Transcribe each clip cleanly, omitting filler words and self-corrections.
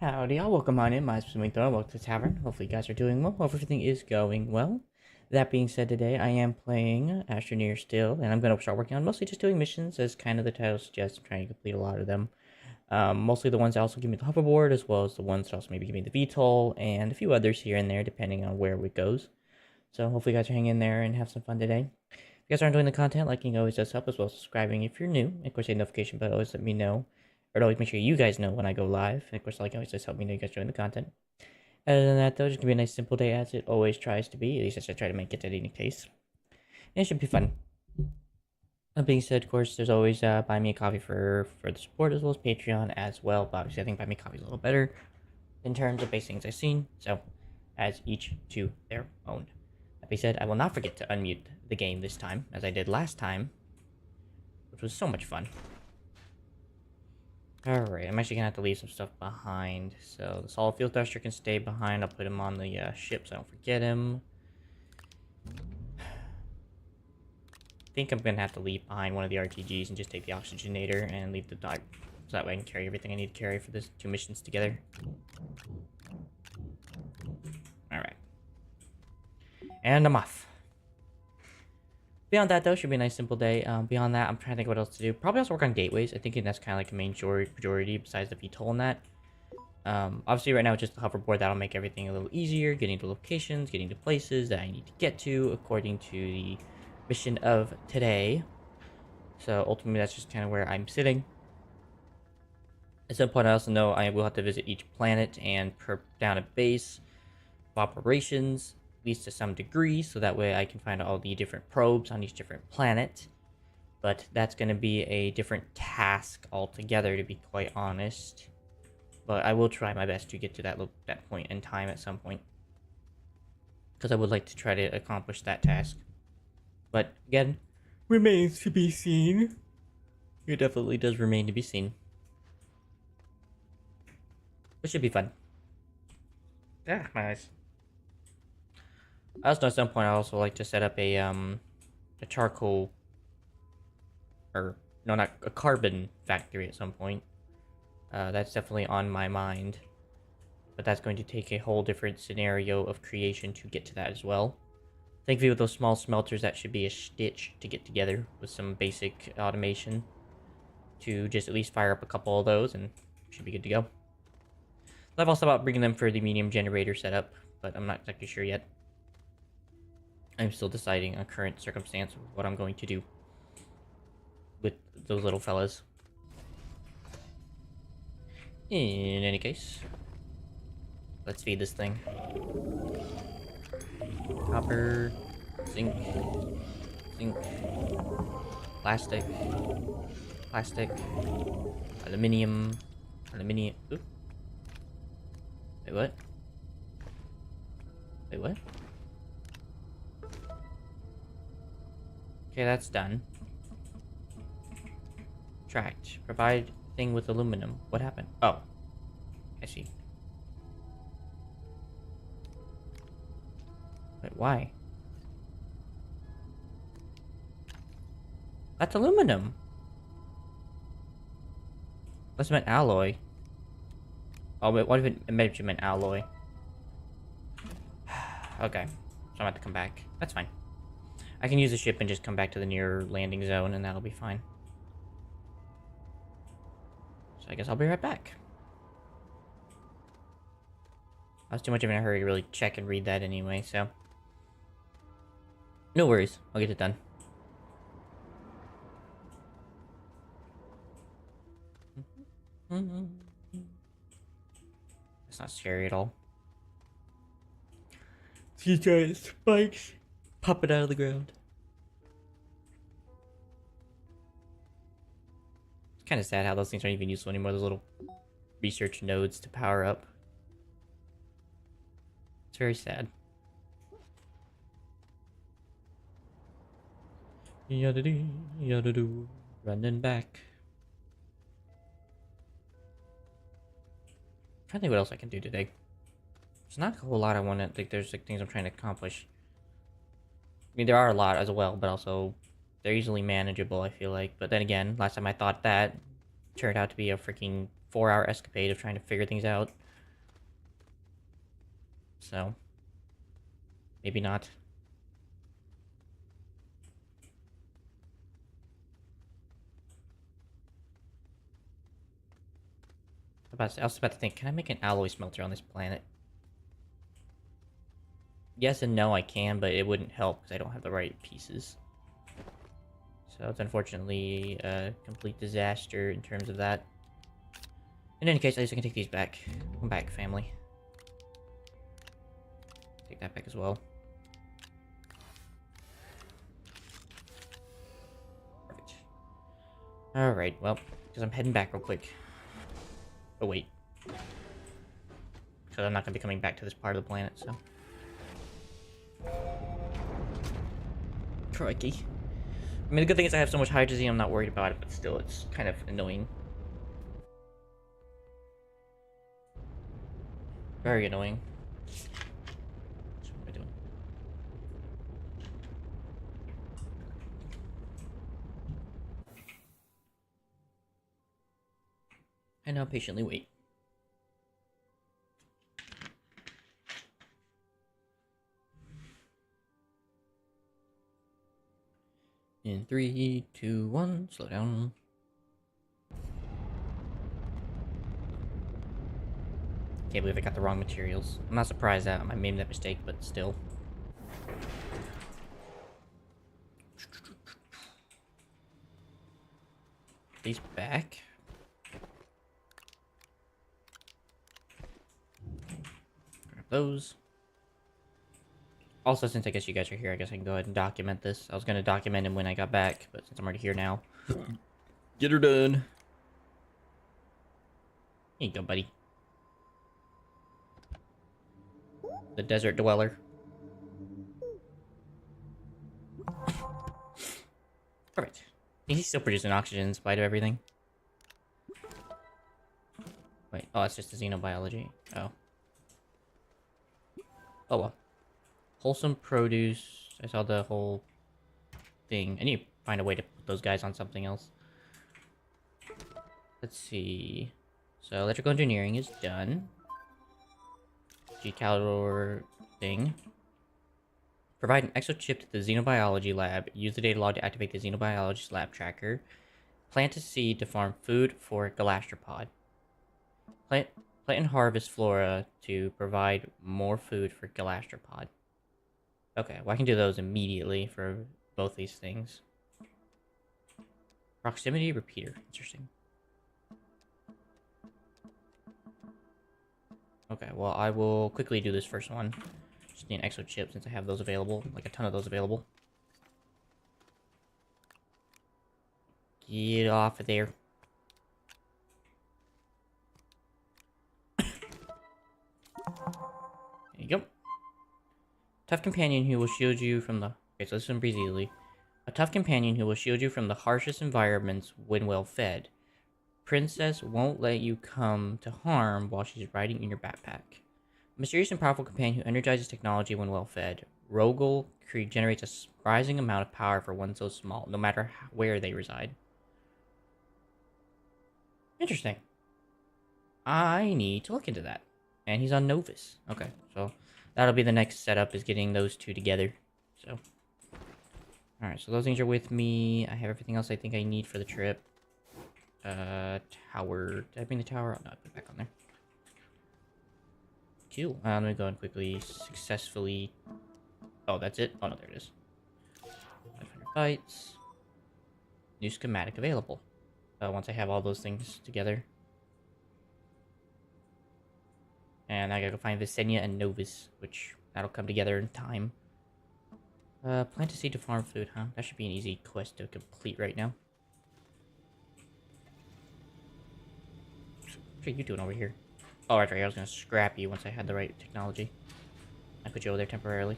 Howdy, y'all. Welcome on in. My name's Swing Throw. Welcome to the tavern. Hopefully, you guys are doing well. Hope everything is going well. That being said, today I am playing Astroneer still, and I'm going to start working on mostly just doing missions, as kind of the title suggests. I'm trying to complete a lot of them. Mostly the ones that also give me the hoverboard, as well as the ones that also maybe give me the VTOL, and a few others here and there, depending on where it goes. So, hopefully, you guys are hanging in there and have some fun today. If you guys are enjoying the content, liking always does help, as well as subscribing if you're new. And of course, a notification bell always let me know, or always make sure you guys know when I go live. And of course, like always does help me know you guys join the content. Other than that, though, it's gonna be a nice simple day as it always tries to be. At least I try to make it at any case. And it should be fun. That being said, of course, there's always buy me a coffee for the support, as well as Patreon as well. But obviously, I think buy me a coffee is a little better in terms of base things I've seen. So, as each to their own. That being said, I will not forget to unmute the game this time, as I did last time, which was so much fun. Alright, I'm actually gonna have to leave some stuff behind. So the solid field thruster can stay behind. I'll put him on the ship so I don't forget him. I think I'm gonna have to leave behind one of the RTGs and just take the oxygenator and leave the dog. So that way I can carry everything I need to carry for this 2 missions together. Alright. And I'm off. Beyond that, though, should be a nice simple day. Beyond that, I'm trying to think what else to do. Probably also work on gateways. I think that's kind of like a main majority besides the VTOL and that. Obviously, right now, it's just the hoverboard. That'll make everything a little easier. Getting to locations, getting to places that I need to get to according to the mission of today. So, ultimately, that's just kind of where I'm sitting. At some point, I also know I will have to visit each planet and perp down a base of operations, at least to some degree, so that way I can find all the different probes on each different planet. But that's going to be a different task altogether, to be quite honest. But I will try my best to get to that point in time at some point, because I would like to try to accomplish that task. But again, remains to be seen. It definitely does remain to be seen. It should be fun. Yeah, my eyes. I also know at some point I also like to set up a charcoal, or no, not a carbon factory at some point. That's definitely on my mind, but that's going to take a whole different scenario of creation to get to that as well. Thankfully, with those small smelters, that should be a stitch to get together with some basic automation to just at least fire up a couple of those, and should be good to go. I've also thought about bringing them for the medium generator setup, but I'm not exactly sure yet. I'm still deciding on current circumstance what I'm going to do with those little fellas. In any case, let's feed this thing. Copper, zinc, zinc, plastic, plastic, aluminium, aluminium. Ooh. Wait, what? Wait, what? Okay, that's done. Tracked. Provide thing with aluminum. What happened? Oh. I see. Wait, why? That's aluminum. Unless it meant alloy. Oh, wait, what if it meant you meant alloy? Okay. So I'm about to come back. That's fine. I can use the ship and just come back to the near landing zone, and that'll be fine. So I guess I'll be right back. I was too much of in a hurry to really check and read that anyway, so... No worries. I'll get it done. It's not scary at all. These giant spikes popping out of the ground. It's kind of sad how those things aren't even useful anymore. Those little research nodes to power up. It's very sad. Yada-dee, yada-doo, running back. I'm trying to think what else I can do today. There's not a whole lot I want to think. There's like things I'm trying to accomplish. I mean, there are a lot as well, but also they're easily manageable, I feel like. But then again, last time I thought that turned out to be a freaking 4-hour escapade of trying to figure things out. So, maybe not. I was about to think, can I make an alloy smelter on this planet? Yes and no, I can, but it wouldn't help because I don't have the right pieces. So it's unfortunately a complete disaster in terms of that. In any case, at least I can take these back. Come back, family. Take that back as well. Perfect. Alright, well, because I'm heading back real quick. Oh, wait. Because I'm not going to be coming back to this part of the planet, so... Crikey. I mean, the good thing is I have so much hydrazine, I'm not worried about it, but still, it's kind of annoying. Very annoying. What am I doing? I now patiently wait. In 3, 2, 1, slow down. Can't believe I got the wrong materials. I'm not surprised that I made that mistake, but still. These back. Grab those. Also, since I guess you guys are here, I guess I can go ahead and document this. I was going to document it when I got back, but since I'm already here now. Get her done. Here you go, buddy. The desert dweller. Perfect. He's still producing oxygen in spite of everything. Wait, oh, it's just the xenobiology. Oh. Oh well. Wholesome produce. I saw the whole thing. I need to find a way to put those guys on something else. Let's see. So electrical engineering is done. G-Calor thing. Provide an exochip to the xenobiology lab. Use the data log to activate the xenobiologist lab tracker. Plant a seed to farm food for galastropod. Plant and harvest flora to provide more food for galastropod. Okay, well I can do those immediately for both these things. Proximity repeater. Interesting. Okay, well I will quickly do this first one. Just need an exo chip since I have those available. Like a ton of those available. Get off of there. There you go. Tough companion who will shield you from the... Okay, so this one breathes easily. A tough companion who will shield you from the harshest environments when well fed. Princess won't let you come to harm while she's riding in your backpack. A mysterious and powerful companion who energizes technology when well fed. Rogel generates a surprising amount of power for one so small, no matter where they reside. Interesting. I need to look into that. And he's on Novus. Okay, so that'll be the next setup, is getting those two together. So, alright, so those things are with me. I have everything else I think I need for the trip. Tower. Did I bring the tower? Oh, no, I put it back on there. Cool. Let me go and quickly successfully... Oh, that's it? Oh, no, there it is. 500 bytes. New schematic available. Once I have all those things together. And I gotta go find Visenya and Novus, which that'll come together in time. Plant a seed to farm food, huh? That should be an easy quest to complete right now. What are you doing over here? Oh, right, I was gonna scrap you once I had the right technology. I put you over there temporarily.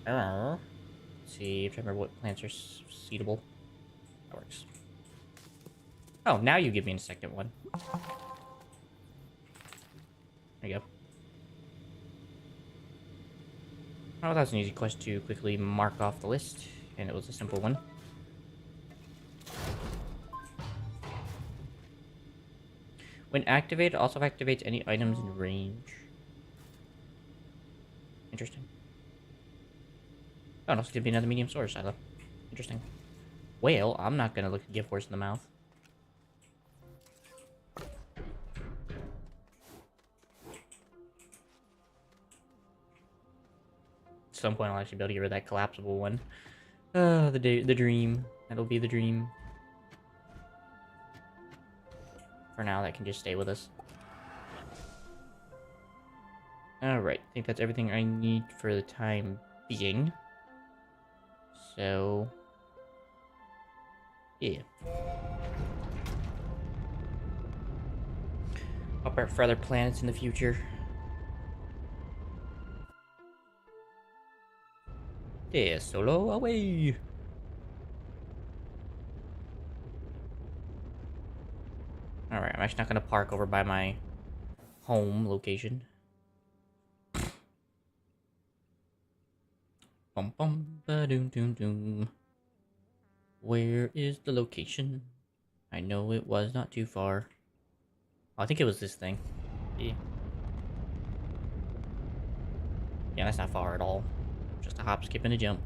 Let's see, I'm trying to remember what plants are seedable. That works. Oh, now you give me a second one. There you go. Oh, that's an easy quest to quickly mark off the list, and it was a simple one. When activated, also activates any items in range. Interesting. Oh, no, it's gonna be another medium sword silo. Interesting. Whale, I'm not gonna look a gift horse in the mouth. At some point, I'll actually be able to get rid of that collapsible one. The dream. That'll be the dream. For now, that can just stay with us. Alright, I think that's everything I need for the time being. So... yeah. I'll prep for other planets in the future. Yeah, solo away! Alright, I'm actually not gonna park over by my home location. Bum bum ba doom doom doom. Where is the location? I know it was not too far. Oh, I think it was this thing. Yeah. Yeah, that's not far at all. Just a hop, skip, and a jump.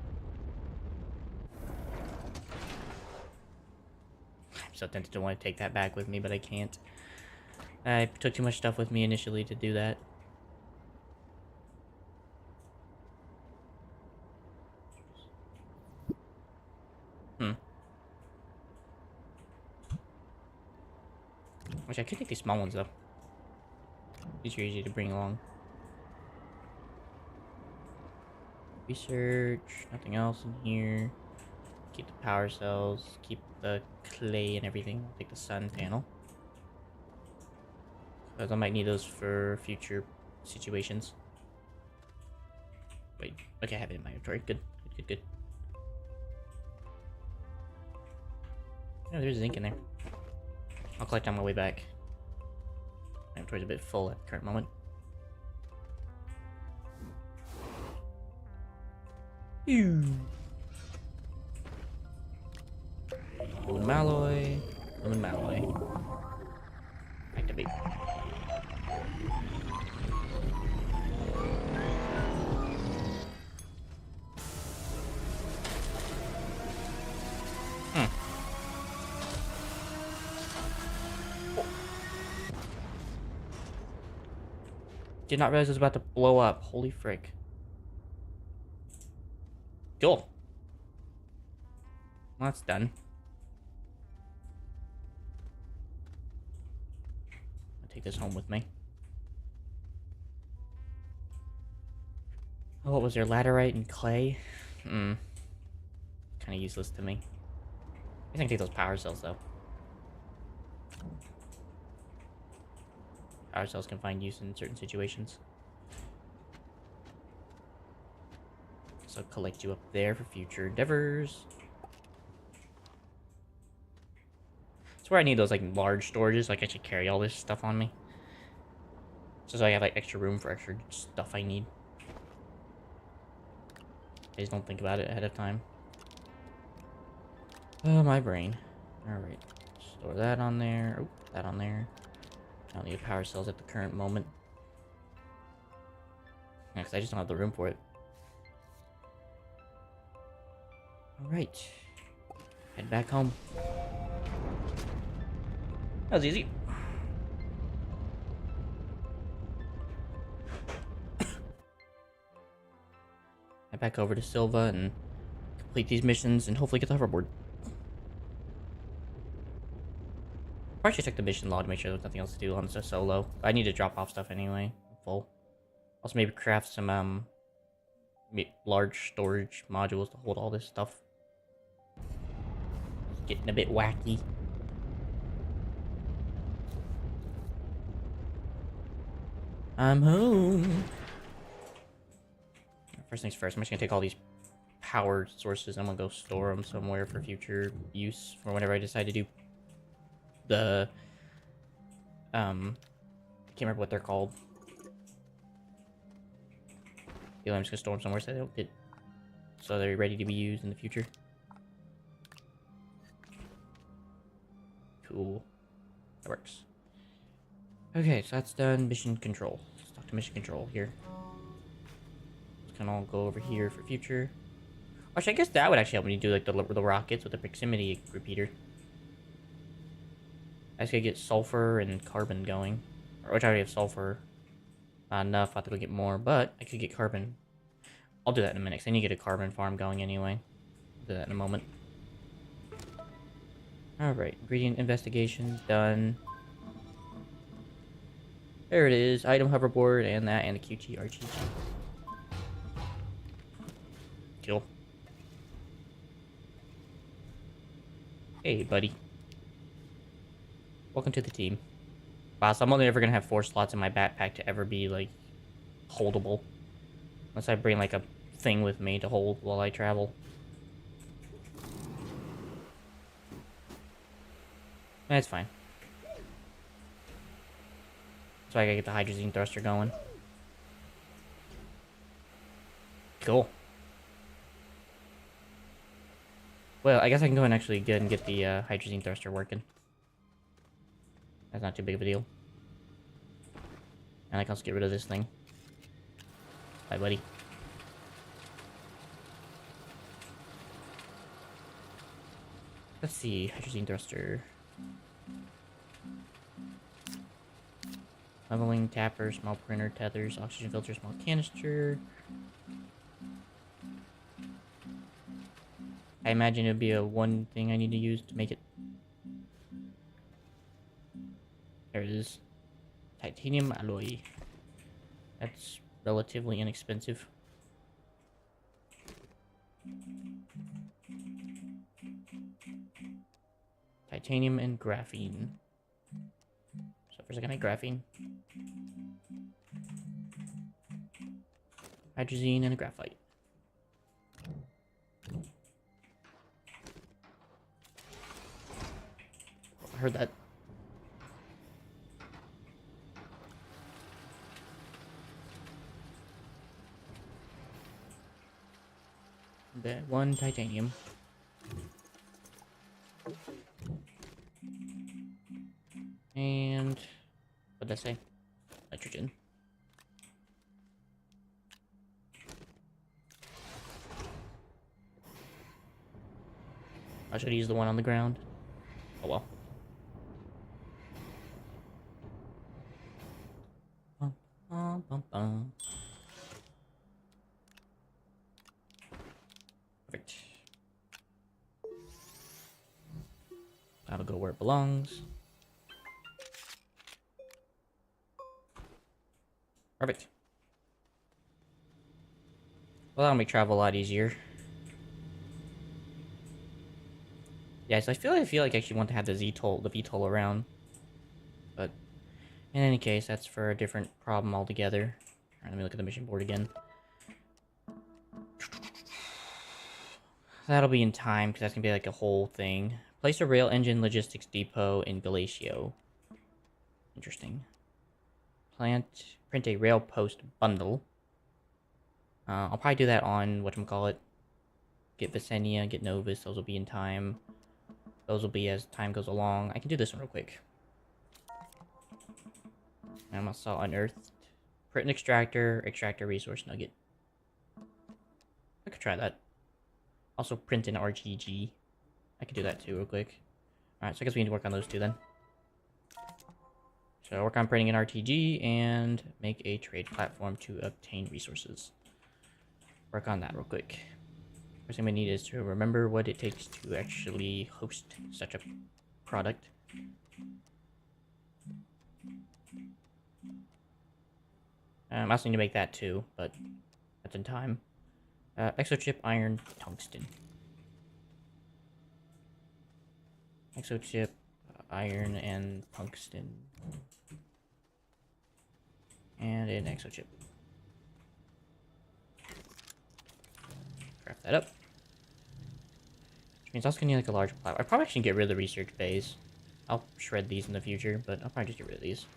I'm so tempted to want to take that back with me, but I can't. I took too much stuff with me initially to do that. Which I could take these small ones though. These are easy to bring along. Research, nothing else in here. Keep the power cells, keep the clay and everything. I'll take the sun panel. Because I might need those for future situations. Wait, okay, I have it in my inventory. Good, good, good, good. Oh, there's zinc in there. I'll collect on my way back. My inventory's a bit full at the current moment. Ew. Aluminum alloy. Aluminum alloy. Activate. Did not realize it was about to blow up. Holy frick. Cool. Well, that's done. I'll take this home with me. Oh, what was there? Laterite and clay? Kind of useless to me. I think I can take those power cells, though. Power cells can find use in certain situations. So I'll collect you up there for future endeavors. That's where I need those like large storages, so I can actually carry all this stuff on me. So I have like extra room for extra stuff I need. I just don't think about it ahead of time. Oh, my brain. Alright. Store that on there. Oh, that on there. I don't need power cells at the current moment. Yeah, because I just don't have the room for it. Alright. Head back home. That was easy. Head back over to Silva and complete these missions and hopefully get the hoverboard. Probably should check the mission log to make sure there's nothing else to do on the solo. I need to drop off stuff anyway. I'm full. Also maybe craft some large storage modules to hold all this stuff. It's getting a bit wacky. I'm home. First things first, I'm just gonna take all these power sources. I'm gonna go store them somewhere for future use for whenever I decide to do the I can't remember what they're called. Yeah, I'm just gonna store them somewhere so they don't get so they're ready to be used in the future. Cool. That works. Okay, so that's done. Mission control. Let's talk to mission control here. can all go over here for future. Actually, I guess that would actually help me do like the rockets with the proximity repeater. I just gotta get sulfur and carbon going. Which I already have sulfur. Not enough, I have to go get more, but I could get carbon. I'll do that in a minute, because I need to get a carbon farm going anyway. I'll do that in a moment. Alright, ingredient investigation done. There it is, item hoverboard, and that, and the QTRGG. Kill. Hey, buddy. Welcome to the team. Wow, so I'm only ever gonna have 4 slots in my backpack to ever be, like, holdable. Unless I bring, like, a thing with me to hold while I travel. That's fine. So I gotta get the hydrazine thruster going. Cool. Well, I guess I can go and actually get the hydrazine thruster working. That's not too big of a deal. And I can also get rid of this thing. Bye, buddy. Let's see, hydrazine thruster. Leveling, tapper, small printer, tethers, oxygen filter, small canister. I imagine it would be a one thing I need to use to make it. There it is. Titanium alloy. That's relatively inexpensive. Titanium and graphene. So first I gotta make graphene. Hydrazine and a graphite. I heard that. That one titanium. And what'd that say? Nitrogen. I should use the one on the ground. Oh well. Bum, bum, bum, bum. Perfect. That'll go where it belongs. Perfect. Well, that'll make travel a lot easier. Yeah, so I feel like I actually want to have the VTOL around. But in any case, that's for a different problem altogether. Alright, let me look at the mission board again. That'll be in time, because that's going to be like a whole thing. Place a rail engine logistics depot in Galatio. Interesting. Print a rail post bundle. I'll probably do that on, whatchamacallit. Get Visenia, get Novus, those will be in time. Those will be as time goes along. I can do this one real quick. I'm also unearthed. Print an extractor resource nugget. I could try that. Also print an RGG. I could do that too real quick. Alright, so I guess we need to work on those two then. So work on printing an RTG and make a trade platform to obtain resources. Work on that real quick. First thing we need is to remember what it takes to actually host such a product. I also need to make that too, but that's in time. Exochip, iron, tungsten. Exochip, iron, and tungsten. And an exochip. Craft that up. Which means I was gonna need like a large platform. I probably shouldn't get rid of the research bays. I'll shred these in the future, but I'll probably just get rid of these.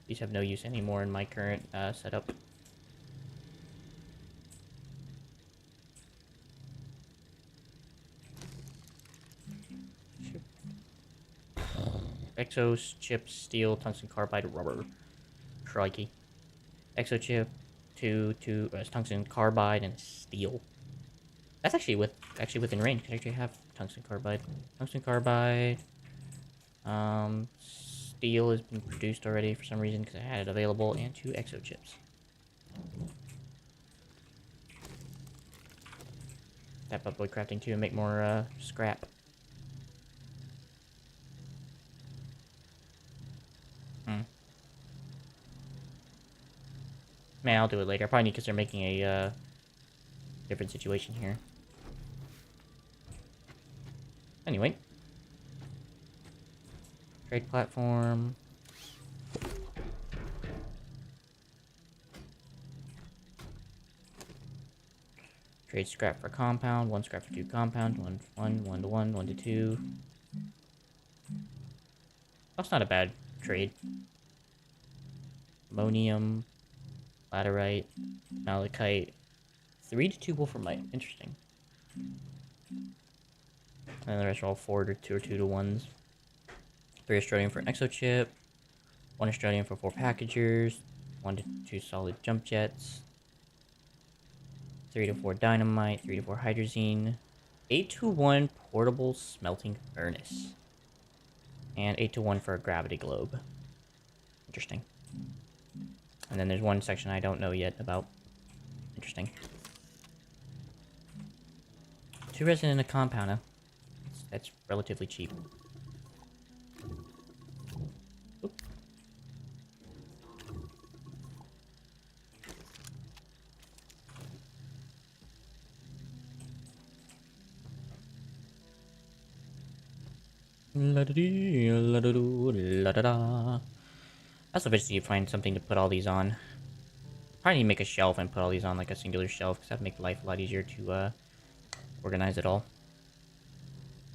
These have no use anymore in my current setup. Exos, chips, steel, tungsten carbide, rubber. Crikey. Exochip, two tungsten carbide and steel. That's actually within range. I actually have tungsten carbide. Tungsten carbide. Steel has been produced already for some reason because I had it available, and 2 exo chips. Step up wood crafting too and make more scrap. Man, I'll do it later. I probably need because they're making a different situation here. Anyway. Trade platform. Trade scrap for compound. 1 scrap for 2 compound. 1 to 1, 1 to 2. That's not a bad trade. Ammonium. Laterite. Malachite. 3 to 2 wolframite. Interesting. And the rest are all 4 to 2 or 2 to 1s. 3 Astroneer for an exo chip. 1 Astroneer for 4 packagers. 1 to 2 solid jump jets. 3 to 4 dynamite. 3 to 4 hydrazine. 8 to 1 portable smelting furnace. And 8 to 1 for a gravity globe. Interesting. And then there's one section I don't know yet about. Interesting. 2 resin and a compounder. That's relatively cheap. Oop. La-da-dee, la-da-doo, la-da-da. That's eventually find something to put all these on. Probably need to make a shelf and put all these on like a singular shelf, because that'd make life a lot easier to organize it all.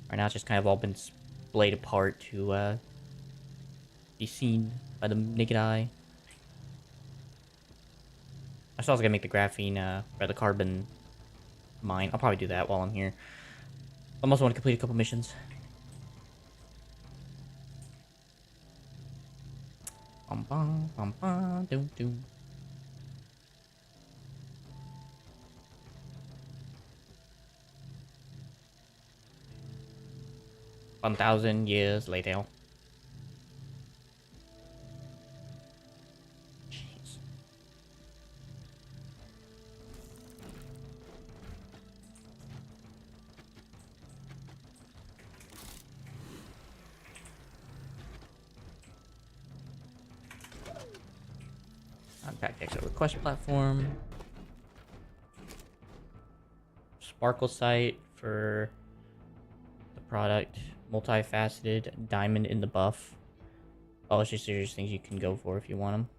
Right now it's just kind of all been splayed apart to be seen by the naked eye. I still also gotta make the graphene, or the carbon mine. I'll probably do that while I'm here. I also want to complete a couple missions. Bum bum bum bum doom doom. $1,000 later. Jeez. Unpack exit request platform. Sparkle site for the product. Multifaceted diamond in the buff. Oh, it's just serious things you can go for if you want them.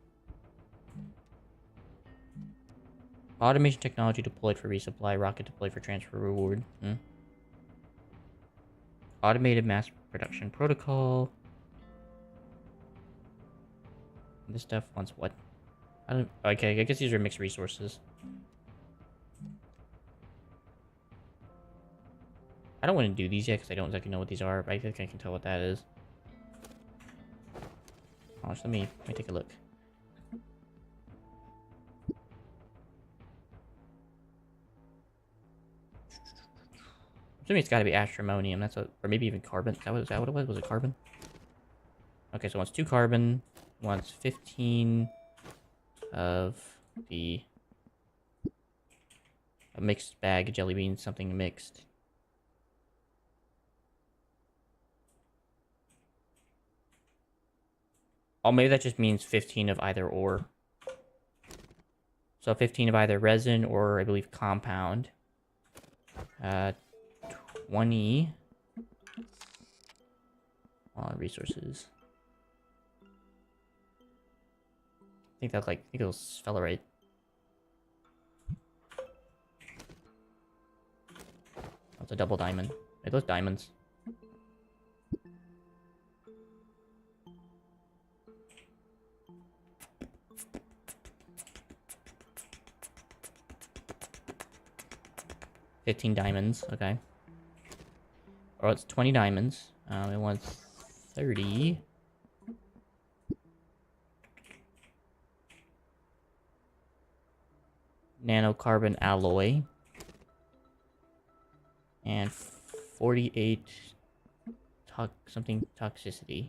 Automation technology deployed for resupply. Rocket deployed for transfer reward. Automated mass production protocol. This stuff wants what? I don't. Okay, I guess these are mixed resources. I don't want to do these yet because I don't exactly know what these are, but I think I can tell what that is. Oh, let me take a look. Assuming it's got to be astromonium. That's a, or maybe even carbon. Is that what it was? Was it carbon? Okay, so it wants 2 carbon. Wants 15 of the a mixed bag jelly beans, something mixed. Oh, maybe that just means 15 of either or. So 15 of either resin or, I believe, compound. 20 on resources. I think that's like, I think it'll spell it right. That's a double diamond. Are those diamonds? $15 diamonds, okay. Or it's 20 diamonds. It wants 30. nanocarbon alloy. And 48 something toxicity.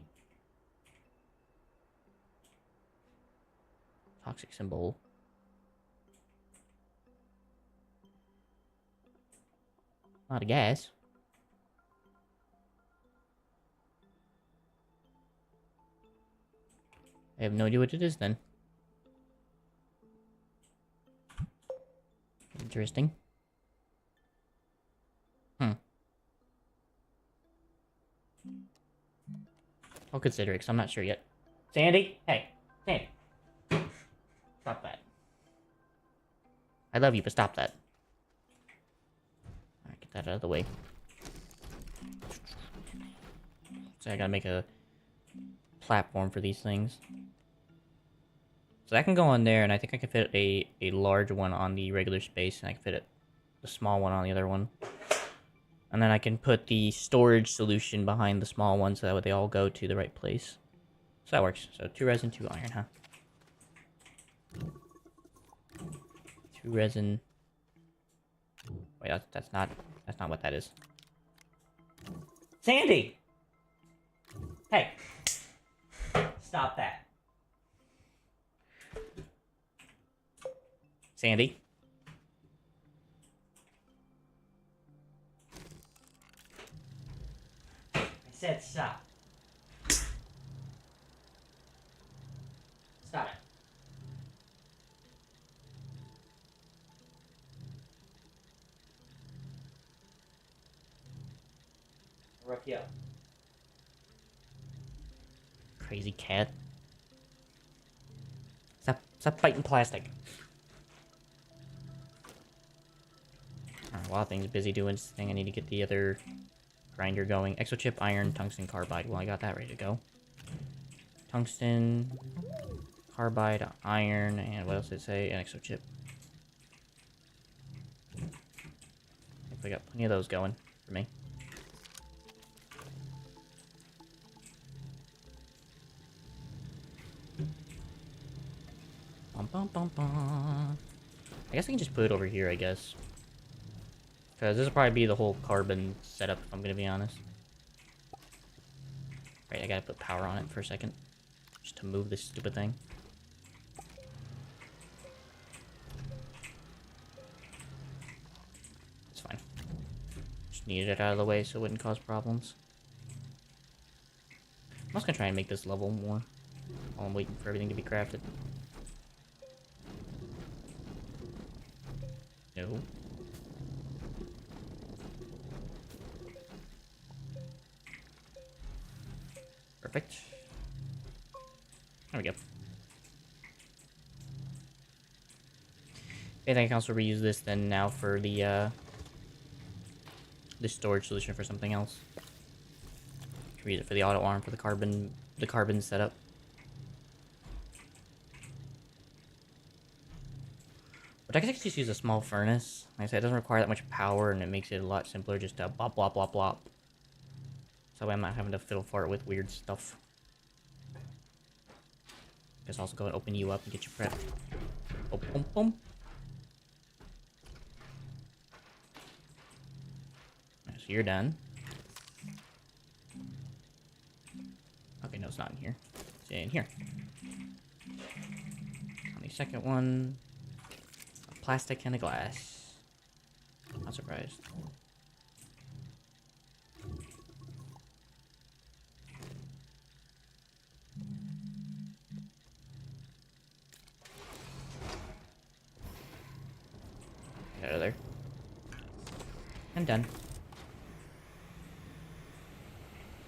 Toxic symbol. Not a gas. I have no idea what it is then. Interesting. I'll consider it, because I'm not sure yet. Sandy? Hey. Sandy. Stop that. I love you, but stop that. Alright, get that out of the way. So I gotta make a platform for these things. So that can go on there, and I think I can fit a large one on the regular space, and I can fit the small one on the other one. And then I can put the storage solution behind the small one, so that way they all go to the right place. So that works. So 2 resin, 2 iron, huh? 2 resin. Wait, that's not what that is. Sandy! Hey! Stop that. Sandy? I said stop. Stop it. I'll rough you up. Crazy cat. Stop biting plastic. Alright, while things busy doing this thing, I need to get the other grinder going. Exochip, iron, tungsten, carbide. Well, I got that ready to go. Tungsten, carbide, iron, and what else did it say? An exochip. I think we got plenty of those going for me. Bum, bum, bum, bum. I guess I can just put it over here, I guess. Because this will probably be the whole carbon setup, if I'm going to be honest. Right, I gotta put power on it for a second. Just to move this stupid thing. It's fine. Just needed it out of the way so it wouldn't cause problems. I'm also gonna try and make this level more while I'm waiting for everything to be crafted. No. Perfect. There we go. I think I can also reuse this then now for the storage solution for something else. Reuse it for the auto arm for the carbon setup. But I guess I could just use a small furnace. Like I said, it doesn't require that much power, and it makes it a lot simpler just to blop, blop, blop, blop. So I'm not having to fiddle for it with weird stuff. Just also go and open you up and get you prepped. Boom, boom, boom. Right, so you're done. Okay, no, it's not in here. It's in here. On the second one, a plastic and a glass. Not surprised. Get out of there. I'm done.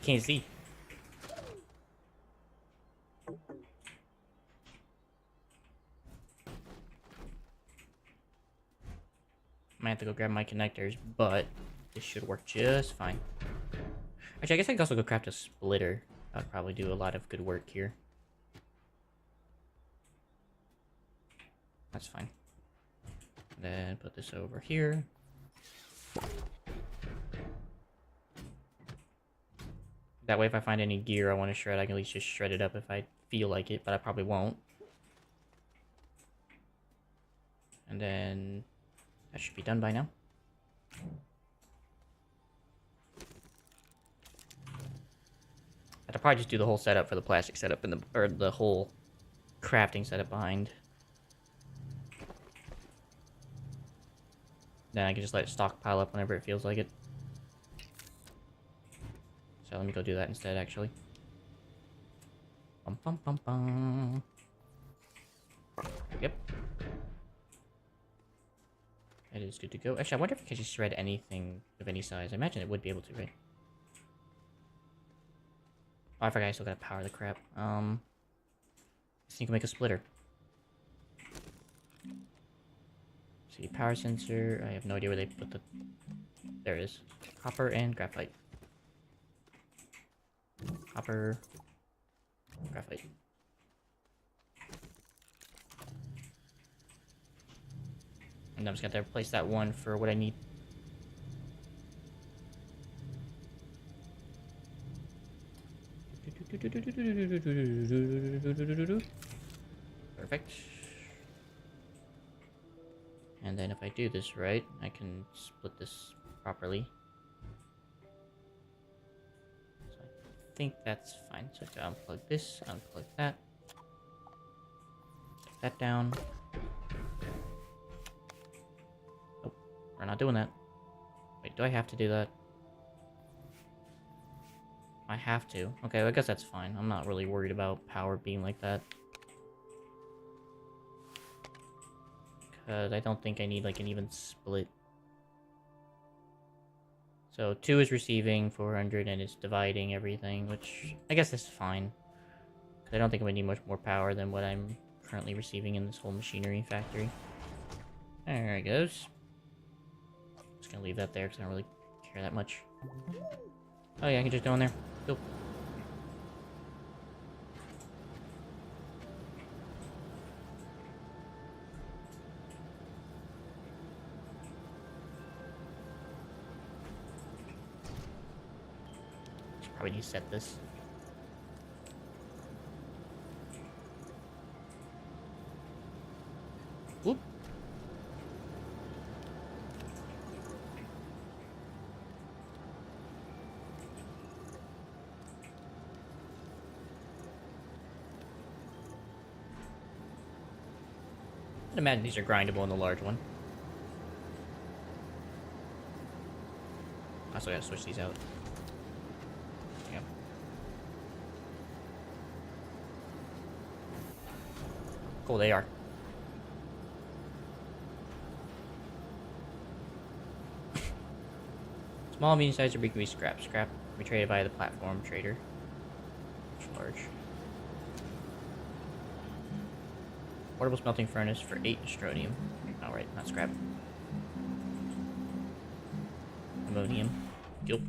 Can't see. Might have to go grab my connectors, but this should work just fine. Actually, I guess I could also go craft a splitter. That would probably do a lot of good work here. That's fine. Then put this over here. That way if I find any gear I want to shred, I can at least just shred it up if I feel like it, but I probably won't. And then that should be done by now. I'd probably just do the whole setup for the plastic setup and the whole crafting setup behind. Then I can just let it stockpile up whenever it feels like it. So let me go do that instead, actually. Bum bum bum bum. Yep. It is good to go. Actually, I wonder if it can just shred anything of any size. I imagine it would be able to, right? Oh, I forgot I still gotta power the crap. So you can make a splitter. See, power sensor. I have no idea where they put the... There it is. Copper and graphite. Copper. Graphite. And I'm just gonna replace that one for what I need. Perfect. And then if I do this right, I can split this properly. So I think that's fine. So I have to unplug this, unplug that. Take that down. Oh, we're not doing that. Wait, do I have to do that? I have to. Okay, well, I guess that's fine. I'm not really worried about power being like that. Because I don't think I need like an even split. So 2 is receiving 400 and it's dividing everything, which I guess is fine. I don't think I'm gonna need much more power than what I'm currently receiving in this whole machinery factory. There it goes. Just gonna leave that there because I don't really care that much. Oh yeah, I can just go in there. Cool. Probably need to set this. Whoop. I'd imagine these are grindable in the large one. I also gotta switch these out. Yep. Cool, they are. Small, medium size, or big can be scrap. Scrap can be traded via the platform trader. Large. Portable smelting furnace for 8 astronium. Oh, right, not scrap. Ammonium. Fuel.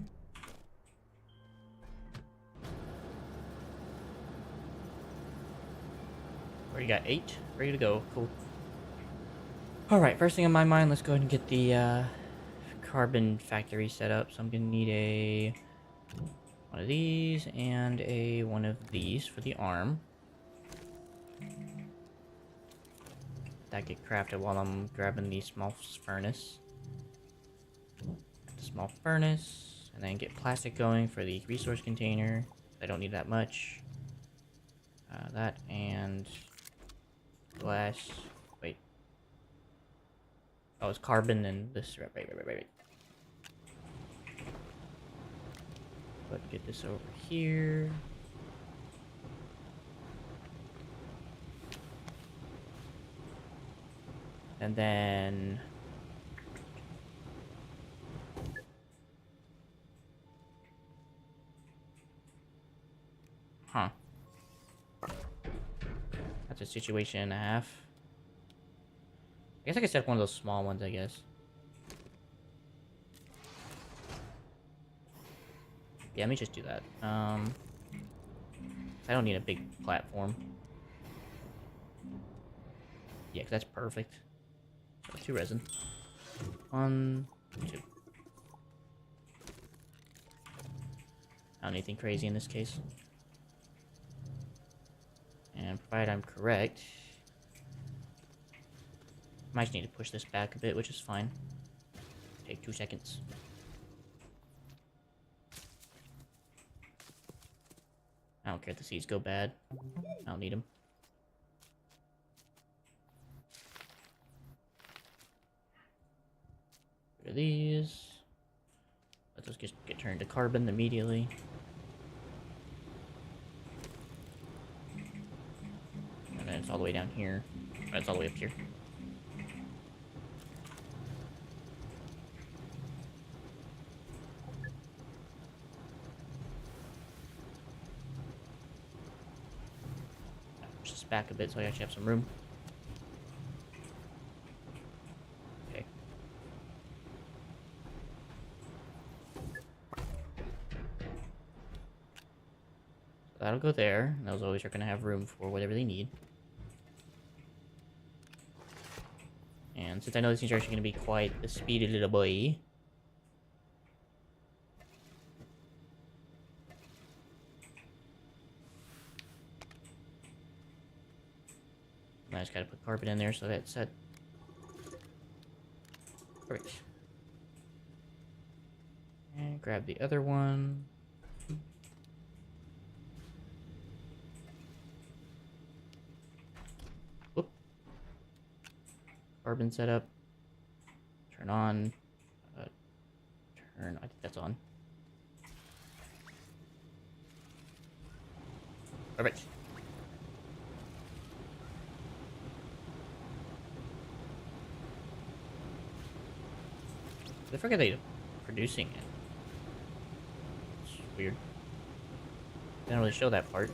Already got 8. Ready to go. Cool. Alright, first thing on my mind, let's go ahead and get the carbon factory set up. So I'm gonna need one of these and one of these for the arm. That get crafted while I'm grabbing the small furnace. The small furnace, and then get plastic going for the resource container. I don't need that much. That and glass. Wait. Oh, it's carbon and this. Right. But get this over here. And then that's a situation and a half. I guess I could set one of those small ones, I guess. Yeah, let me just do that. I don't need a big platform. Yeah, 'cause that's perfect. So 2 resin. 1, 2. I don't need anything crazy in this case. And provided I'm correct, Might just need to push this back a bit, which is fine. Take 2 seconds. I don't care if the seeds go bad. I don't need them. Rid of these. Let those just get turned to carbon immediately. And then it's all the way down here. Oh, it's all the way up here. Push this back a bit so I actually have some room. Okay. So that'll go there. Those always are going to have room for whatever they need. And since I know these things are actually going to be quite the speedy little boy, I just gotta put carpet in there so that's set. Perfect. And grab the other one. Whoop. Carbon setup. Turn on. I think that's on. Perfect. I forget they're producing it. It's weird. They don't really show that part.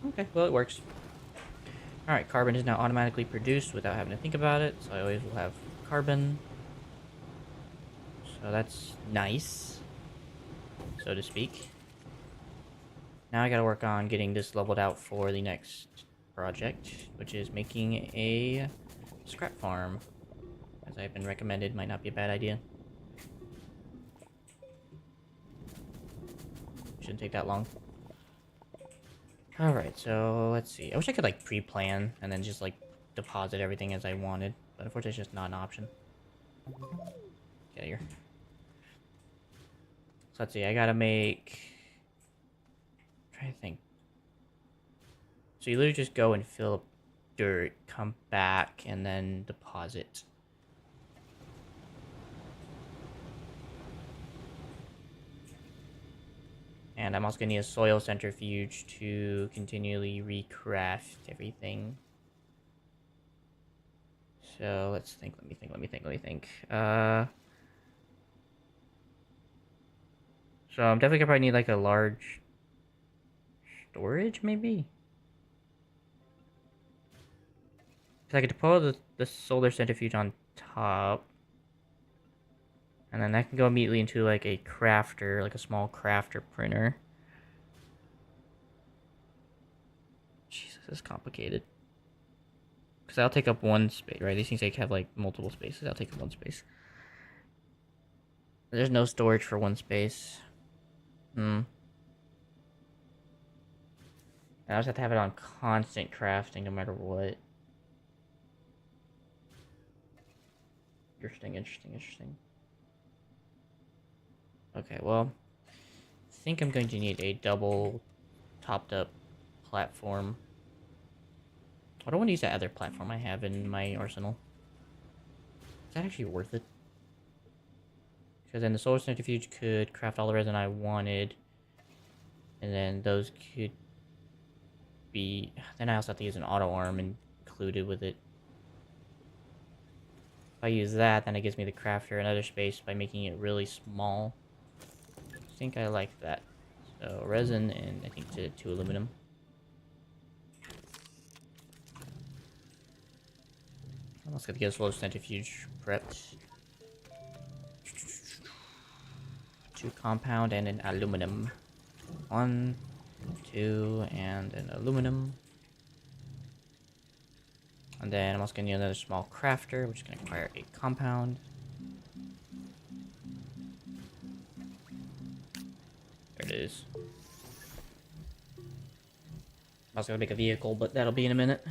Okay, well it works. Alright, carbon is now automatically produced without having to think about it, so I always will have carbon. So that's nice, so to speak. Now I gotta work on getting this leveled out for the next project, which is making a scrap farm. As I've been recommended, might not be a bad idea. Shouldn't take that long. Alright, so let's see. I wish I could like pre-plan and then just like deposit everything as I wanted, but unfortunately it's just not an option. Get here. So let's see, I gotta make... I'm trying to think. So you literally just go and fill up dirt, come back, and then deposit. And I'm also gonna need a soil centrifuge to continually recraft everything. So let's think, let me think. So I'm definitely gonna probably need like a large storage, maybe? So I could deploy the solar centrifuge on top. And then that can go immediately into like a crafter, like a small crafter printer. Jesus, this is complicated. Because that'll take up one space, right? These things like have like multiple spaces. That'll take up one space. There's no storage for one space. And I just have to have it on constant crafting no matter what. Interesting. Okay, well, I think I'm going to need a double topped up platform. I don't want to use that other platform I have in my arsenal. Is that actually worth it? Because then the solar centrifuge could craft all the resin I wanted. And then those could be... Then I also have to use an auto arm included with it. If I use that, then it gives me the crafter another space by making it really small. I think I like that. So resin and I think to aluminum. Let's get the solar centrifuge prepped. 2 compound and an aluminum. 1, 2, and an aluminum. And then I'm also going to need another small crafter, which is going to require a compound. There it is. I was gonna make a vehicle, but that'll be in a minute.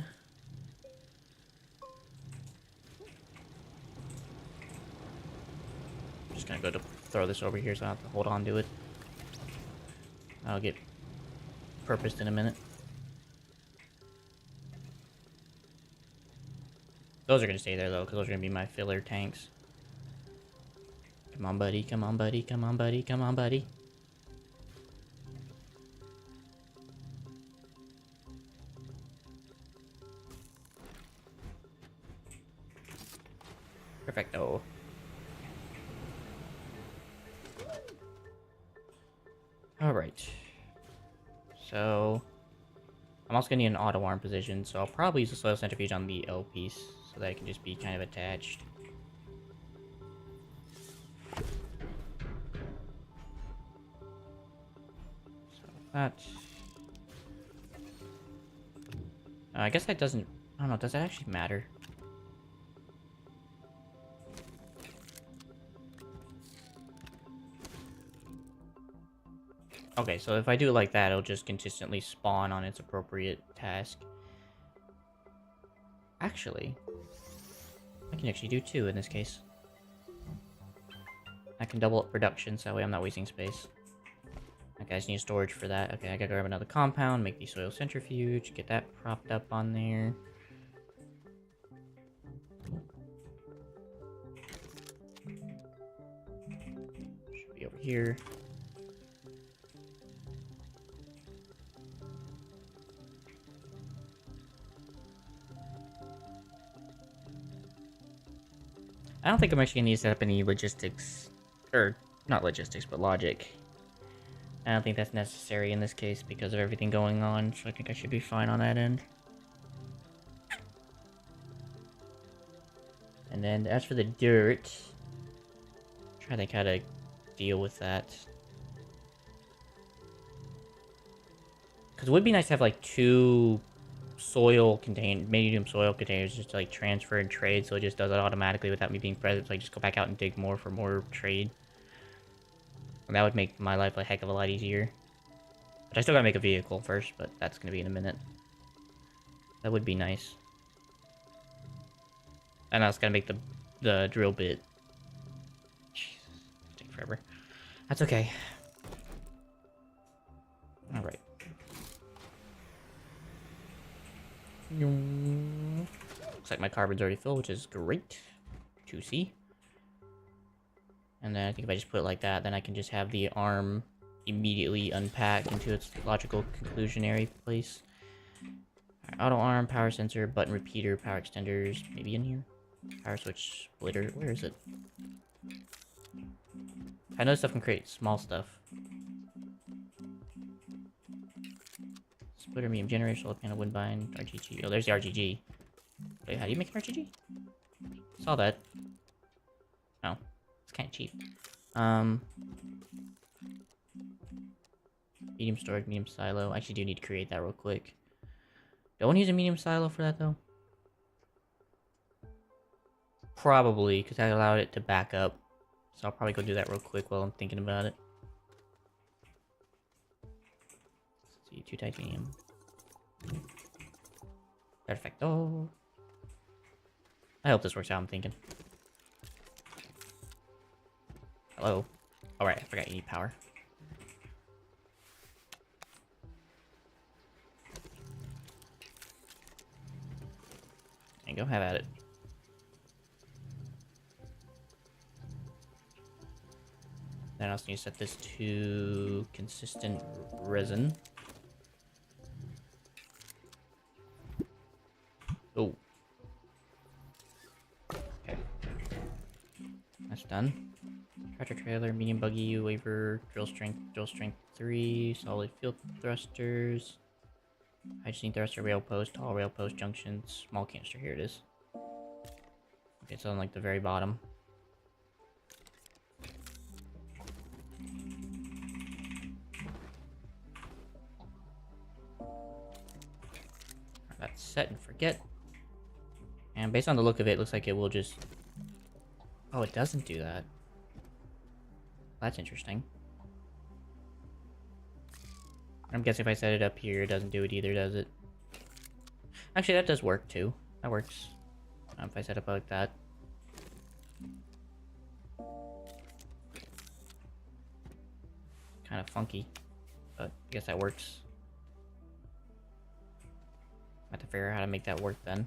I'm just gonna go to throw this over here so I don't have to hold on to it. I'll get purposed in a minute. Those are gonna stay there though, because those are gonna be my filler tanks. Come on, buddy. Come on, buddy. Come on, buddy. Come on, buddy. Perfecto. Alright. So, I'm also gonna need an auto arm position, so I'll probably use the soil centrifuge on the L piece, so that it can just be kind of attached. So that... I guess that doesn't... I don't know, does that actually matter? Okay, so if I do it like that, it'll just consistently spawn on its appropriate task. Actually, I can actually do 2 in this case. I can double up production, so that way I'm not wasting space. Okay, I just need storage for that. Okay, I gotta grab another compound, make the soil centrifuge, get that propped up on there. Should be over here. I don't think I'm actually gonna need to set up any logistics, or not logistics, but logic. I don't think that's necessary in this case because of everything going on, so I think I should be fine on that end. And then as for the dirt, I'm trying to think how to deal with that. Because it would be nice to have like 2 medium soil containers just to like transfer and trade, so it just does it automatically without me being present, so I just go back out and dig more for more trade. And that would make my life a heck of a lot easier. But I still gotta make a vehicle first, but that's gonna be in a minute. That would be nice. And I was gonna make the drill bit. Jesus, it's taking forever. That's okay. Alright. Looks like my carbon's already filled, which is great to see. And then I think if I just put it like that, then I can just have the arm immediately unpack into its logical conclusionary place. Right, auto arm, power sensor, button repeater, power extenders, maybe in here. Power switch splitter, where is it? I know stuff can create small stuff. Splitter, medium generator, solar panel, wind bind, RGG. Oh, there's the RGG. Wait, how do you make an RGG? Saw that. Oh, it's kind of cheap. Medium storage, medium silo. I actually do need to create that real quick. Do I want to use a medium silo for that, though? Probably, because I allowed it to back up. So I'll probably go do that real quick while I'm thinking about it. Let's see, 2 titanium. Perfecto. I hope this works out, I'm thinking. Hello. Alright, I forgot you need power. There you go, have at it. Then I also need to set this to consistent resin. Oh. Okay. That's done. Tractor trailer, medium buggy, waiver, drill strength 3, solid field thrusters, hydrogen thruster, rail post, tall rail post, junctions, small canister, here it is. Okay, it's on like the very bottom. That's set and forget. And based on the look of it, it looks like it will just... Oh, it doesn't do that. That's interesting. I'm guessing if I set it up here, it doesn't do it either, does it? Actually, that does work too. That works. If I set up like that. Kind of funky, but I guess that works. I have to figure out how to make that work then.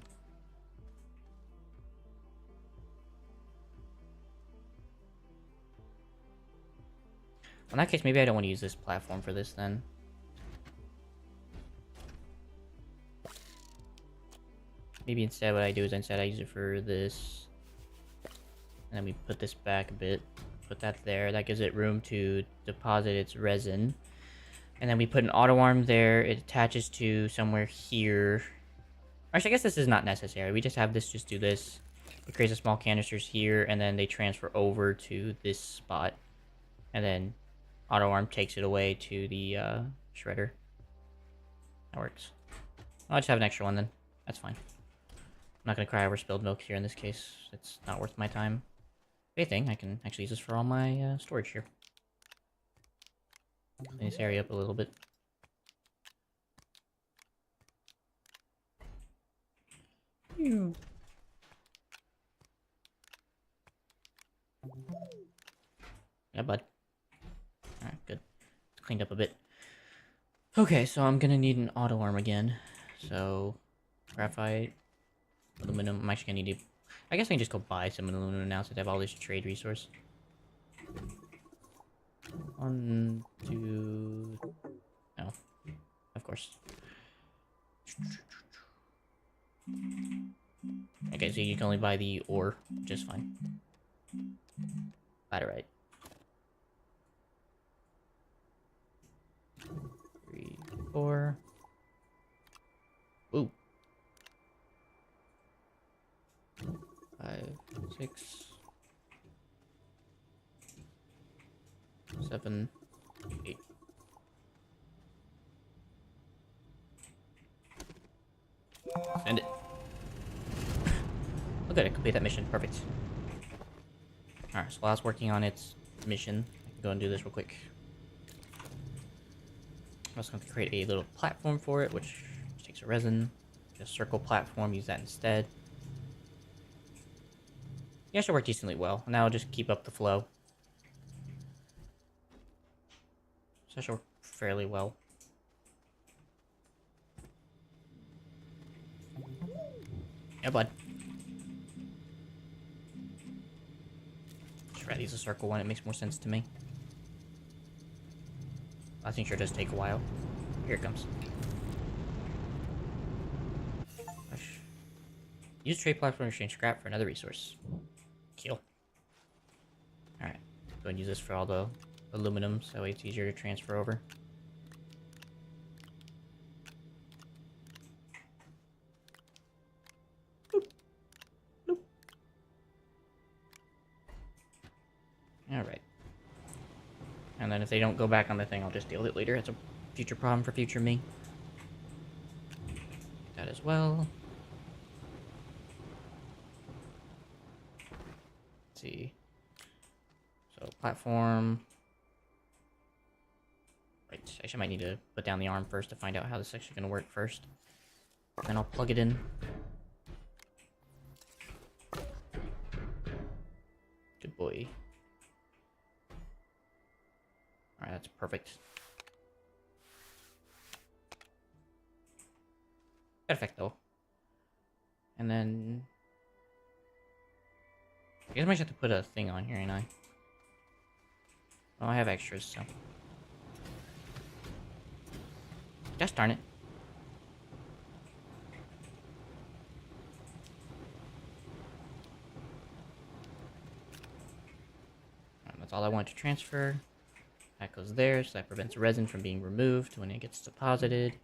In that case, maybe I don't want to use this platform for this then. Maybe instead what I do is I use it for this. And then we put this back a bit. Put that there. That gives it room to deposit its resin. And then we put an auto arm there. It attaches to somewhere here. Actually, I guess this is not necessary. We just have this just do this. It creates a small canisters here, and then they transfer over to this spot. And then auto arm takes it away to the shredder. That works. I'll just have an extra one then. That's fine. I'm not gonna cry over spilled milk here in this case. It's not worth my time. Great thing, I can actually use this for all my storage here. Clean this area up a little bit. Ew. Yeah, bud. Alright, good. It's cleaned up a bit. Okay, so I'm gonna need an auto arm again. So, graphite, aluminum. I'm actually gonna need to... I guess I can just go buy some aluminum now since I have all this trade resource. 1, 2... No. Of course. Okay, so you can only buy the ore, just fine. Laterite. 3, 4. Ooh. 5, 6, 7, 8. Send it. Oh good, I completed that mission. Perfect. Alright, so while I was working on its mission, I can go and do this real quick. I'm also going to create a little platform for it, which takes a resin. A circle platform, use that instead. Yeah, it should work decently well. Now I'll just keep up the flow. So that should work fairly well. Yeah, bud. Should rather use a circle one, it makes more sense to me. I think sure does take a while. Here it comes. Gosh. Use trade platform to exchange scrap for another resource. Kill. Alright. Go and use this for all the aluminum, so that way it's easier to transfer over. Boop. Boop. Alright. And then if they don't go back on the thing, I'll just deal with it later. It's a future problem for future me. That as well. Let's see. So, platform. Right, actually I might need to put down the arm first to find out how this is actually going to work first. Then I'll plug it in. Good boy. Alright, that's perfect. Good effect, though. And then... I guess I might have to put a thing on here, ain't I? Oh, I have extras, so... Gosh darn it. Alright, that's all I want to transfer. That goes there, so that prevents resin from being removed when it gets deposited.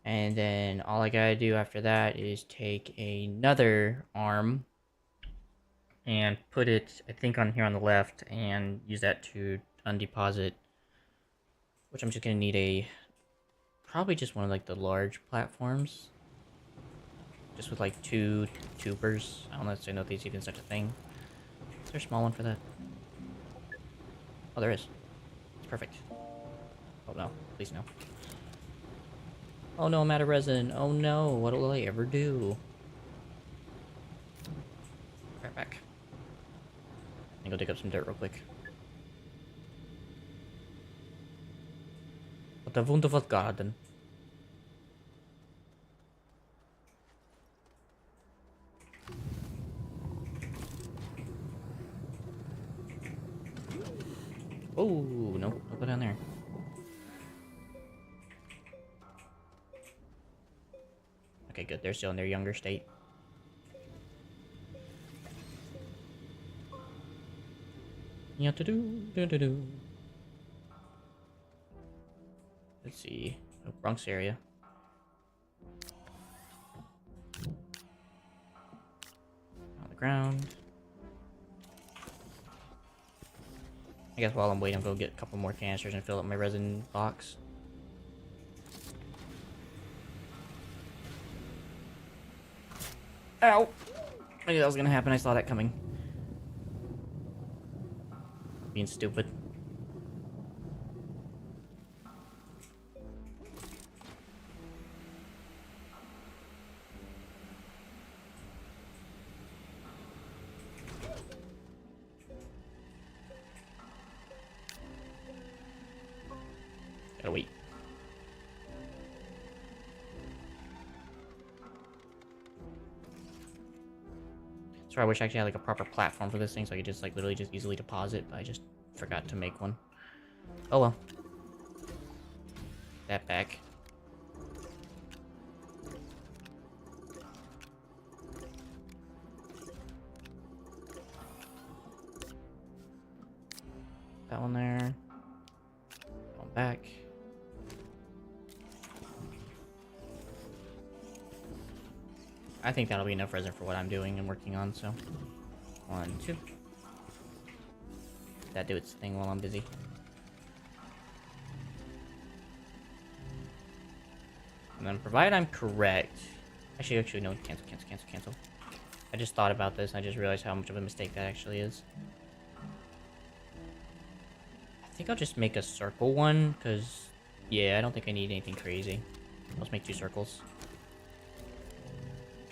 And then all I gotta do after that is take another arm and put it, I think, on here on the left, and use that to undeposit, which I'm just gonna need a, probably just one of like the large platforms, just with like 2 tubers. I don't necessarily know if there's even such a thing. Is there a small one for that? Oh, there is. It's perfect. Oh no, please no. Oh no, I'm out of resin. Oh no, what will I ever do? Right back. I'm gonna go dig up some dirt real quick. What a wonderful garden. Oh, no, don't go down there. Okay, good. They're still in their younger state. Yeah, to do. Let's see. Oh, Bronx area. On the ground. I guess while I'm waiting, I'll go get a couple more canisters and fill up my resin box. Ow! I knew that was gonna happen. I saw that coming. Being stupid. Gotta wait. So I wish I actually had like a proper platform for this thing so I could just like literally just easily deposit, but I just forgot to make one. Oh well. That back. That one there. Going back. I think that'll be enough resin for what I'm doing and working on, so. 1, 2. That do its thing while I'm busy. And then provided I'm correct. Actually, no, cancel. I just thought about this and I just realized how much of a mistake that actually is. I think I'll just make a circle one, because, yeah, I don't think I need anything crazy. Let's make 2 circles.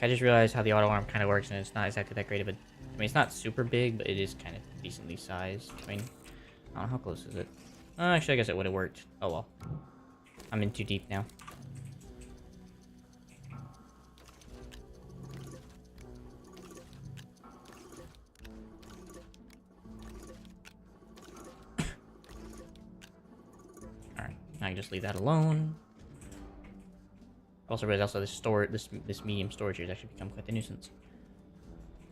I just realized how the auto arm kind of works, and it's not exactly that great of a... I mean, it's not super big, but it is kind of decently sized. I mean, I don't know, how close is it? Actually, I guess it would have worked. Oh well. I'm in too deep now. Alright, I can just leave that alone. Also realized this medium storage here has actually become quite the nuisance.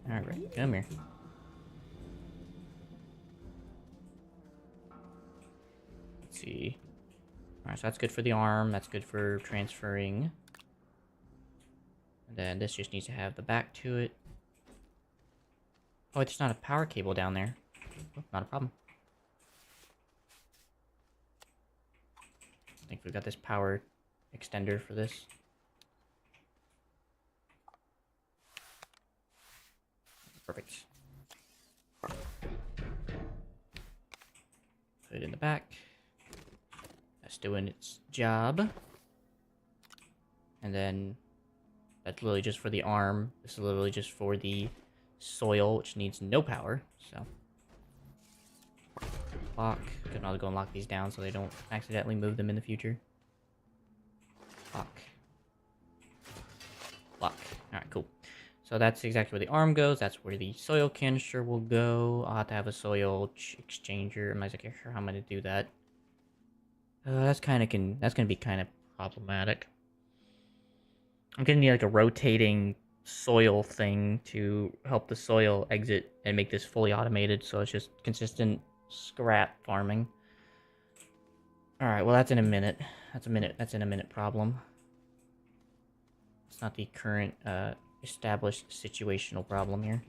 Alright, come here. Let's see. Alright, so that's good for the arm, that's good for transferring. And then this just needs to have the back to it. Oh, it's not a power cable down there. Oh, not a problem. I think we've got this power extender for this. Perfect. Put it in the back. That's doing its job. And then that's literally just for the arm. This is literally just for the soil, which needs no power. So lock. Can also go and lock these down so they don't accidentally move them in the future. Lock. Lock. Alright, cool. So that's exactly where the arm goes. That's where the soil canister will go. I'll have to have a soil exchanger. I'm not exactly sure how I'm gonna do that. That's gonna be kind of problematic. I'm gonna need like a rotating soil thing to help the soil exit and make this fully automated, so it's just consistent scrap farming. Alright, well that's in a minute. That's in a minute problem. It's not the current established situational problem here.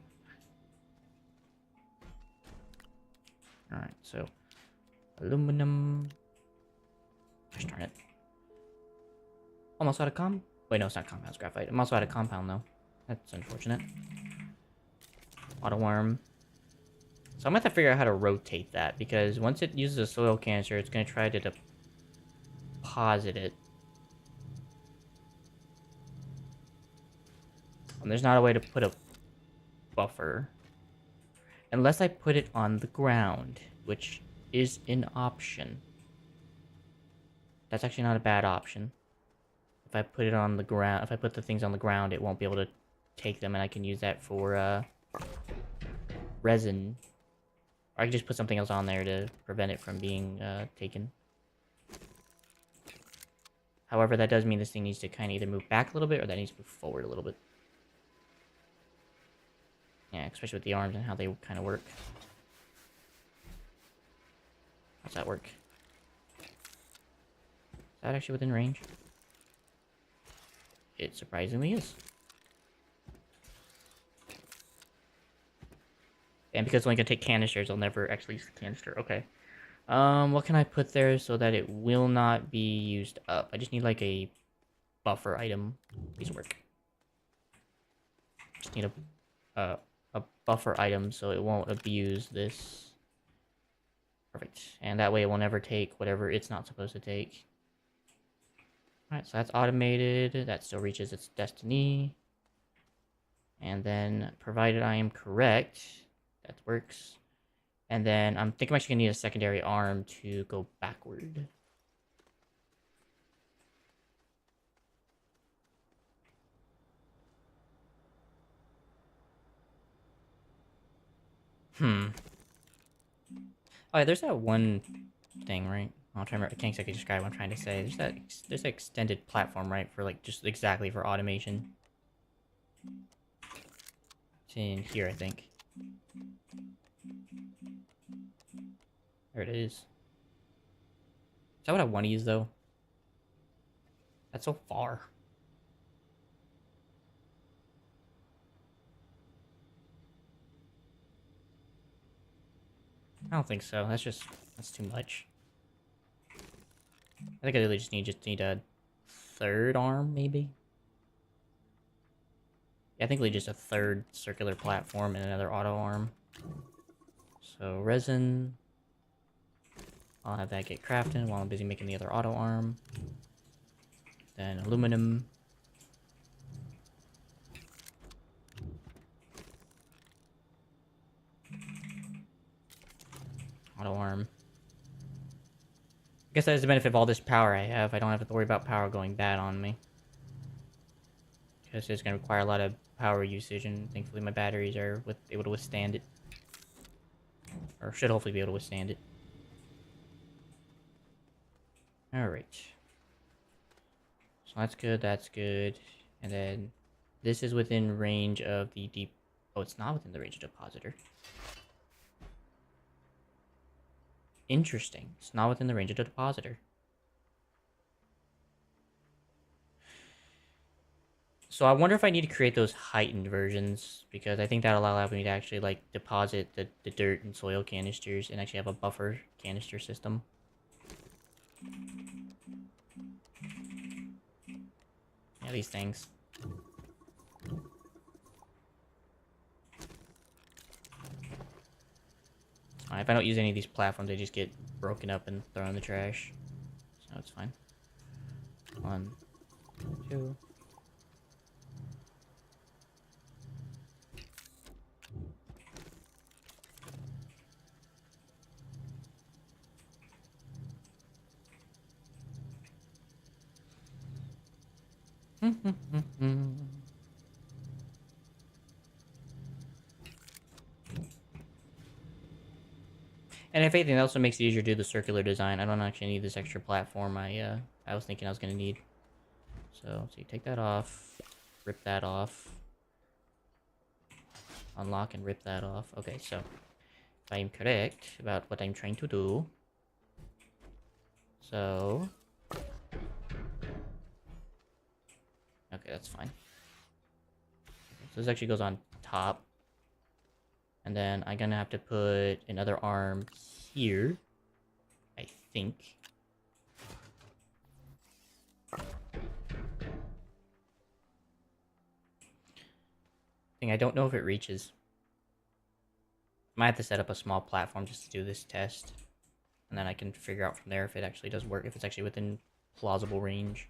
Alright, so aluminum. Gosh darn it. Almost out of wait, no, it's not compound, it's graphite. I'm also out of compound though. That's unfortunate. Auto worm. So I'm gonna have to figure out how to rotate that, because once it uses a soil canister, it's gonna try to deposit it. And there's not a way to put a buffer. Unless I put it on the ground, which is an option. That's actually not a bad option. If I put it on the ground, if I put the things on the ground, it won't be able to take them, and I can use that for resin. Or I can just put something else on there to prevent it from being taken. However, that does mean this thing needs to kind of either move back a little bit or that needs to move forward a little bit. Yeah, especially with the arms and how they kind of work. How's that work? Is that actually within range? It surprisingly is. And because it's only gonna take canisters, I'll never actually use the canister. Okay. What can I put there so that it will not be used up? I just need like a buffer item. Please work. Just need a buffer item so it won't abuse this. Perfect. And that way it will never take whatever it's not supposed to take. Alright, so that's automated. That still reaches its destiny. And then, provided I am correct, that works. And then, I think I'm actually going to need a secondary arm to go backward. Oh yeah, there's that one thing, right? I'll try to remember. I can't exactly describe what I'm trying to say. There's that extended platform, right? For like, just exactly for automation. It's in here, I think. There it is. Is that what I want to use, though? That's so far. I don't think so. That's too much. I think I really just need a third arm, maybe? Yeah, I think really just a third circular platform and another auto arm. So, resin. I'll have that get crafted while I'm busy making the other auto arm. Then aluminum. Auto arm. I guess that is the benefit of all this power I have. I don't have to worry about power going bad on me. Because it's going to require a lot of power usage, and thankfully my batteries are able to withstand it. Or should hopefully be able to withstand it. Alright. So that's good, that's good. And then this is within range of the deep... Oh, it's not within the range of depositor. Interesting. It's not within the range of the depositor. So I wonder if I need to create those heightened versions, because I think that'll allow me to actually like deposit the dirt and soil canisters and actually have a buffer canister system. Yeah, these things. If I don't use any of these platforms, they just get broken up and thrown in the trash. So it's fine. 1, 2. And if anything, it also makes it easier to do the circular design. I don't actually need this extra platform I was thinking I was going to need. So you take that off, rip that off, unlock and rip that off. Okay, so if I am correct about what I'm trying to do, so... Okay, that's fine. So this actually goes on top. And then I'm gonna have to put another arm here, I think. I don't know if it reaches. Might have to set up a small platform just to do this test. And then I can figure out from there if it actually does work, if it's actually within plausible range.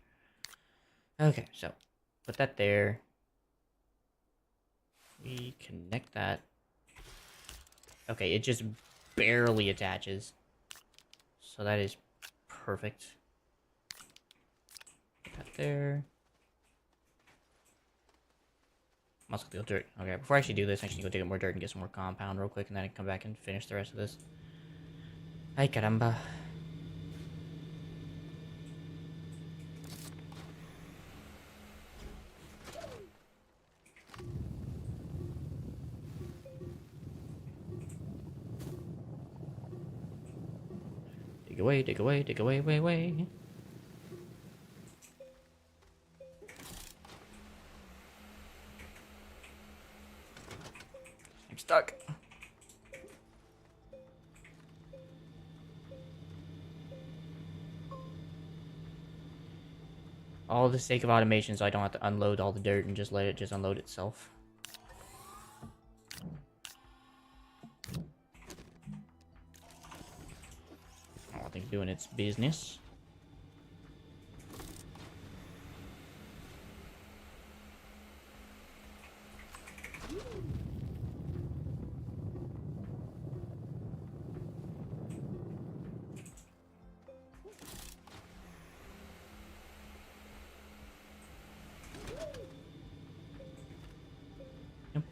Okay, so put that there. We connect that. Okay, it just barely attaches. So that is perfect. Put that there. Must go dirt. Okay, before I actually do this, I actually go dig up more dirt and get some more compound real quick, and then I can come back and finish the rest of this. Ay caramba. Dig away, dig away, dig away, way, way. I'm stuck. All the sake of automation, so I don't have to unload all the dirt and just let it just unload itself. I think it's doing its business.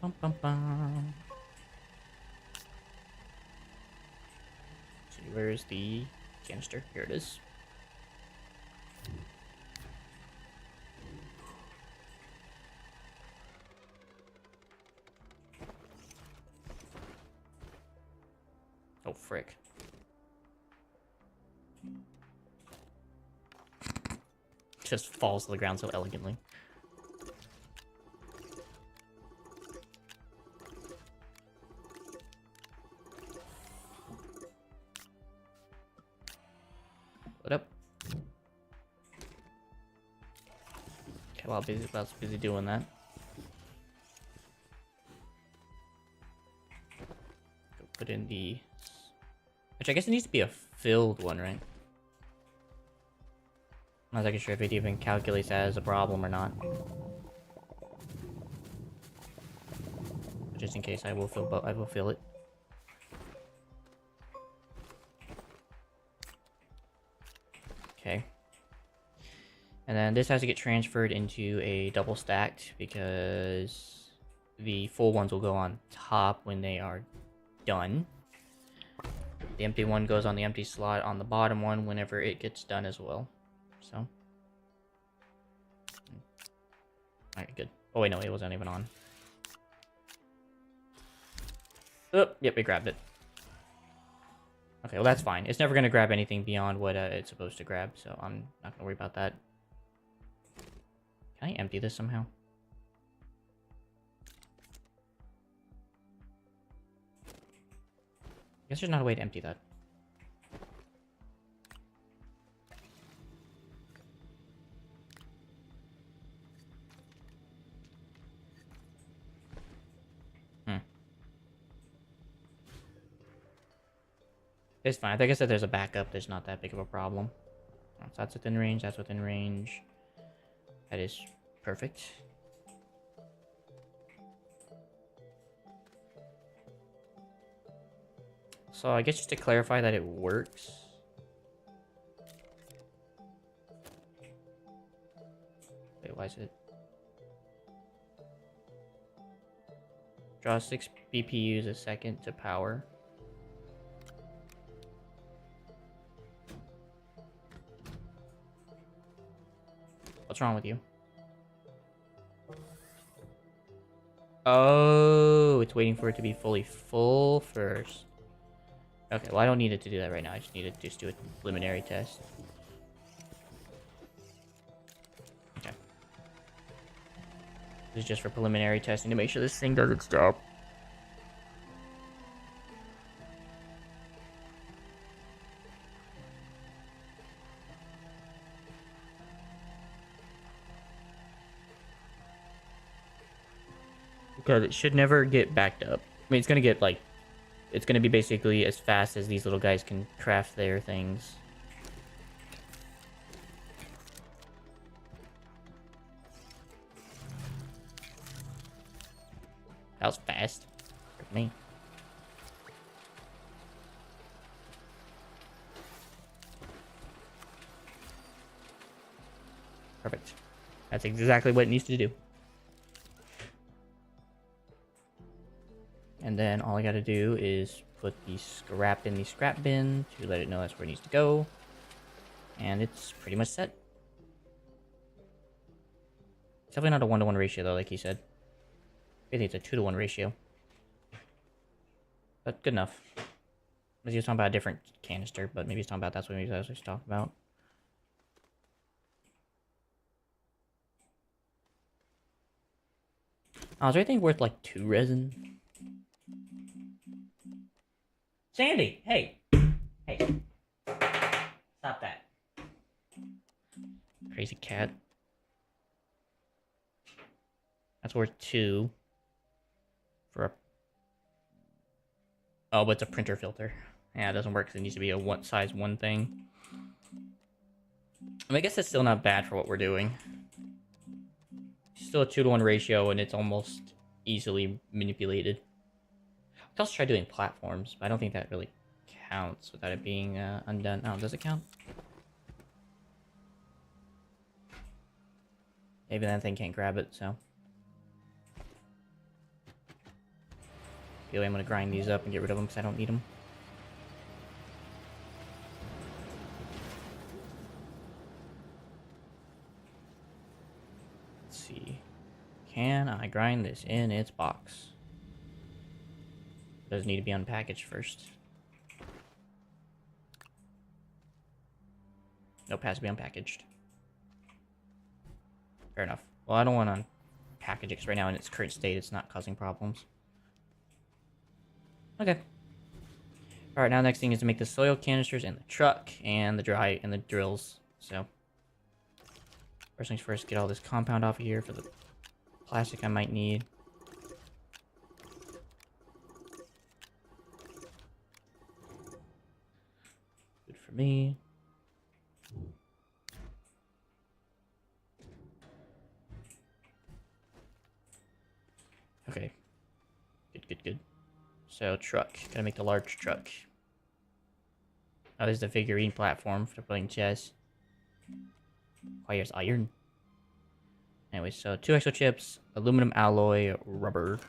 Bum, bum, bum. See, where is the canister? Here it is. Oh, frick. Just falls to the ground so elegantly. What up? Okay, while busy doing that. Go put in the... Which I guess it needs to be a filled one, right? I'm not sure if it even calculates that as a problem or not. But just in case, I will fill it. Okay. And then this has to get transferred into a double stacked because the full ones will go on top when they are done. The empty one goes on the empty slot on the bottom one whenever it gets done as well. So. Alright, good. Oh wait, no, it wasn't even on. Oh, yep, it grabbed it. Okay, well that's fine. It's never going to grab anything beyond what it's supposed to grab, so I'm not going to worry about that. Can I empty this somehow? I guess there's not a way to empty that. It's fine. Like I said, there's a backup. There's not that big of a problem. So that's within range. That's within range. That is perfect. So I guess just to clarify that it works. Wait, why is it? Draw 6 BPUs a second to power. What's wrong with you? Oh, it's waiting for it to be fully full first. Okay, well I don't need it to do that right now. I just need to just do a preliminary test. Okay. This is just for preliminary testing to make sure this thing does its job. Because it should never get backed up. I mean, it's gonna get like... It's gonna be basically as fast as these little guys can craft their things. That was fast for me. Perfect. That's exactly what it needs to do. And then all I gotta do is put the scrap in the scrap bin to let it know that's where it needs to go. And it's pretty much set. It's definitely not a 1-to-1 ratio though, like he said. I think it's a 2-to-1 ratio. But good enough. He was talking about a different canister, but maybe he's talking about that's what he was talking about. Oh, is there anything worth like 2 resin? Sandy, hey! Hey. Stop that. Crazy cat. That's worth 2. For a... Oh, but it's a printer filter. Yeah, it doesn't work because it needs to be a size 1 thing. I mean, I guess that's still not bad for what we're doing. Still a 2-to-1 ratio, and it's almost easily manipulated. I could also try doing platforms, but I don't think that really counts without it being undone. Oh, does it count? Maybe that thing can't grab it, so. Anyway, I'm going to grind these up and get rid of them because I don't need them. Let's see. Can I grind this in its box? It does need to be unpackaged first. Nope, has to be unpackaged. Fair enough. Well, I don't want to unpackage it because right now in its current state, it's not causing problems. Okay. Alright, now the next thing is to make the soil canisters and the truck and the dry and the drills. So, first things first, get all this compound off of here for the plastic I might need. Good for me. Okay. Good. So, truck. Gotta make the large truck. Oh, there's the figurine platform for putting chess. Requires iron. Anyway, so 2 exo chips, aluminum alloy, rubber.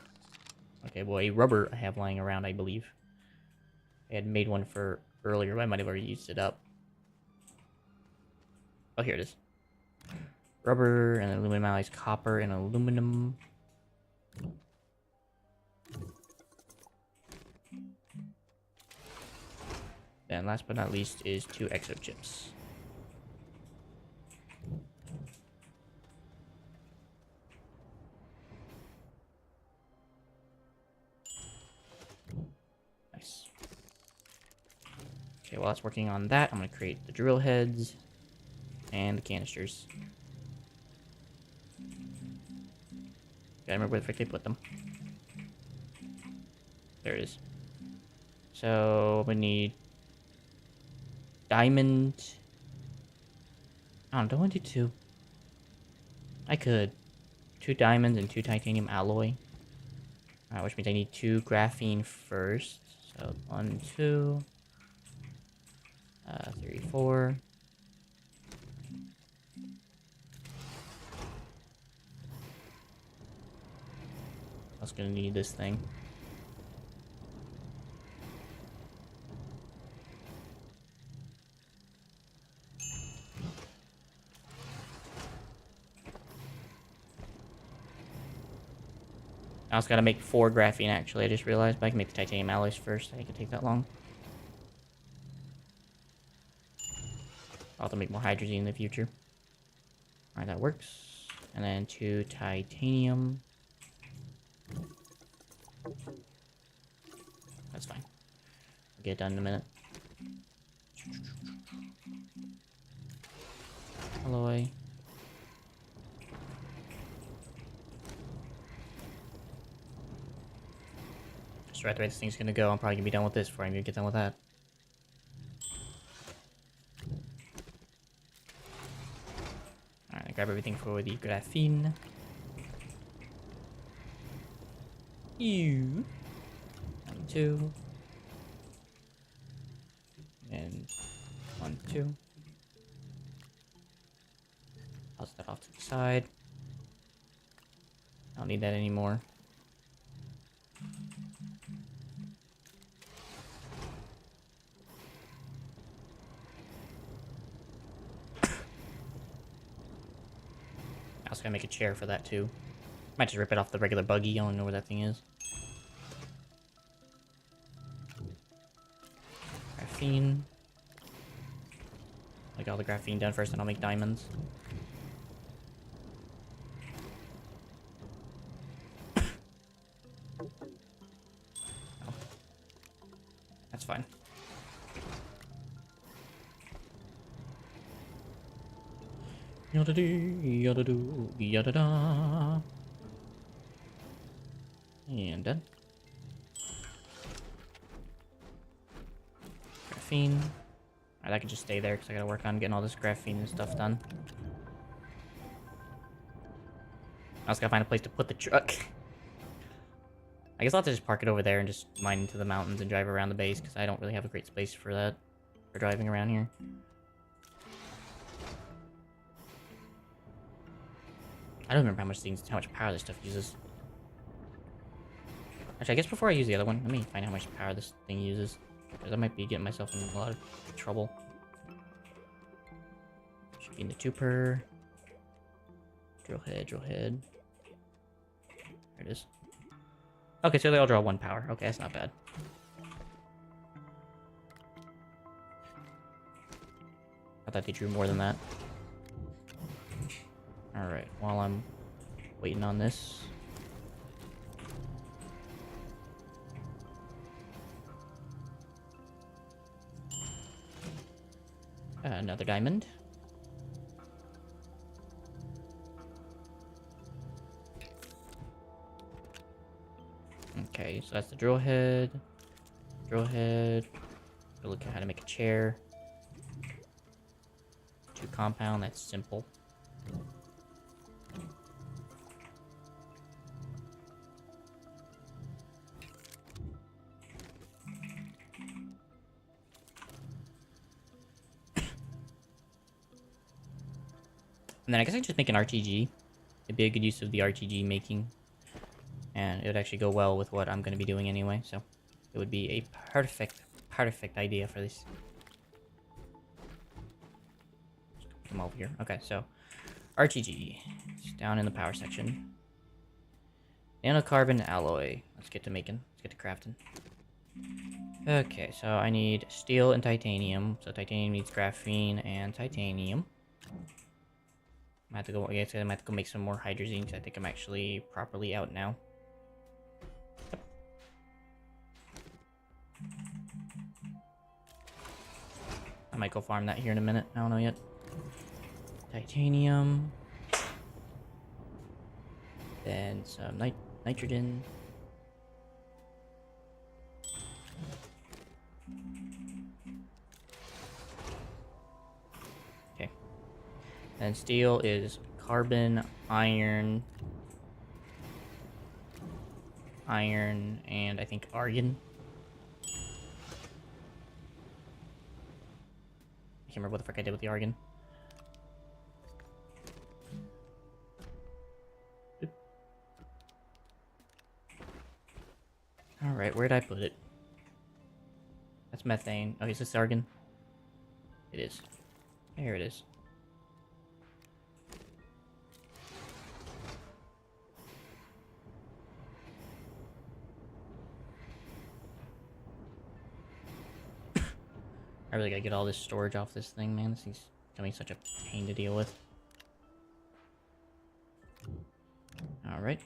Okay, well, a rubber I have lying around, I believe. I had made one for earlier, but I might have already used it up. Oh, here it is. Rubber and aluminum alloys, copper and aluminum. And last but not least is 2 exo chips. Nice. Okay, while that's working on that, I'm going to create the drill heads and the canisters. Gotta remember where the frick they put them. There it is. So, we need diamond. I don't want to do 2. I could. 2 diamonds and 2 titanium alloy. Which means I need 2 graphene first. So 1, 2, 3, 4. I was gonna need this thing. I also gotta make 4 graphene actually, I just realized, but I can make the titanium alloys first. I think it take that long. I'll have to make more hydrogen in the future. Alright, that works. And then 2 titanium. That's fine. I'll get it done in a minute. Alloy. Just right the way this thing's gonna go. I'm probably gonna be done with this before I'm gonna get done with that. Alright, grab everything for the graphene. You. 1, 2. And 1, 2. Toss that off to the side. I don't need that anymore. I was gonna make a chair for that too. Might just rip it off the regular buggy. I don't know where that thing is. Graphene. Like all the graphene done first, and I'll make diamonds. Oh. That's fine. Yada do, yada do, yada da. And done. Graphene. Alright, I can just stay there because I gotta work on getting all this graphene and stuff done. I just gotta find a place to put the truck. I guess I'll have to just park it over there and just mine into the mountains and drive around the base because I don't really have a great space for that. For driving around here. I don't remember how much power this stuff uses. Actually, I guess before I use the other one, let me find out how much power this thing uses. Because I might be getting myself in a lot of trouble. Should be in the 2 per. Drill head, drill head. There it is. Okay, so they all draw 1 power. Okay, that's not bad. I thought they drew more than that. Alright, while I'm waiting on this. Another diamond. Okay, so that's the drill head. Drill head. Look at how to make a chair. 2 compound, that's simple. And then I guess I just make an RTG. It'd be a good use of the RTG making. And it would actually go well with what I'm going to be doing anyway, so it would be a perfect idea for this. Come over here. Okay, so RTG. It's down in the power section. Nanocarbon alloy. Let's get to making. Let's get to crafting. Okay, so I need steel and titanium. So titanium needs graphene and titanium. I have to go. I guess I might have to go make some more hydrazine because I think I'm actually properly out now. Yep. I might go farm that here in a minute. I don't know yet. Titanium. Then some nitrogen. Okay. And steel is carbon, iron, and I think argon. I can't remember what the frick I did with the argon. Alright, where'd I put it? That's methane. Oh, is this argon? It is. There it is. I really gotta get all this storage off this thing, man. This thing's becoming such a pain to deal with. Alright.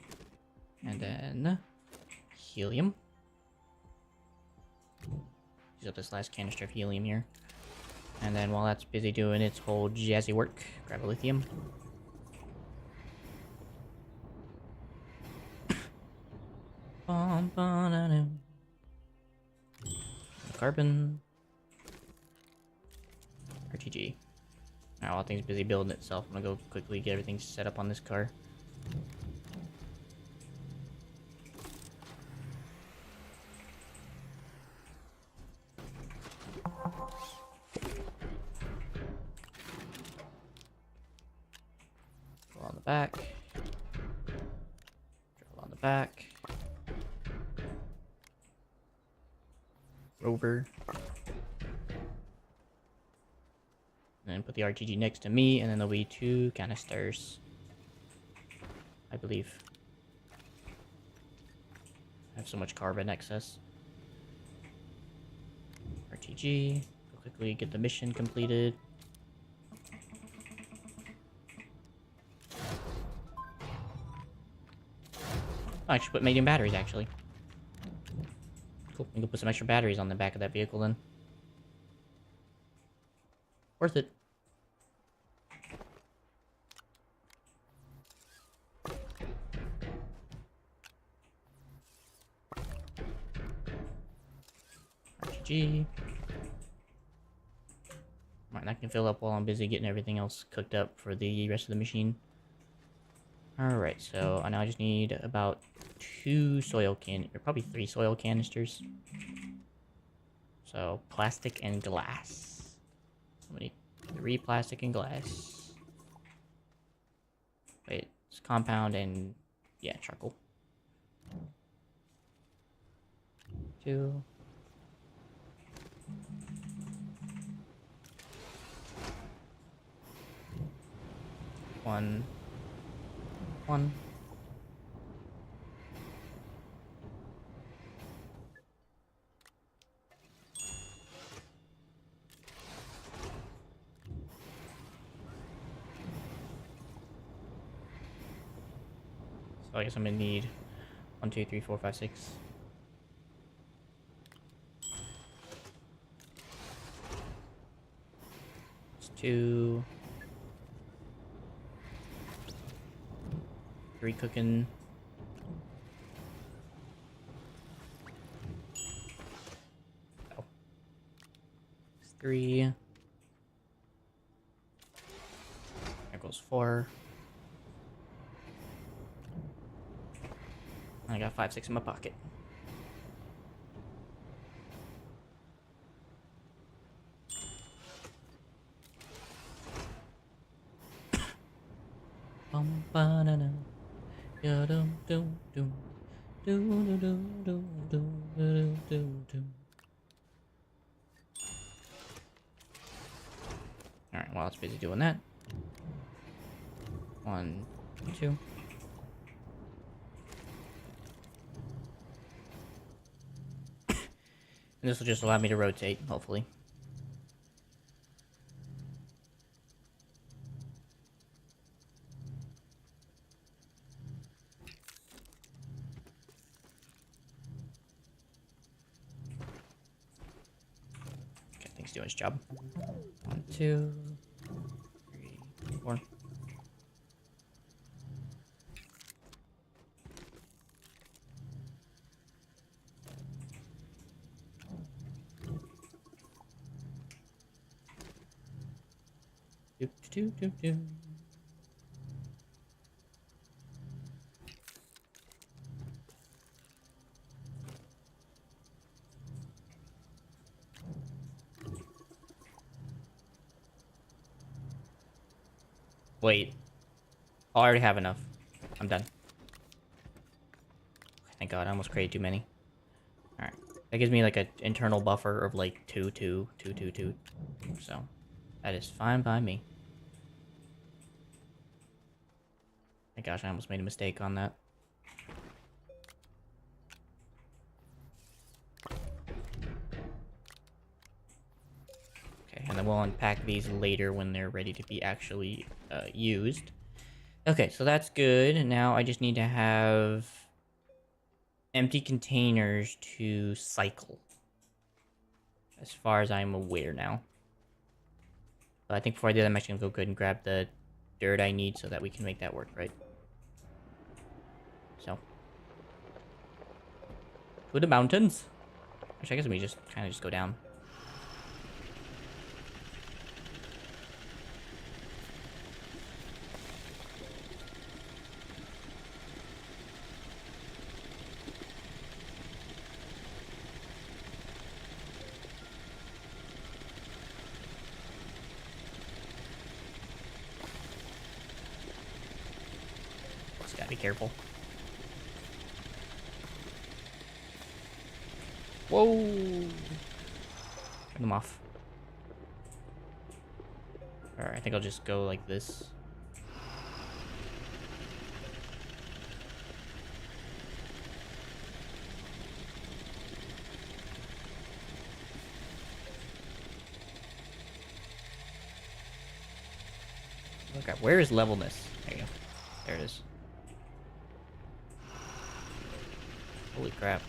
And then helium. Use up this last canister of helium here. And then while that's busy doing its whole jazzy work, grab a lithium. Carbon. RTG. Alright, while things busy building itself, I'm gonna go quickly get everything set up on this car. back. Drill on the back. Rover. And then put the RTG next to me, and then there'll be 2 canisters. I believe. I have so much carbon excess. RTG. Go quickly get the mission completed. Oh, I should put medium batteries, actually. Cool. We can put some extra batteries on the back of that vehicle, then. Worth it. RTG. Alright, that can fill up while I'm busy getting everything else cooked up for the rest of the machine. Alright, so now I just need about 2 soil or probably 3 soil canisters. So, plastic and glass. So we need 3 plastic and glass. Wait, it's compound and, yeah, charcoal. 2. 1. 1. So I guess I'm gonna need 1, 2, 3, 4, 5, 6. It's 2. 3 cooking. Oh. 3. There goes 4. I got 5, 6 in my pocket. Bum ba na na. Ya dum dum dum. Dum dum dum dum dum dum dum. Alright, while it's busy doing that. 1, 2. And this will just allow me to rotate, hopefully. Okay, I think he's doing his job. 1, 2, 3, 4. Doop, doop, doop, doop. Wait. Oh, I already have enough. I'm done. Thank God, I almost created too many. Alright. That gives me like an internal buffer of like 2, 2, 2, 2, 2. So, that is fine by me. My gosh, I almost made a mistake on that. Okay, and then we'll unpack these later when they're ready to be actually used. Okay, so that's good. Now I just need to have empty containers to cycle. As far as I'm aware now. But I think before I do that, I'm actually gonna go good and grab the dirt I need so that we can make that work, right? So. To the mountains. Actually, I guess we just kind of just go down. careful. Whoa! Turn them off. Alright, I think I'll just go like this. Okay, where is levelness? There you go. There it is. Holy crap.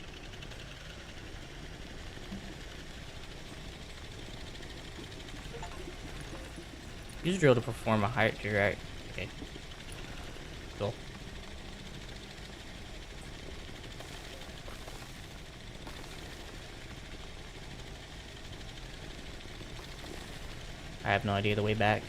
Use drill to perform a higher right. Okay. Cool. I have no idea the way back.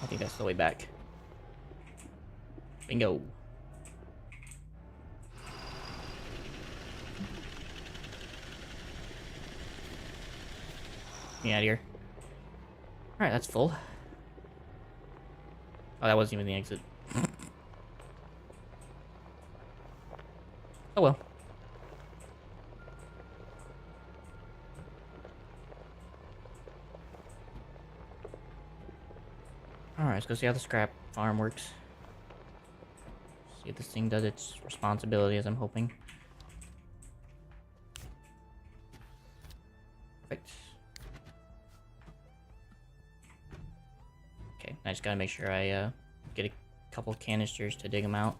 I think that's the way back. Bingo. Get me out of here. Alright, that's full. Oh, that wasn't even the exit. Oh well. Alright, let's go see how the scrap farm works. See if this thing does its responsibility as I'm hoping. Perfect. Okay, I just gotta make sure I get a couple canisters to dig them out.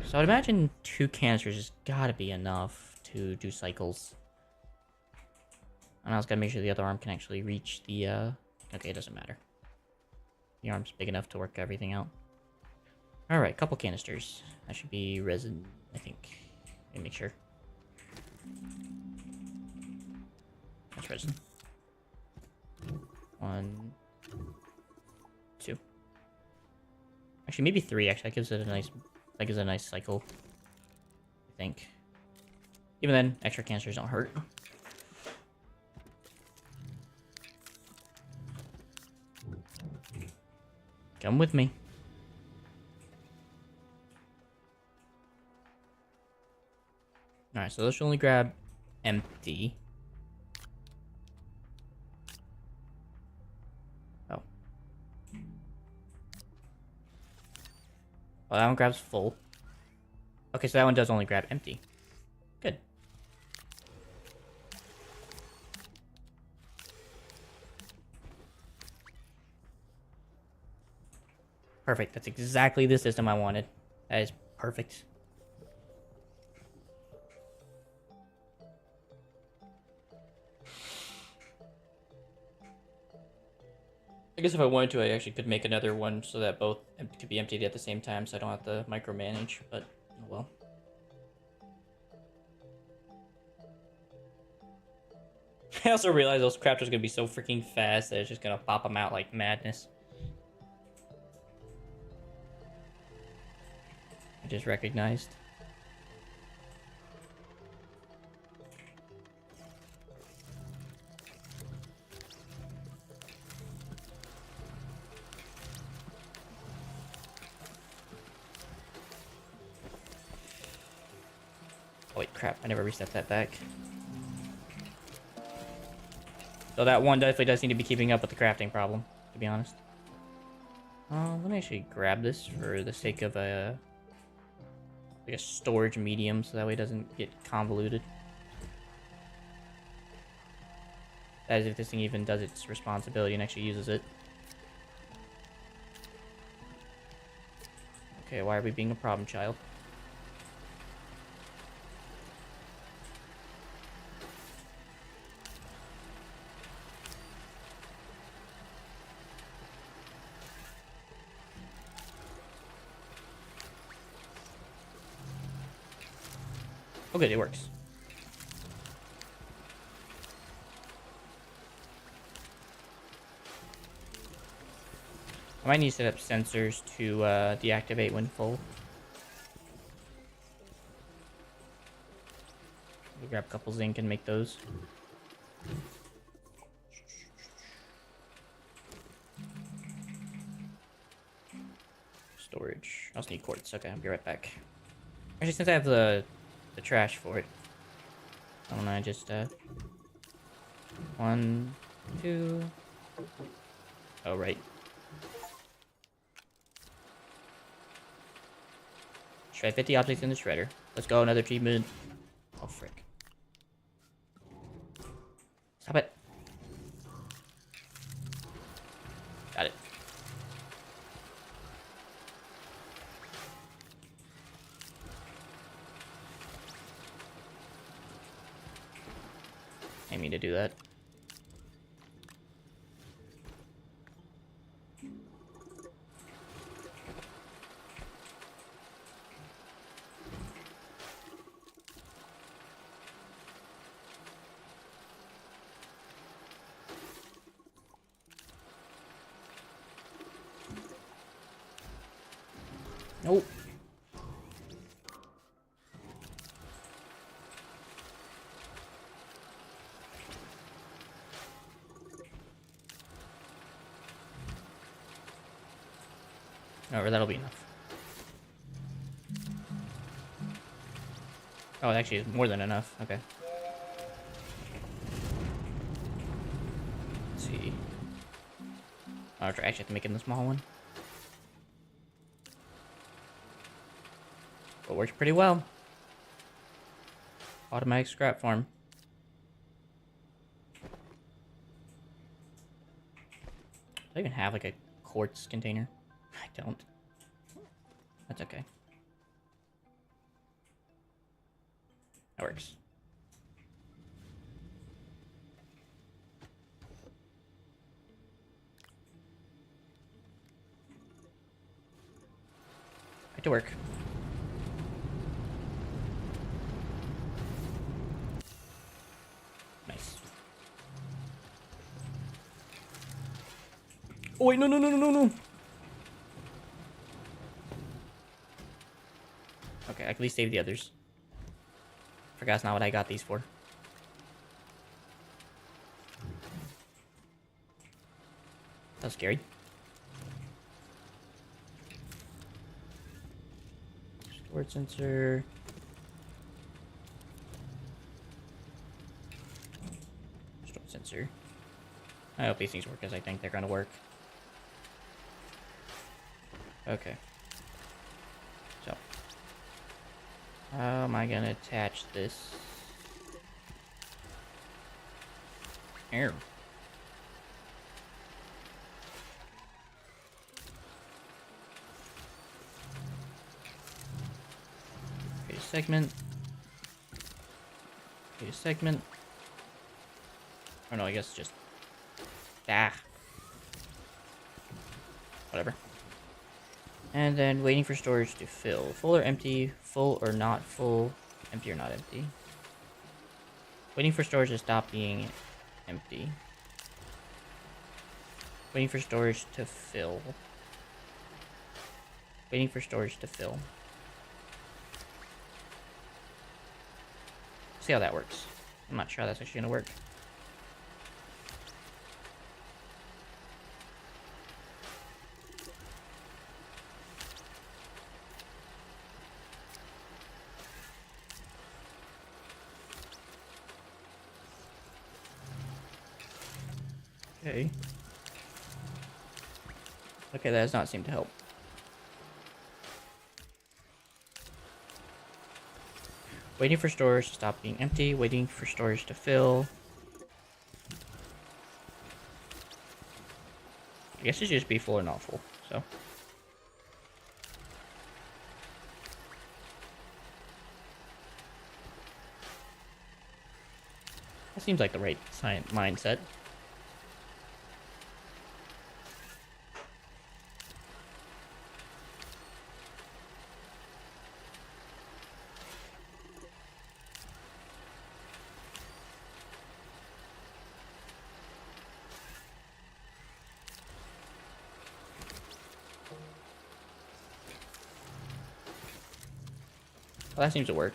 So I'd imagine 2 canisters has gotta be enough to do cycles. And I just gotta make sure the other arm can actually reach the, okay, it doesn't matter. The arm's big enough to work everything out. Alright, couple canisters. That should be resin, I think. Let me make sure. That's resin. 1, 2. Actually, maybe 3. Actually, that gives it a nice cycle. I think. Even then, extra canisters don't hurt. Come with me. Alright, so let's only grab empty. Oh. Well, that one grabs full. Okay, so that one does only grab empty. Good. Perfect. That's exactly the system I wanted. That is perfect. I guess if I wanted to, I actually could make another one so that both could be emptied at the same time, so I don't have to micromanage, but oh well. I also realized those crafters are going to be so freaking fast that it's just going to pop them out like madness. I just recognized. Oh wait, crap, I never reset that back. So that one definitely does need to be keeping up with the crafting problem, to be honest. Let me actually grab this for the sake of a storage medium, so that way it doesn't get convoluted. That is if this thing even does its responsibility and actually uses it. Okay, why are we being a problem child? Oh good, it works. I might need to set up sensors to deactivate when full. We'll grab a couple zinc and make those. Storage. I also need quartz. Okay, I'll be right back. Actually, since I have the trash for it, I wanna just 1, 2. Oh right. Shred 50 objects in the shredder. Let's go, another achievement. Oh frick. Stop it. Got it. I mean to do that. Nope. Oh, that'll be enough. Oh, actually, it's more than enough. Okay. Let's see. Oh, I actually have to make it in the small one. But it works pretty well. Automatic scrap farm. Do I even have like a quartz container? I don't. That's okay. That works. Back to work. Nice. Oh wait, no, no, no, no, no, no. Okay, I can at least save the others. Forgot that's not what I got these for. That was scary. Storage sensor. Storage sensor. I hope these things work as I think they're gonna work. Okay. So. How am I gonna attach this? Here. Create a segment. Create a segment. Oh no, I guess just... Ah. Whatever. And then waiting for storage to fill. Full or empty, full or not full, empty or not empty. Waiting for storage to stop being empty. Waiting for storage to fill. Waiting for storage to fill. See how that works. I'm not sure how that's actually gonna work. Okay. Okay, that does not seem to help. Waiting for storage to stop being empty. Waiting for storage to fill. I guess it should just be full or not full, so. That seems like the right mindset. Well, that seems to work.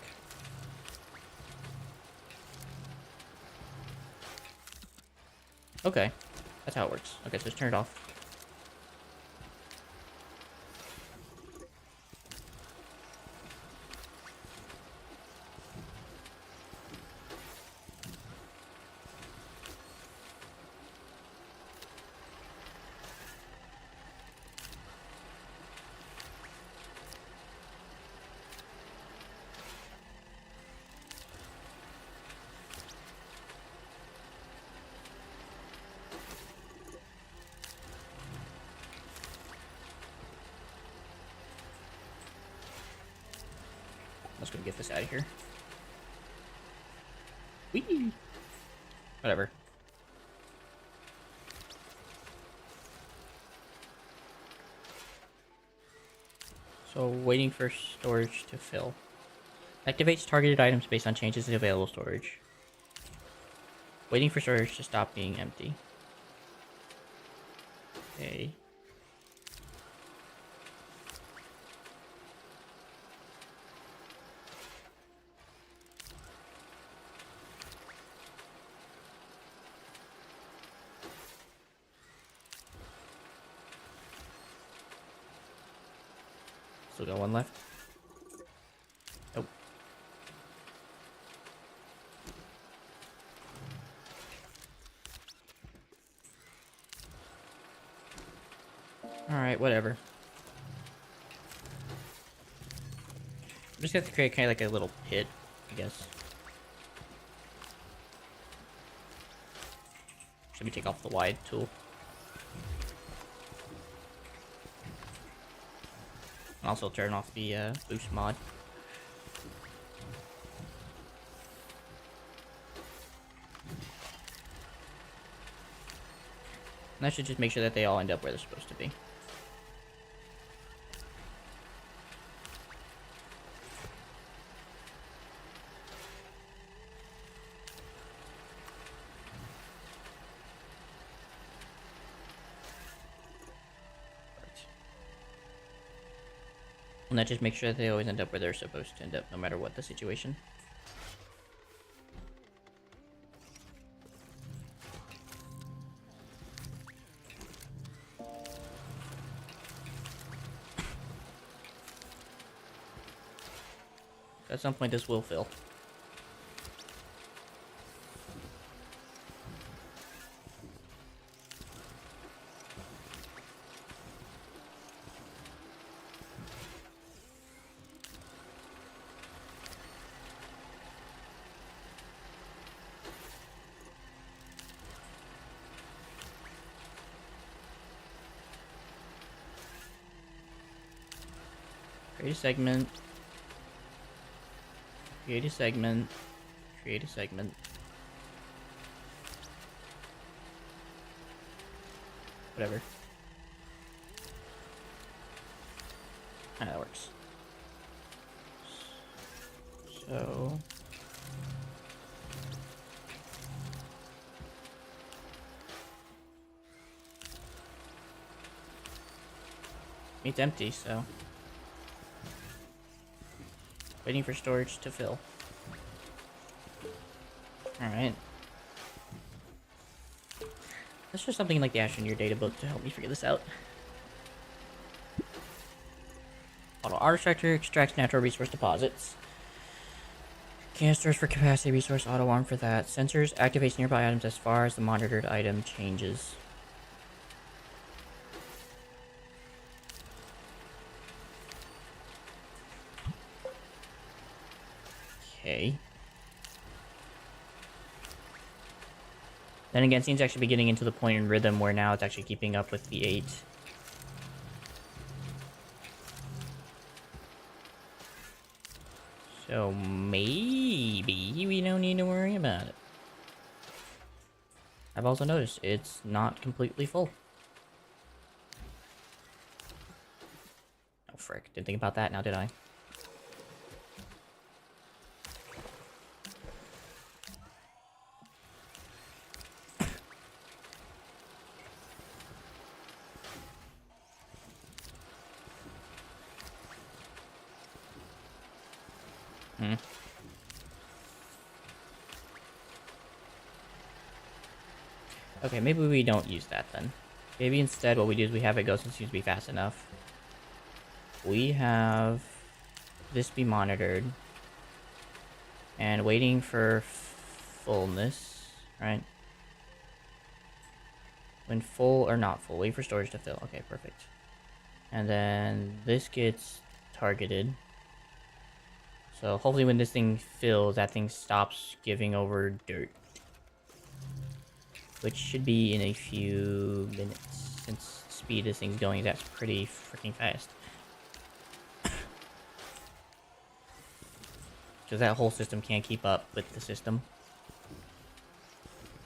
Okay. That's how it works. Okay, so just turn it off. I'm just gonna get this out of here. Whee! Whatever. So, waiting for storage to fill. Activates targeted items based on changes in available storage. Waiting for storage to stop being empty. Okay. Still got one left. Nope. Alright, whatever. I'm just gonna have to create kind of like a little pit, I guess. Let me take off the wide tool. And also turn off the boost mod. And I should just make sure that they all end up where they're supposed to be. And that just makes sure that they always end up where they're supposed to end up, no matter what the situation. At some point, this will fill. Create a segment. Create a segment. Create a segment. Whatever. Ah, that works. So... it's empty, so... waiting for storage to fill. Alright. Let's just something like the Astroneer data book to help me figure this out. Auto artistructure extracts natural resource deposits. Canisters for capacity resource, auto arm for that. Sensors activates nearby items as far as the monitored item changes. Okay. Then again, it seems to actually be getting into the point in rhythm where now it's actually keeping up with the 8. So maybe we don't need to worry about it. I've also noticed it's not completely full. Oh frick, didn't think about that now, did I? Hmm. Okay, maybe we don't use that then. Maybe instead what we do is we have it go since it seems to be fast enough. We have this be monitored. And waiting for fullness, right? When full or not full, wait for storage to fill. Okay, perfect. And then this gets targeted. So hopefully when this thing fills, that thing stops giving over dirt. Which should be in a few minutes, since the speed this thing's going, that's pretty freaking fast. Because that whole system can't keep up with the system.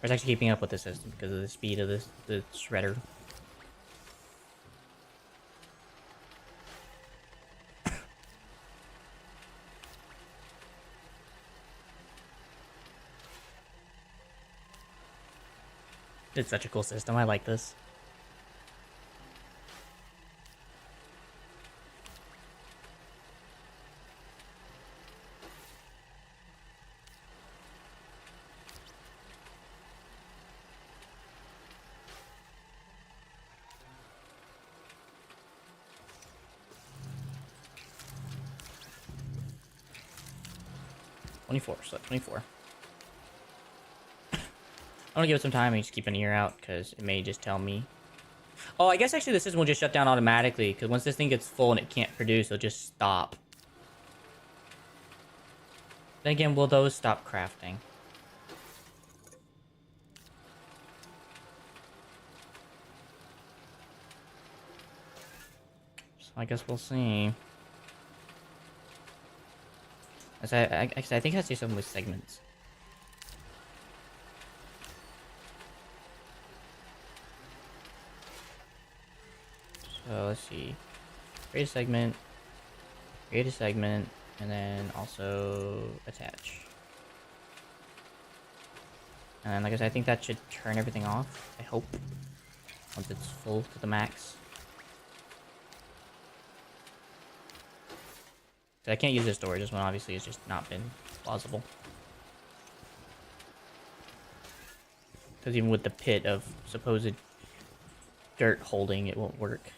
Or it's actually keeping up with the system because of the speed of the shredder. It's such a cool system. I like this. So 24. I'm gonna give it some time and just keep an ear out because it may just tell me. Oh, I guess actually the system will just shut down automatically because once this thing gets full and it can't produce, it'll just stop. Then again, will those stop crafting? So I guess we'll see. I think it has to do something with segments. So let's see. Create a segment, and then also attach. And like I said, I think that should turn everything off, I hope. Once it's full to the max. So I can't use this storage, this one obviously has just not been plausible. Because even with the pit of supposed dirt holding, it won't work.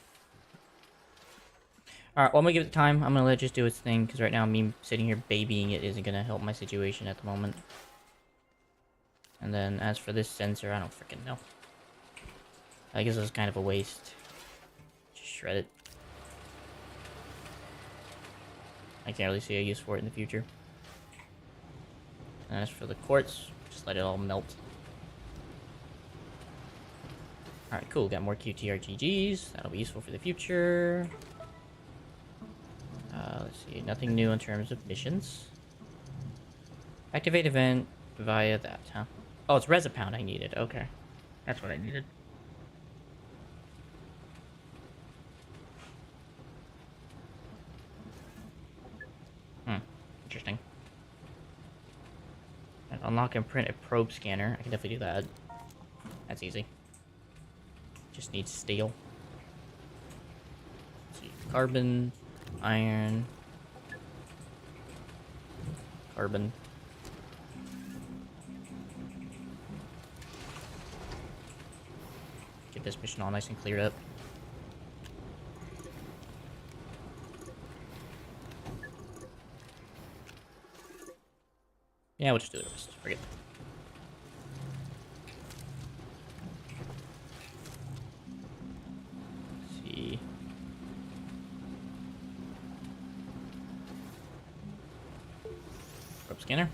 Alright, well, I'm gonna give it time. I'm gonna let it just do its thing, because right now me sitting here babying it isn't gonna help my situation at the moment. And then as for this sensor, I don't freaking know. I guess it was kind of a waste. Just shred it. I can't really see a use for it in the future. And as for the quartz, just let it all melt. Alright, cool. Got more QTRTGs. That'll be useful for the future. Let's see. Nothing new in terms of missions. Activate event via that, huh? Oh, it's Resipound I needed. Okay. That's what I needed. Interesting. And unlock and print a probe scanner. I can definitely do that. That's easy. Just needs steel. Let's see. Carbon, iron, carbon. Get this mission all nice and cleared up. Yeah, we'll just do the rest. Forget that. Let's see. Probe scanner.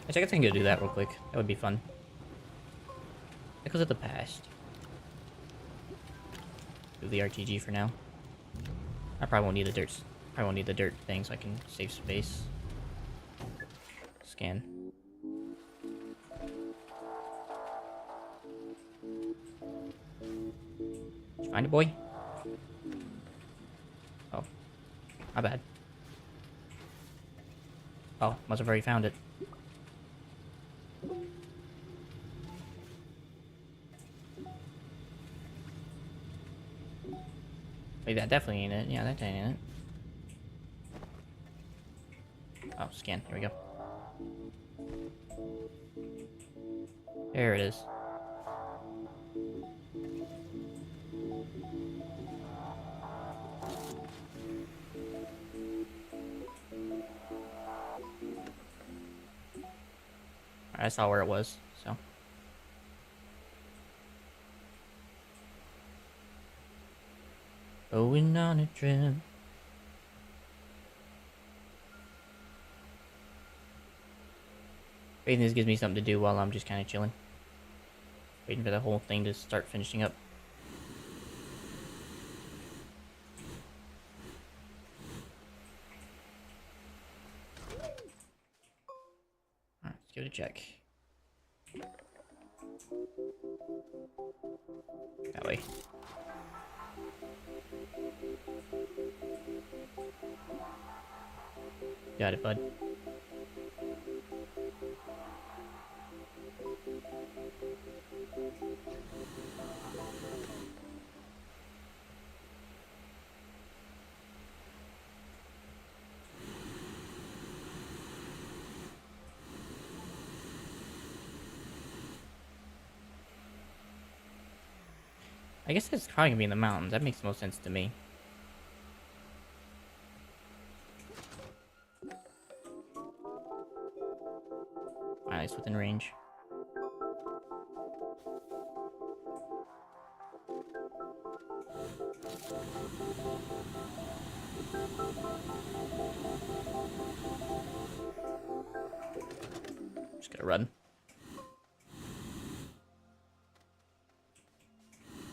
I guess I can go do that real quick. That would be fun. Echoes of the past. Do the RTG for now. I probably won't need the dirt. Probably won't need the dirt thing, so I can save space. Scan. Did you find it, boy? Oh, my bad. Oh, must have already found it. Wait, that definitely ain't it. Yeah, that ain't it. Oh, scan. Here we go. There it is. I saw where it was, so. Going on a trip. Waiting, this gives me something to do while I'm just kind of chilling. Waiting for the whole thing to start finishing up. Alright, let's give it a check. That way. Got it, bud. I guess it's probably gonna be in the mountains. That makes the most sense to me. Finally, it's within range. Just gotta run.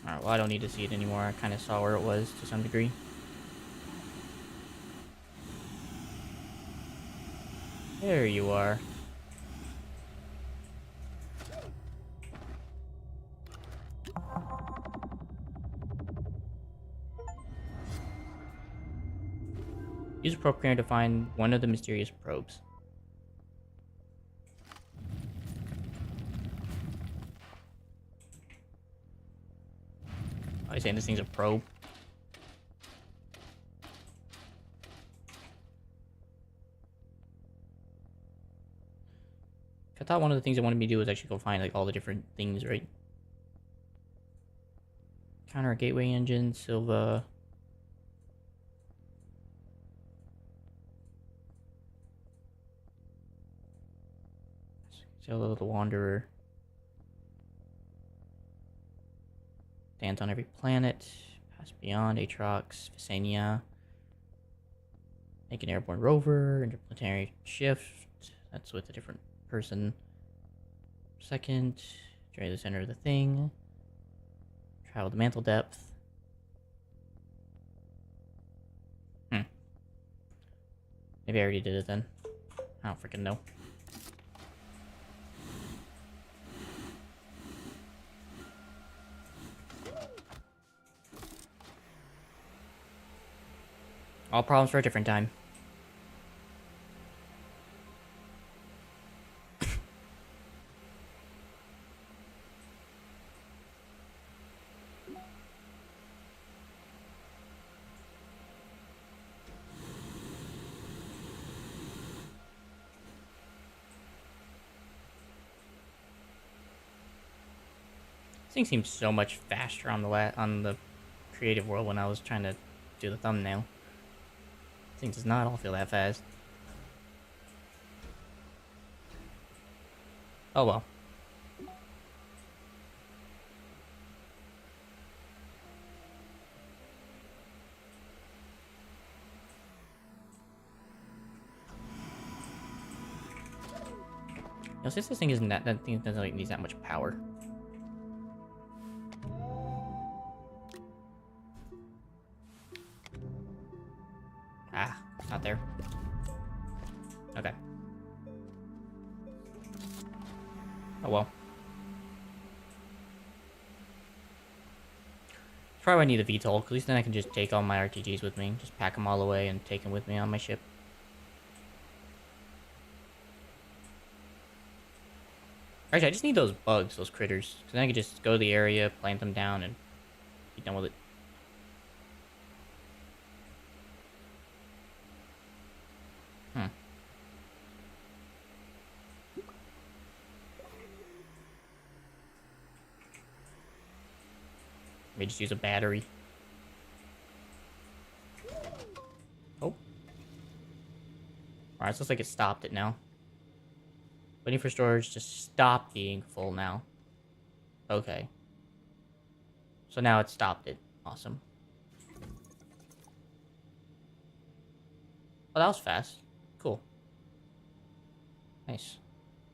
Alright, well, I don't need to see it anymore. I kind of saw where it was to some degree. There you are. Use a probe scanner to find one of the mysterious probes. Oh, you saying this thing's a probe? I thought one of the things it wanted me to do was actually go find like all the different things, right? Counter a gateway engine, Silva. Solo the Wanderer. Dance on every planet. Pass beyond Atrox, Visania. Make an airborne rover. Interplanetary shift. That's with a different person. Second. Journey to the center of the thing. Travel the mantle depth. Maybe I already did it then. I don't freaking know. All problems for a different time. This thing seems so much faster on the creative world when I was trying to do the thumbnail. This thing does not all feel that fast. Oh well. You know, since this thing isn't that thing doesn't like need that much power. Ah, not there. Okay. Oh well. Probably why I need a VTOL, because at least then I can just take all my RTGs with me. Just pack them all away and take them with me on my ship. Actually, I just need those bugs, those critters. Because then I can just go to the area, plant them down, and be done with it. Maybe just use a battery. Oh. Alright, so it looks like it stopped it now. Waiting for storage to stop being full now. Okay. So now it stopped it. Awesome. Oh, that was fast. Cool. Nice.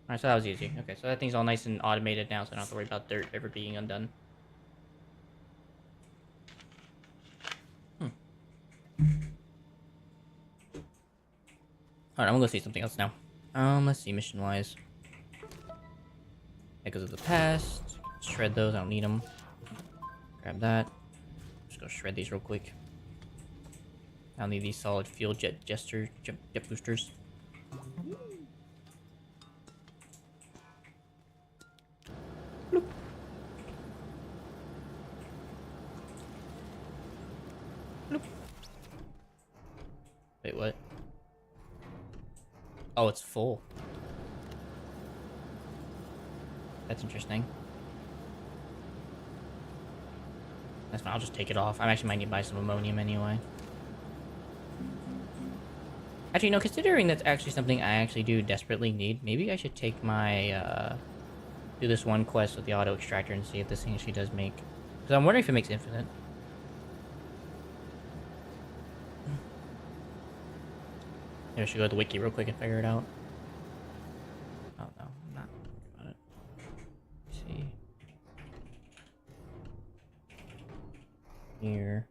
Alright, so that was easy. Okay, so that thing's all nice and automated now, so I don't have to worry about dirt ever being undone. Alright, I'm gonna go see something else now. Let's see, mission-wise. Echoes of the past. Shred those, I don't need them. Grab that. Just go shred these real quick. I don't need these solid fuel jet boosters. Bloop. Bloop. Wait, what? Oh, it's full. That's interesting. That's fine, I'll just take it off. I actually might need to buy some ammonium anyway. Actually, no, considering that's actually something I actually do desperately need, maybe I should take my, do this one quest with the auto extractor and see if this thing actually does make... Because I'm wondering if it makes infinite. Maybe I should go to the wiki real quick and figure it out. Oh, no, I'm not about it. Let's see. Here.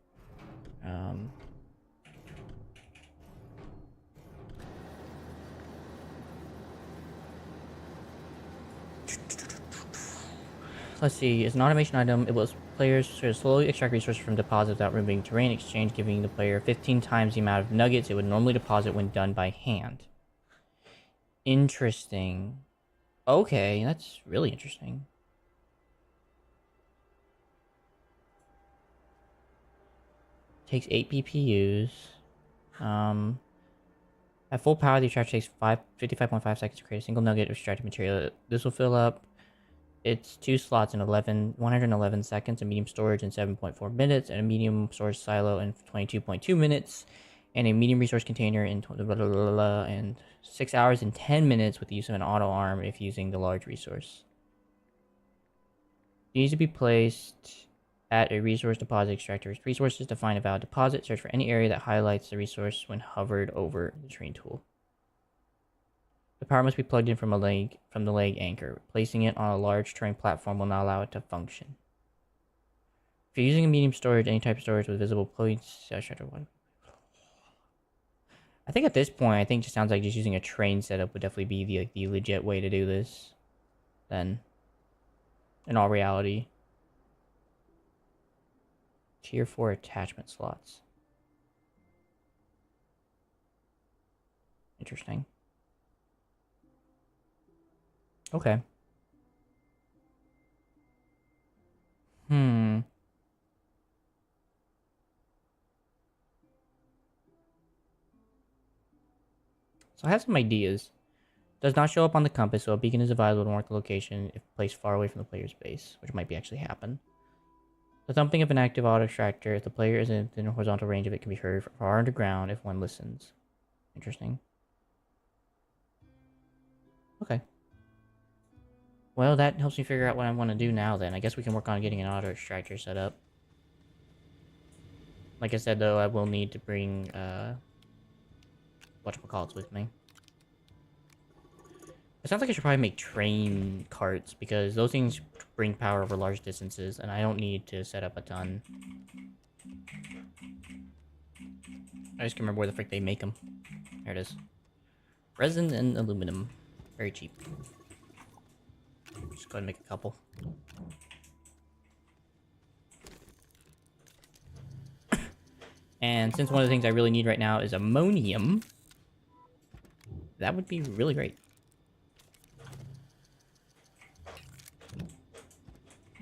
Let's see. It's an automation item. It was players to slowly extract resources from deposits without removing terrain exchange, giving the player 15 times the amount of nuggets it would normally deposit when done by hand. Interesting. Okay, that's really interesting. Takes 8 BPUs. At full power, the extractor takes 55.5 seconds to create a single nugget of extracted material. This will fill up its 2 slots in 111 seconds, a medium storage in 7.4 minutes, and a medium storage silo in 22.2 minutes, and a medium resource container in 6 hours and 10 minutes with the use of an auto arm if using the large resource. It needs to be placed at a resource deposit extractor. Resources define a valid deposit. Search for any area that highlights the resource when hovered over the train tool. The power must be plugged in from the leg anchor. Placing it on a large terrain platform will not allow it to function. If you're using a medium storage, any type of storage with visible points, I think at this point, I think it just sounds like just using a train setup would definitely be the legit way to do this. Then, in all reality, Tier 4 attachment slots. Interesting. Okay. So I have some ideas. Does not show up on the compass, so a beacon is advisable to mark the location if placed far away from the player's base, which might be actually happen. The thumping of an active auto extractor, if the player is in the horizontal range of it, can be heard far underground if one listens. Interesting. Okay. Well, that helps me figure out what I want to do now then. I guess we can work on getting an auto extractor set up. Like I said, though, I will need to bring, whatchamacallits with me. It sounds like I should probably make train carts, because those things bring power over large distances, and I don't need to set up a ton. I just can't remember where the frick they make them. There it is. Resin and aluminum. Very cheap. Just go ahead and make a couple. And since one of the things I really need right now is ammonium, that would be really great.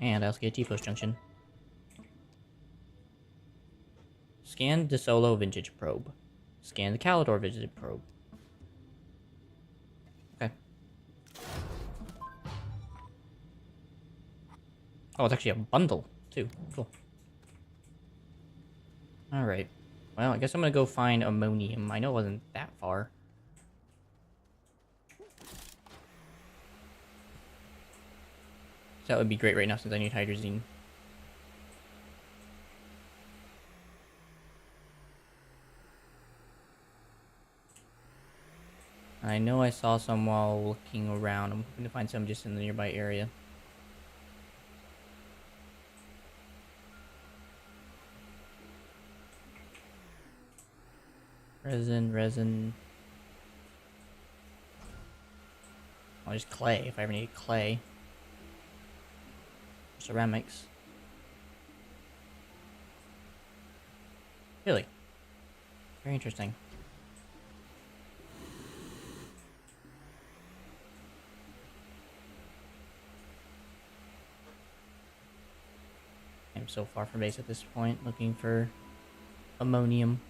And I also get a T-post junction. Scan the Solo Vintage Probe. Scan the Calidor Vintage Probe. Okay. Oh, it's actually a bundle, too. Cool. Alright. Well, I guess I'm gonna go find ammonium. I know it wasn't that far. So that would be great right now since I need hydrazine. I know I saw some while looking around. I'm hoping to find some just in the nearby area. Resin. Oh, just clay, if I ever need clay. Ceramics. Really? Very interesting. I'm so far from base at this point, looking for ammonium.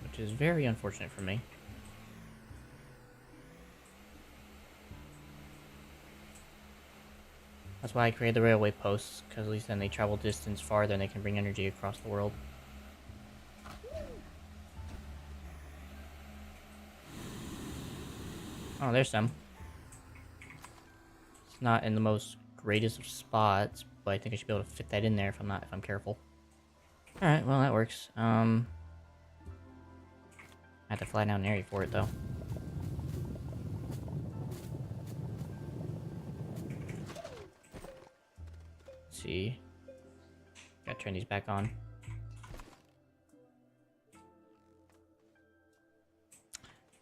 Which is very unfortunate for me. That's why I created the railway posts, because at least then they travel distance farther and they can bring energy across the world. Oh, there's some. It's not in the most greatest of spots, but I think I should be able to fit that in there if I'm careful. Alright, well that works. I have to flatten out an area for it though. Let's see. Gotta turn these back on.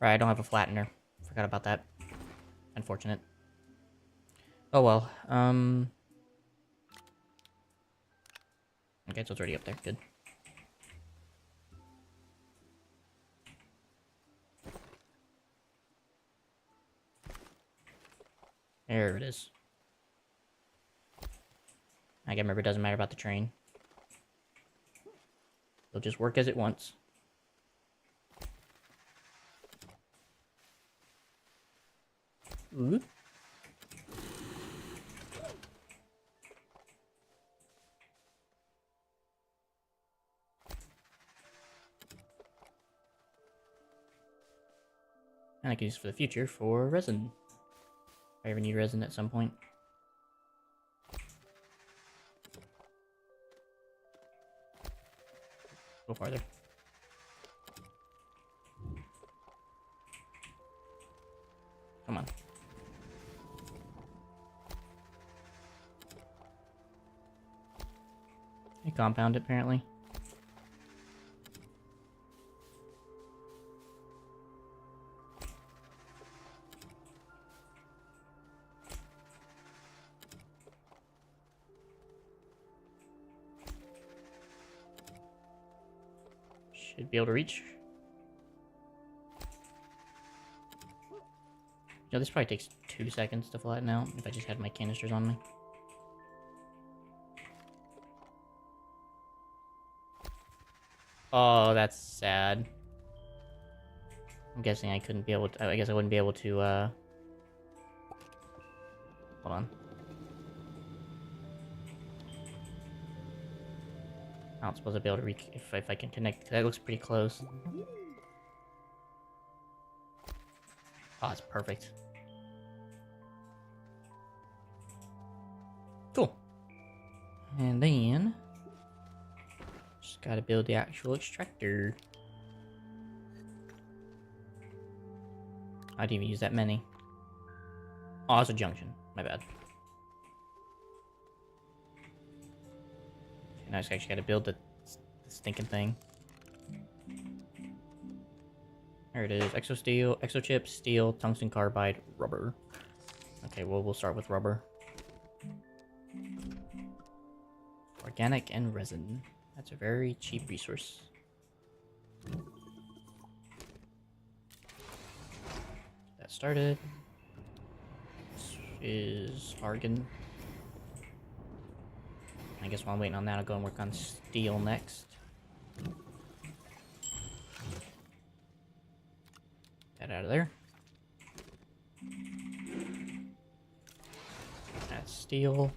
Right, I don't have a flattener. Forgot about that. Unfortunate. Oh well. Okay, so it's already up there. Good. There it is. I can remember it doesn't matter about the train. It'll just work as it wants. Ooh. And I can use it for the future for resin. If I ever need resin at some point. Go farther. Come on. A compound, apparently. Should be able to reach. You know, this probably takes 2 seconds to flatten out if I just had my canisters on me. Oh, that's sad. I'm guessing I couldn't be able to... I guess I wouldn't be able to, Hold on. I don't suppose I'll be able to reach if I can connect. That looks pretty close. Oh, it's perfect. Cool. And then... just gotta build the actual extractor. I didn't even use that many. Oh, it's a junction. My bad. Okay, now I just actually gotta build the stinking thing. There it is. Exo steel, exo chip, steel, tungsten carbide, rubber. Okay, well, we'll start with rubber. Organic and resin. That's a very cheap resource. That started. This is argon. I guess while I'm waiting on that, I'll go and work on steel next. that out of there. That's steel.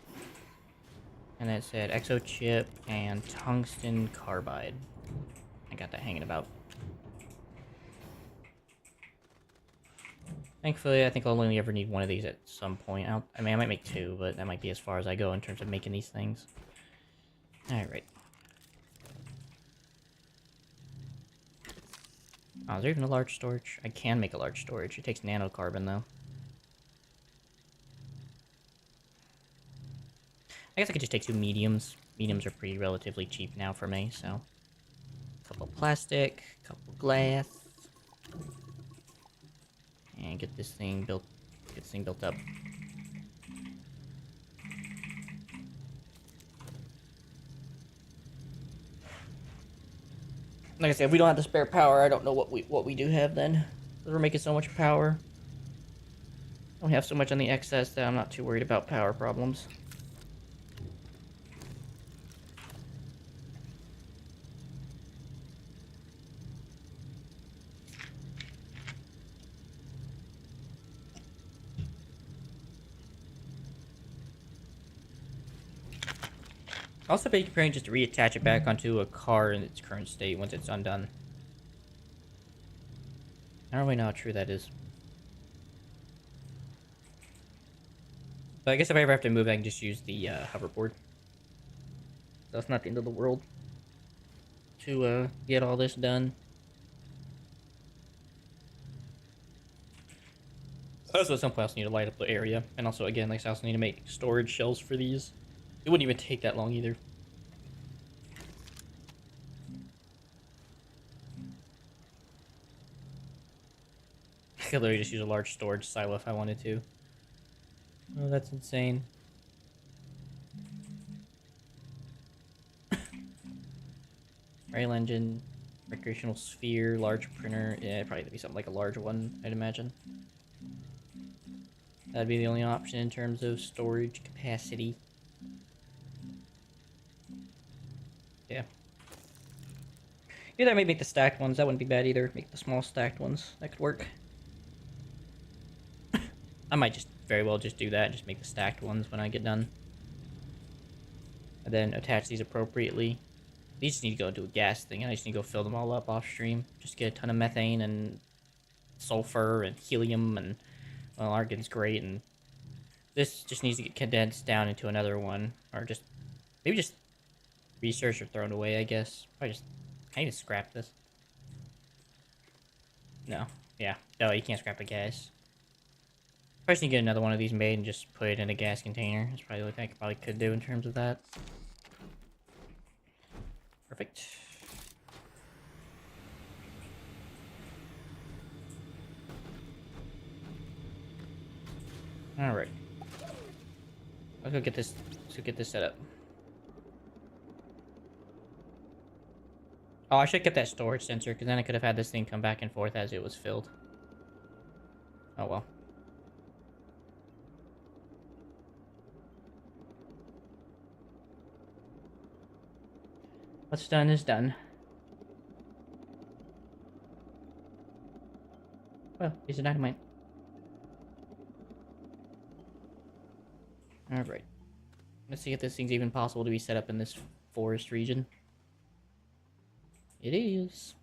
And it said exo chip and tungsten carbide. I got that hanging about. Thankfully, I think I'll only ever need one of these at some point. I mean, I might make two, but that might be as far as I go in terms of making these things. Alright. Oh, is there even a large storage? I can make a large storage. It takes nanocarbon, though. I guess I could just take two mediums. Mediums are pretty relatively cheap now for me, so... Couple plastic, couple glass. And get this thing built up. Like I said, if we don't have the spare power, I don't know what we do have then. We're making so much power. I don't have so much on the excess that I'm not too worried about power problems. Also, be preparing just to reattach it back onto a car in its current state once it's undone. I don't really know how true that is. But I guess if I ever have to move, I can just use the hoverboard. So it's not the end of the world to get all this done. Also, at some point, I also need to light up the area. And also, again, like I also need to make storage shells for these. It wouldn't even take that long either. I could literally just use a large storage silo if I wanted to. Oh, that's insane. Rail engine, recreational sphere, large printer. Yeah, it'd probably be something like a large one, I'd imagine. That'd be the only option in terms of storage capacity. Yeah. Either I may make the stacked ones, that wouldn't be bad either. Make the small stacked ones, that could work. I might just very well just do that, just make the stacked ones when I get done. And then attach these appropriately. These just need to go into a gas thing, and I just need to go fill them all up off stream. Just get a ton of methane and sulfur and helium, and well, argon's great, and this just needs to get condensed down into another one, or just maybe just research or thrown away, I guess. Probably just can I even scrap this? No, yeah, no, you can't scrap the gas. I just need to get another one of these made and just put it in a gas container. That's probably what I probably could do in terms of that. Perfect. All right. Let's go get this. Let's go get this set up. Oh, I should get that storage sensor because then I could have had this thing come back and forth as it was filled. Oh well. What's done is done. Well, piece of dynamite. Alright. Let's see if this thing's even possible to be set up in this forest region. It is.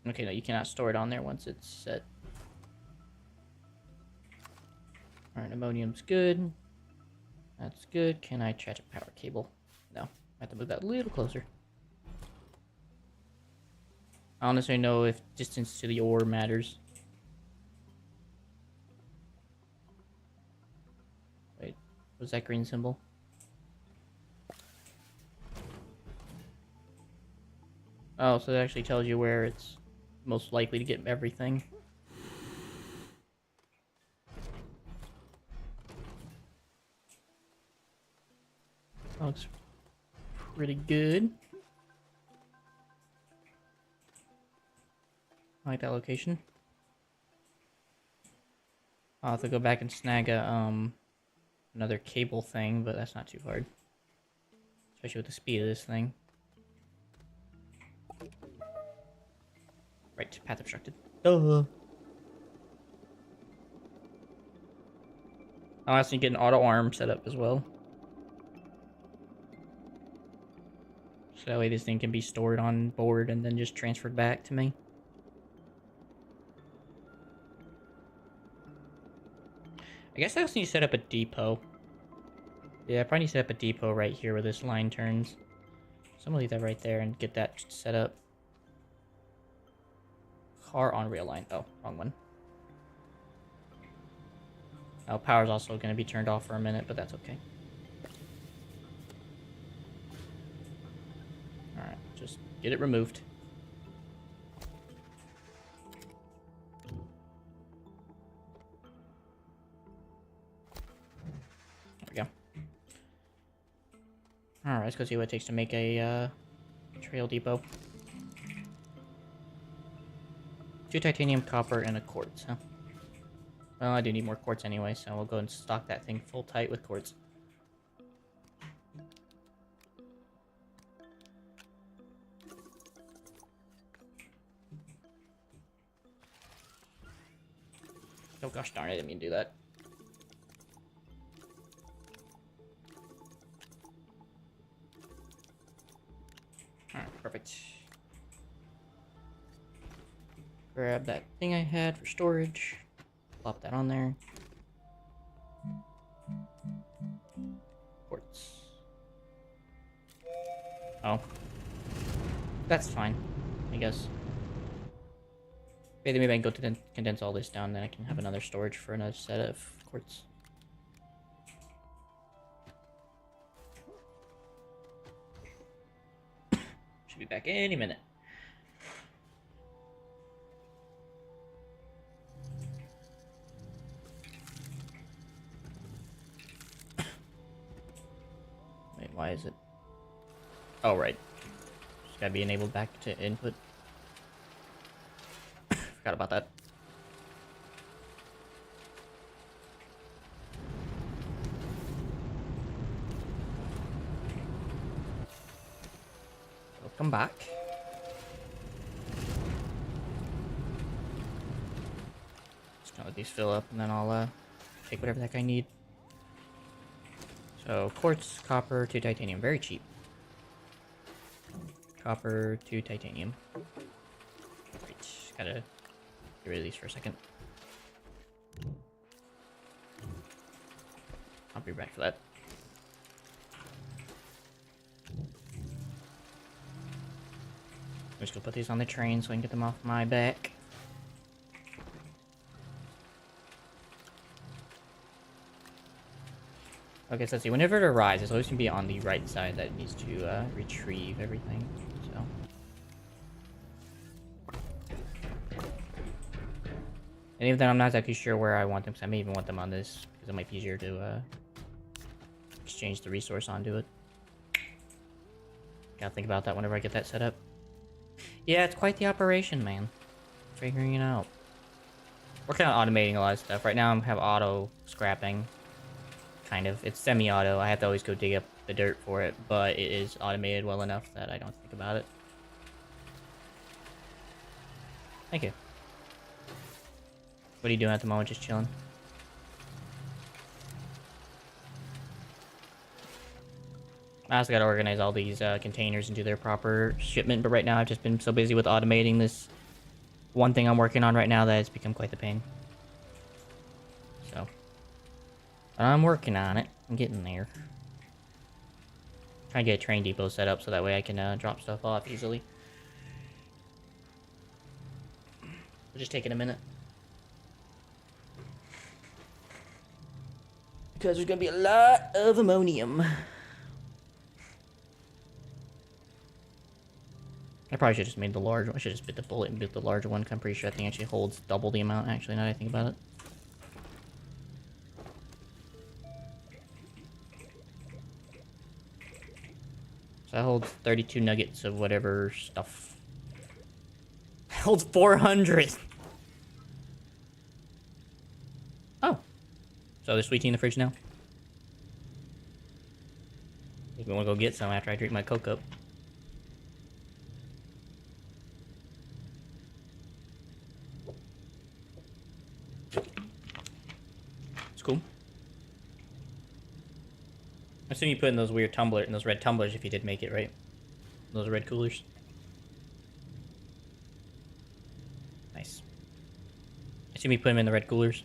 Okay, no, you cannot store it on there once it's set. Alright, ammonium's good. That's good. Can I attach a power cable? No. I have to move that a little closer. I don't necessarily know if distance to the ore matters. Wait, what's that green symbol? Oh, so it actually tells you where it's most likely to get everything. Looks pretty good. I like that location. I'll have to go back and snag a another cable thing, but that's not too hard. Especially with the speed of this thing. Right, path obstructed. Duh. I'll also get an auto arm set up as well. So that way this thing can be stored on board and then just transferred back to me. I guess I also need to set up a depot. Yeah, I probably need to set up a depot right here where this line turns. So I'm gonna leave that right there and get that set up. Car on rail line. Oh, wrong one. Oh, power's also gonna be turned off for a minute, but that's okay. Alright, just get it removed. There we go. Alright, let's go see what it takes to make a trail depot. 2 titanium, copper, and a quartz, huh? Well, I do need more quartz anyway, so we'll go and stock that thing full tight with quartz. Oh gosh darn it, I didn't mean to do that. Alright, perfect. Grab that thing I had for storage. Plop that on there. Quartz. Oh. That's fine, I guess. Maybe I can go to then condense all this down, then I can have another storage for another set of quartz. Should be back any minute. Wait, why is it? Oh, right. It's gotta be enabled back to input. Forgot about that. Welcome back. Just gonna let these fill up and then I'll take whatever the heck I need. So quartz, copper, 2 titanium, very cheap. Copper, 2 titanium. Right, gotta get rid of these for a second. I'll be back for that. I'm just gonna put these on the train so I can get them off my back. Okay, so let's see. Whenever it arrives, it's always going to be on the right side that it needs to retrieve everything. So, and even then, I'm not exactly sure where I want them, because I may even want them on this, because it might be easier to exchange the resource onto it. Gotta think about that whenever I get that set up. Yeah, it's quite the operation, man. Figuring it out. We're kind of automating a lot of stuff. Right now, I have auto scrapping. Kind of. It's semi-auto. I have to always go dig up the dirt for it, but it is automated well enough that I don't think about it. Thank you. What are you doing at the moment? Just chilling? I also gotta organize all these containers into their proper shipment, but right now I've just been so busy with automating this one thing I'm working on right now that it's become quite the pain. So, I'm working on it. I'm getting there. Trying to get a train depot set up so that way I can drop stuff off easily. We're just taking a minute. Because there's gonna be a lot of ammonium. I probably should have just made the large one. I should have just bit the bullet and bit the larger one, 'cause I'm pretty sure that thing actually holds double the amount, actually, now that I think about it. So that holds 32 nuggets of whatever stuff. It holds 400! Oh. So there's sweet tea in the fridge now? If we want to go get some after I drink my cocoa. It's cool. I assume you put in those weird tumblers, in those red tumblers if you did make it, right? Those red coolers. Nice. I assume you put them in the red coolers.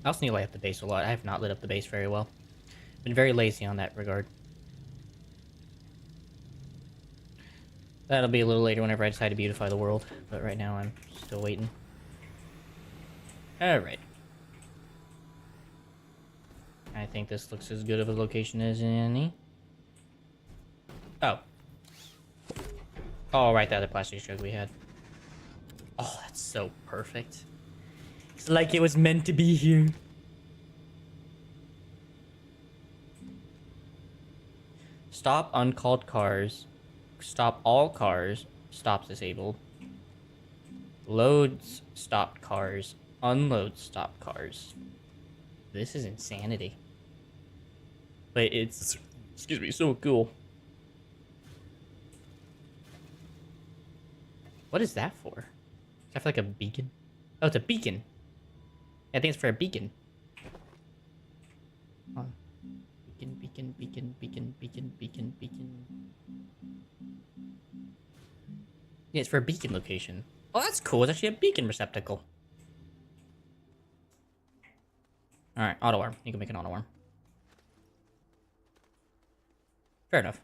I also need to light up the base a lot. I have not lit up the base very well. Been very lazy on that regard. That'll be a little later whenever I decide to beautify the world. But right now I'm still waiting. Alright. I think this looks as good of a location as any. Oh. Oh, right, the other plastic jug we had. Oh, that's so perfect. It's like it was meant to be here. Stop uncalled cars. Stop all cars. Stops disabled. Loads stopped cars. Unloads stopped cars. This is insanity. But it's, excuse me, so cool. What is that for? Is that for like a beacon? Oh, it's a beacon. I think it's for a beacon. Oh. Beacon, beacon, beacon, beacon, beacon, beacon, beacon. Yeah, it's for a beacon location. Oh, that's cool. It's actually a beacon receptacle. Alright, auto arm. You can make an auto arm. Fair enough.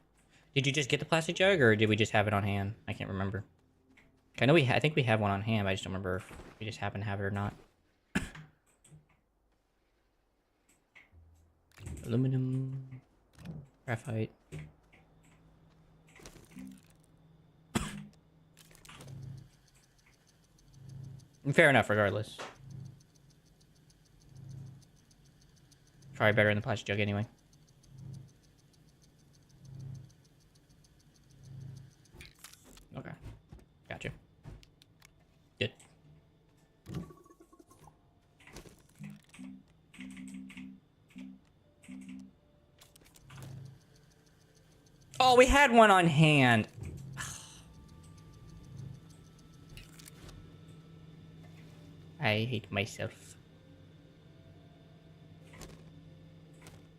Did you just get the plastic jug, or did we just have it on hand? I can't remember. I know I think we have one on hand, but I just don't remember if we just happen to have it or not. Aluminum. Graphite. Fair enough, regardless. Probably better in the plastic jug anyway. Okay. Gotcha. Good. Oh, we had one on hand. I hate myself.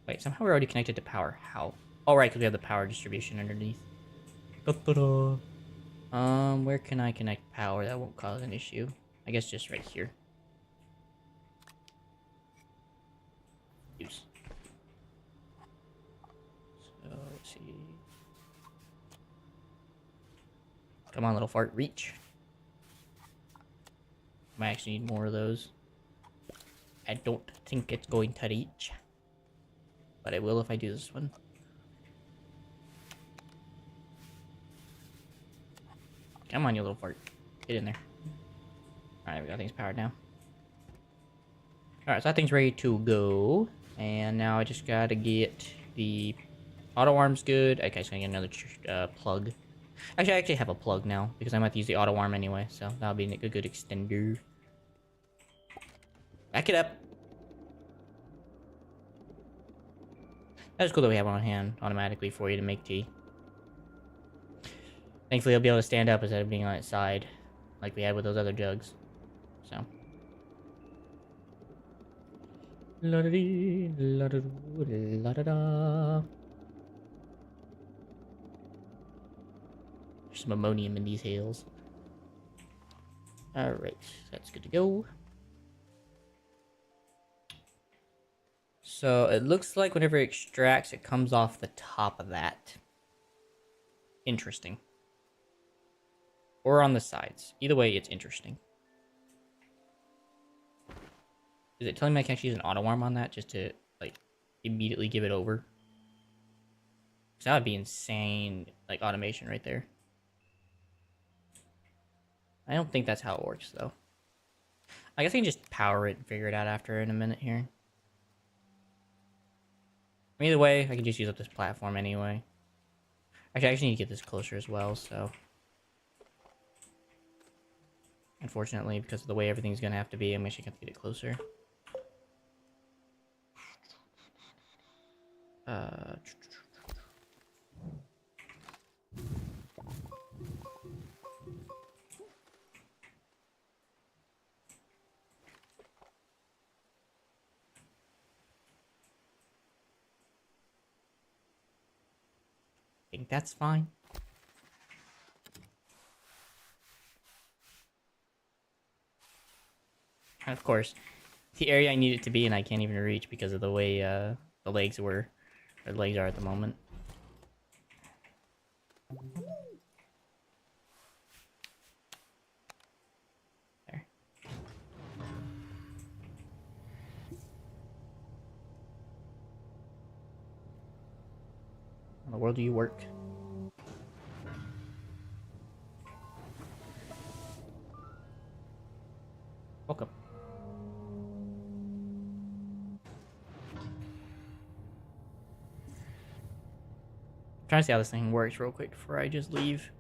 Wait, somehow we're already connected to power. How? Oh, right, because we have the power distribution underneath. Da-da-da. Where can I connect power that won't cause an issue? I guess just right here. Use. So, let's see. Come on, little fart, reach. Might actually need more of those. I don't think it's going to reach. But I will if I do this one. Come on, you little fart. Get in there. Alright, we got things powered now. Alright, so that thing's ready to go. And now I just gotta get the auto arms good. Okay, so I get another plug. Actually, I actually have a plug now, because I might use the auto arm anyway, so that'll be a good extender. Back it up. That's cool that we have one on hand automatically for you to make tea. Thankfully, I'll be able to stand up instead of being on its side, like we had with those other jugs. So. La-da-dee, la-da-doo, la-da-da. There's some ammonium in these hills. Alright, that's good to go. So it looks like whenever it extracts, it comes off the top of that. Interesting. Or on the sides. Either way, it's interesting. Is it telling me I can actually use an auto arm on that just to, like, immediately give it over? Because that would be insane, like, automation right there. I don't think that's how it works, though. I guess I can just power it and figure it out after in a minute here. Either way, I can just use up this platform anyway. Actually, I just need to get this closer as well, so. And unfortunately, because of the way everything's gonna have to be. I'm actually gonna have to get it closer. I think that's fine. And of course, the area I need it to be, and I can't even reach because of the way the legs were, or the legs are at the moment. There. How in the world do you work? Welcome. I'm trying to see how this thing works real quick before I just leave.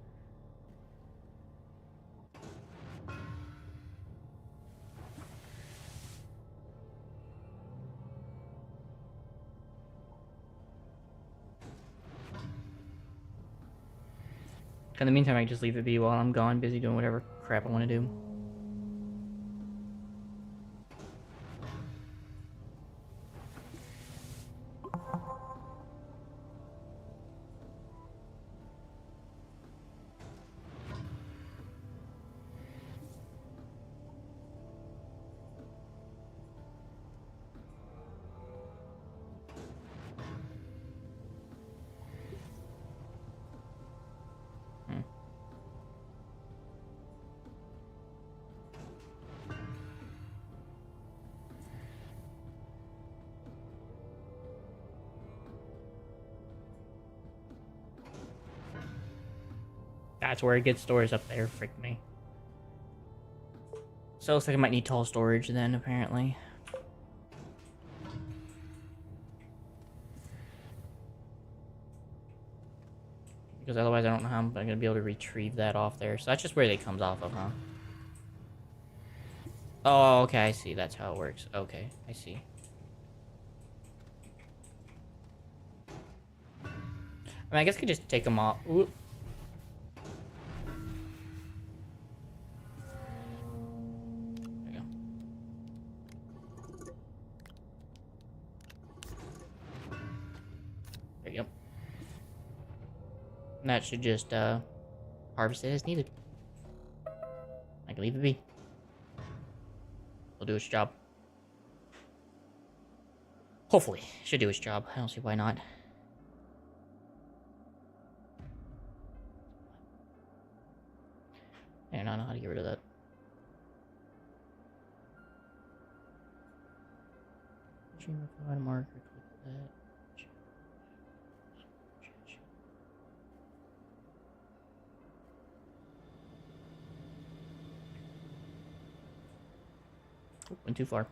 In the meantime, I can just leave it be while I'm gone, busy doing whatever crap I want to do. That's where it gets stores up there, frick me. So it looks like I might need tall storage then, apparently. Because otherwise I don't know how I'm going to be able to retrieve that off there. So that's just where it comes off of, huh? Oh, okay, I see. That's how it works. Okay, I see. I mean, I guess I could just take them off. Ooh. There you go. There you go. And that should just harvest it as needed. I can leave it be. It'll do its job. Hopefully. Should do its job. I don't see why not. And I don't know how to get rid of that. Provide marker, click that. Oh, went too far.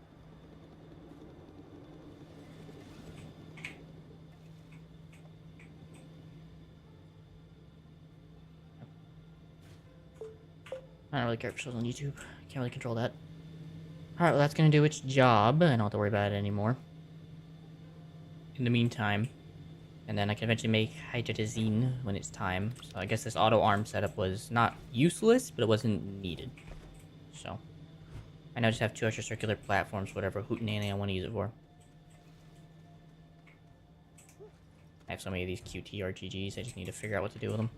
I don't really care if it shows on YouTube. Can't really control that. Alright, well that's gonna do its job. I don't have to worry about it anymore. In the meantime. And then I can eventually make hydrazine when it's time. So I guess this auto arm setup was not useless, but it wasn't needed. So. I now just have 2 extra circular platforms, whatever hootenanny I want to use it for. I have so many of these QT RTGs, I just need to figure out what to do with them.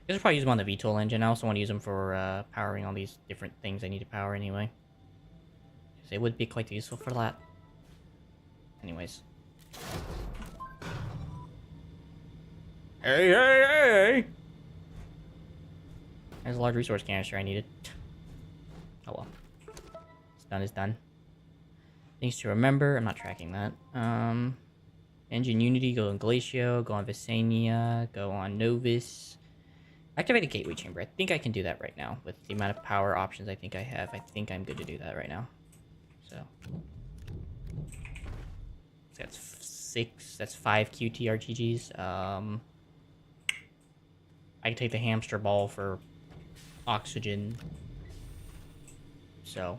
I guess I'll probably use them on the VTOL engine. I also want to use them for powering all these different things I need to power anyway. Because they would be quite useful for that. Anyways. Hey, hey, hey! There's a large resource canister I needed. Oh well. It's done is done. Things to remember. I'm not tracking that. Engine Unity, go on Glacio, go on Visania, go on Novus. Activate a gateway chamber. I think I can do that right now with the amount of power options I think I have. I think I'm good to do that right now. So that's 6. That's 5 QT RTGs. I can take the hamster ball for oxygen. so.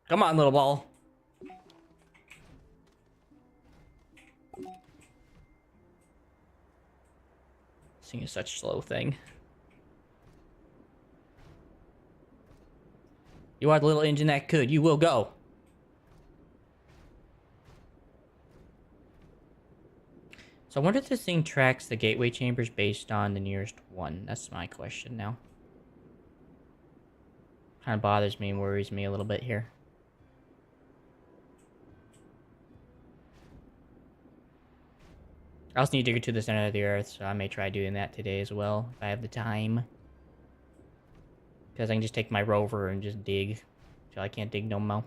Come on, little ball. This thing is such a slow thing. You are the little engine that could. You will go. So I wonder if this thing tracks the gateway chambers based on the nearest one. That's my question now. Kind of bothers me and worries me a little bit here. I also need to go to the center of the earth, so I may try doing that today as well, if I have the time. Because I can just take my rover and just dig. So I can't dig no more.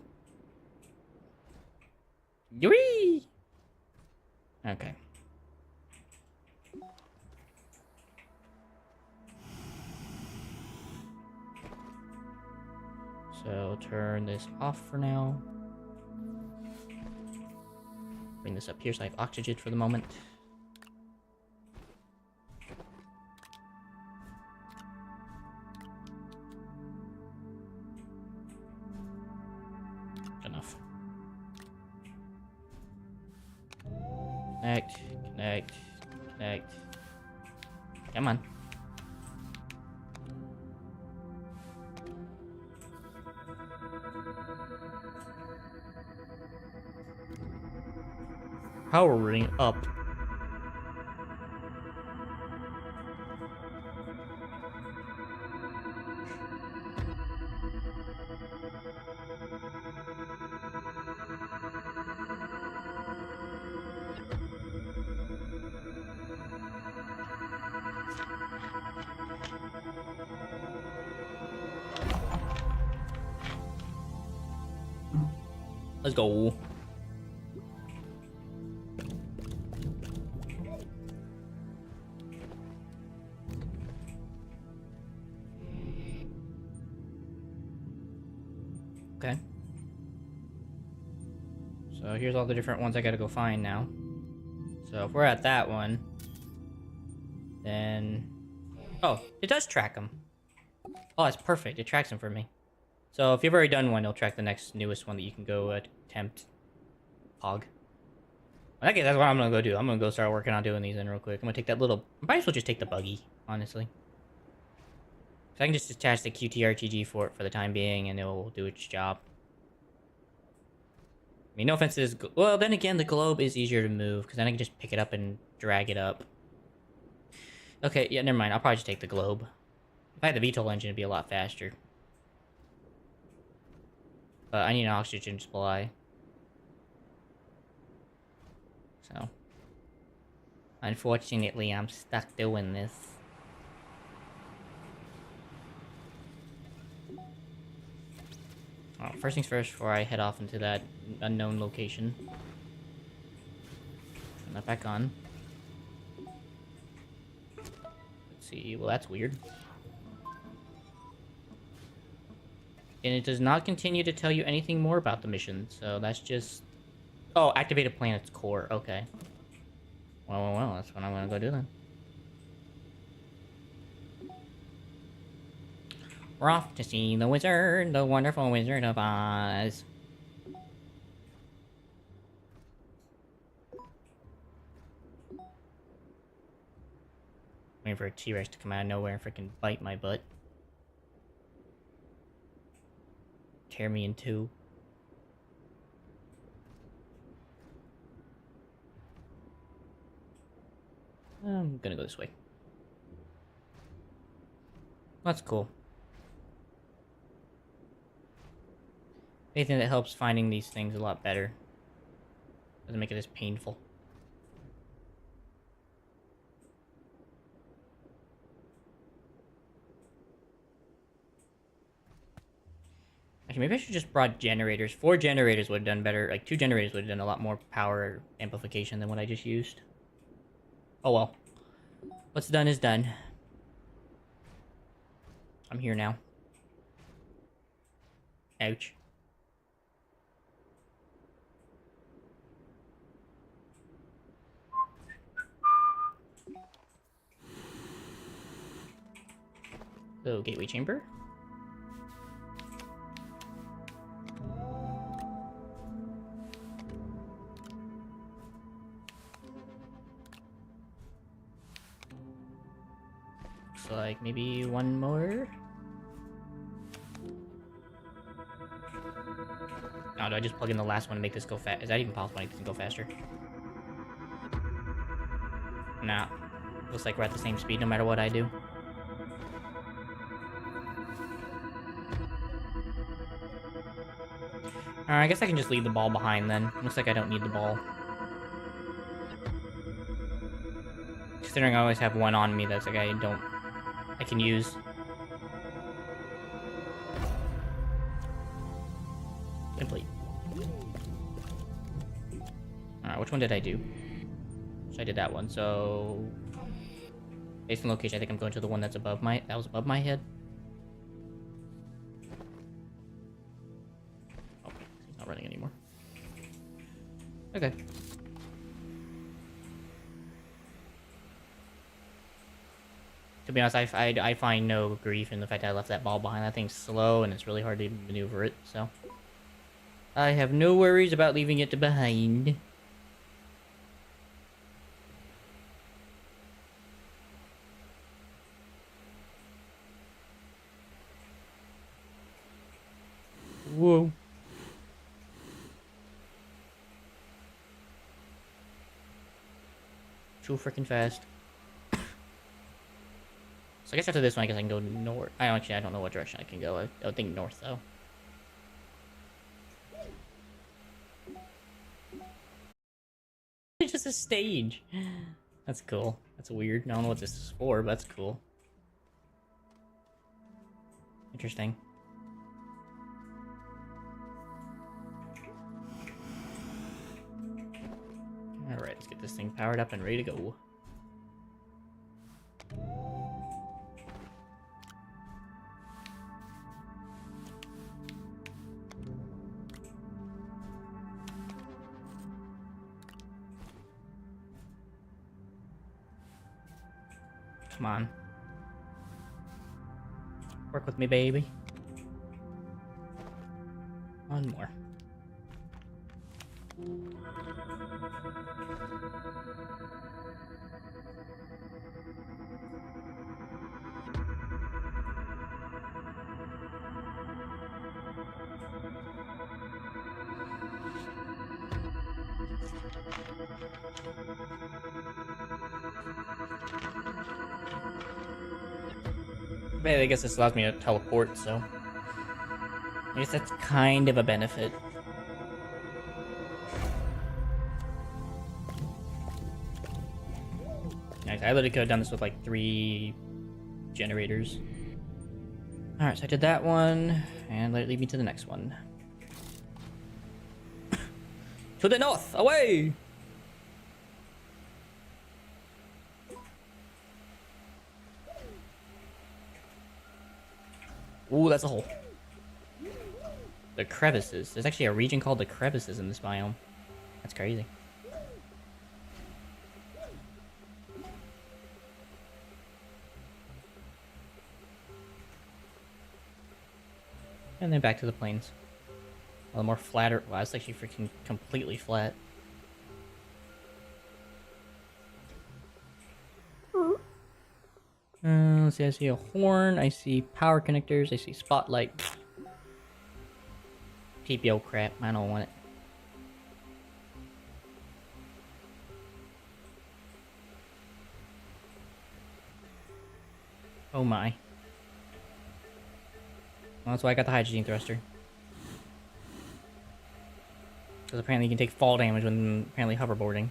Yui! Okay. So turn this off for now. Bring this up here so I have oxygen for the moment. Enough. Connect, connect, connect. Come on. Powering up. Let's go. Okay. So here's all the different ones I gotta go find now. So if we're at that one, then... Oh, it does track them. Oh, that's perfect. It tracks them for me. So if you've already done one, it'll track the next newest one that you can go attempt. Pog. I guess that's what I'm gonna go do. I'm gonna go start working on doing these in real quick. I'm gonna take that little... I might as well just take the buggy, honestly. So I can just attach the QTRTG for it for the time being, and it'll do its job. I mean, no offense to this... Well, then again, the globe is easier to move, because then I can just pick it up and drag it up. Okay, yeah, never mind. I'll probably just take the globe. If I had the VTOL engine, it'd be a lot faster. But I need an oxygen supply. So. Unfortunately, I'm stuck doing this. Oh, first things first, before I head off into that unknown location. Turn that back on. Let's see. Well, that's weird. And it does not continue to tell you anything more about the mission, so that's just... Oh, activate a planet's core. Okay. Well, that's what I'm gonna go do then. We're off to see the wizard, the wonderful Wizard of Oz. Waiting for a T-Rex to come out of nowhere and freaking bite my butt. Tear me in two. I'm gonna go this way. That's cool. Anything that helps finding these things a lot better. Doesn't make it as painful. Actually, maybe I should just brought generators. 4 generators would have done better. Like, 2 generators would have done a lot more power amplification than what I just used. Oh well. What's done is done. I'm here now. Ouch. So, gateway chamber. Looks like maybe one more. Oh, do I just plug in the last one to make this go fast? Is that even possible to make this go faster? Nah. Looks like we're at the same speed no matter what I do. I guess I can just leave the ball behind then. Looks like I don't need the ball. Considering I always have one on me, that's like I can use. Complete. Alright, which one did I do? So I did that one, so... Based on location, I think I'm going to the one that was above my head. Oh, he's not running anymore. Okay. To be honest, I find no grief in the fact that I left that ball behind. That thing's slow, and it's really hard to maneuver it, so... I have no worries about leaving it behind. Whoa. Too freaking fast. So I guess after this one, I guess I can go north. I don't know what direction I can go. I would think north, though. It's just a stage. That's cool. That's weird. I don't know what this is for, but that's cool. Interesting. Alright, let's get this thing powered up and ready to go. Come on. Work with me, baby. One more. But I guess this allows me to teleport, so... I guess that's kind of a benefit. Nice, I literally could have done this with like 3 generators. Alright, so I did that one, and let it lead me to the next one. To the north! Away! Ooh, that's a hole. The crevices. There's actually a region called the crevices in this biome. That's crazy. And then back to the plains. Well, more flatter. Wow, it's actually freaking completely flat. Let's see, I see a horn, I see power connectors, I see spotlight. TPO crap, I don't want it. Oh my. Well, that's why I got the hydrogen thruster. Because apparently you can take fall damage when apparently hoverboarding.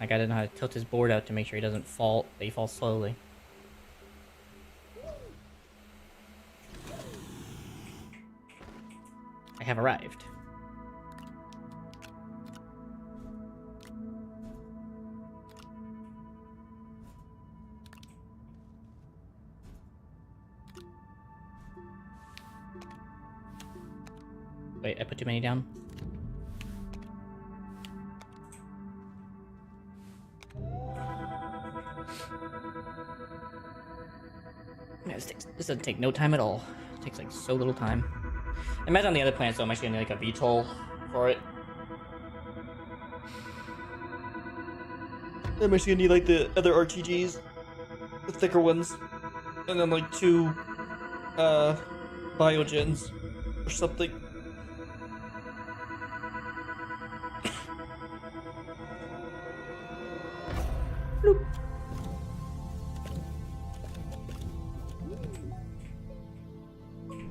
Like, I didn't know how to tilt his board out to make sure he doesn't fall, that he falls slowly. I have arrived. Wait, I put too many down? this doesn't take no time at all. It takes like so little time. Imagine on the other planets, though, I'm actually gonna need like a VTOL for it. I'm actually gonna need like the other RTGs, the thicker ones, and then like 2 biogens or something. Bloop.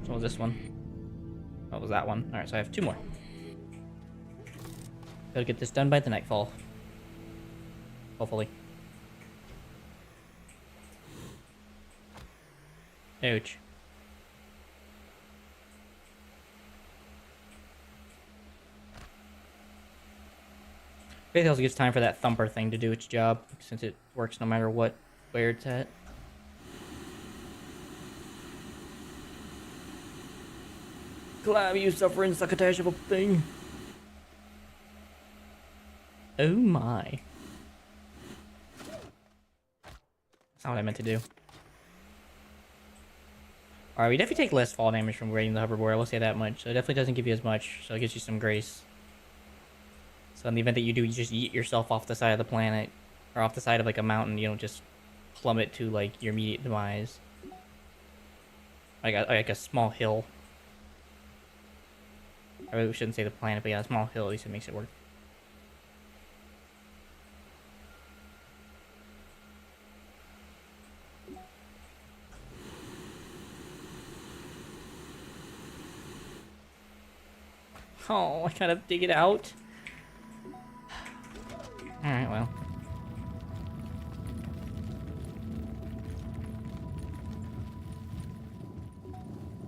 So what was this one? What was that one? Alright, so I have 2 more. Gotta get this done by the nightfall. Hopefully. Ouch. Basically also gives time for that thumper thing to do its job, since it works no matter what, where it's at. Glad you suffering succotash of a thing. Oh my. That's not what I meant to do. Alright, we definitely take less fall damage from raiding the hoverboard, I will say that much. So it definitely doesn't give you as much, so it gives you some grace. So in the event that you do, you just yeet yourself off the side of the planet, or off the side of like a mountain, you don't just plummet to like your immediate demise. Like a small hill. I really shouldn't say the planet, but yeah, a small hill, at least it makes it work. Oh, I gotta dig it out. Alright, well.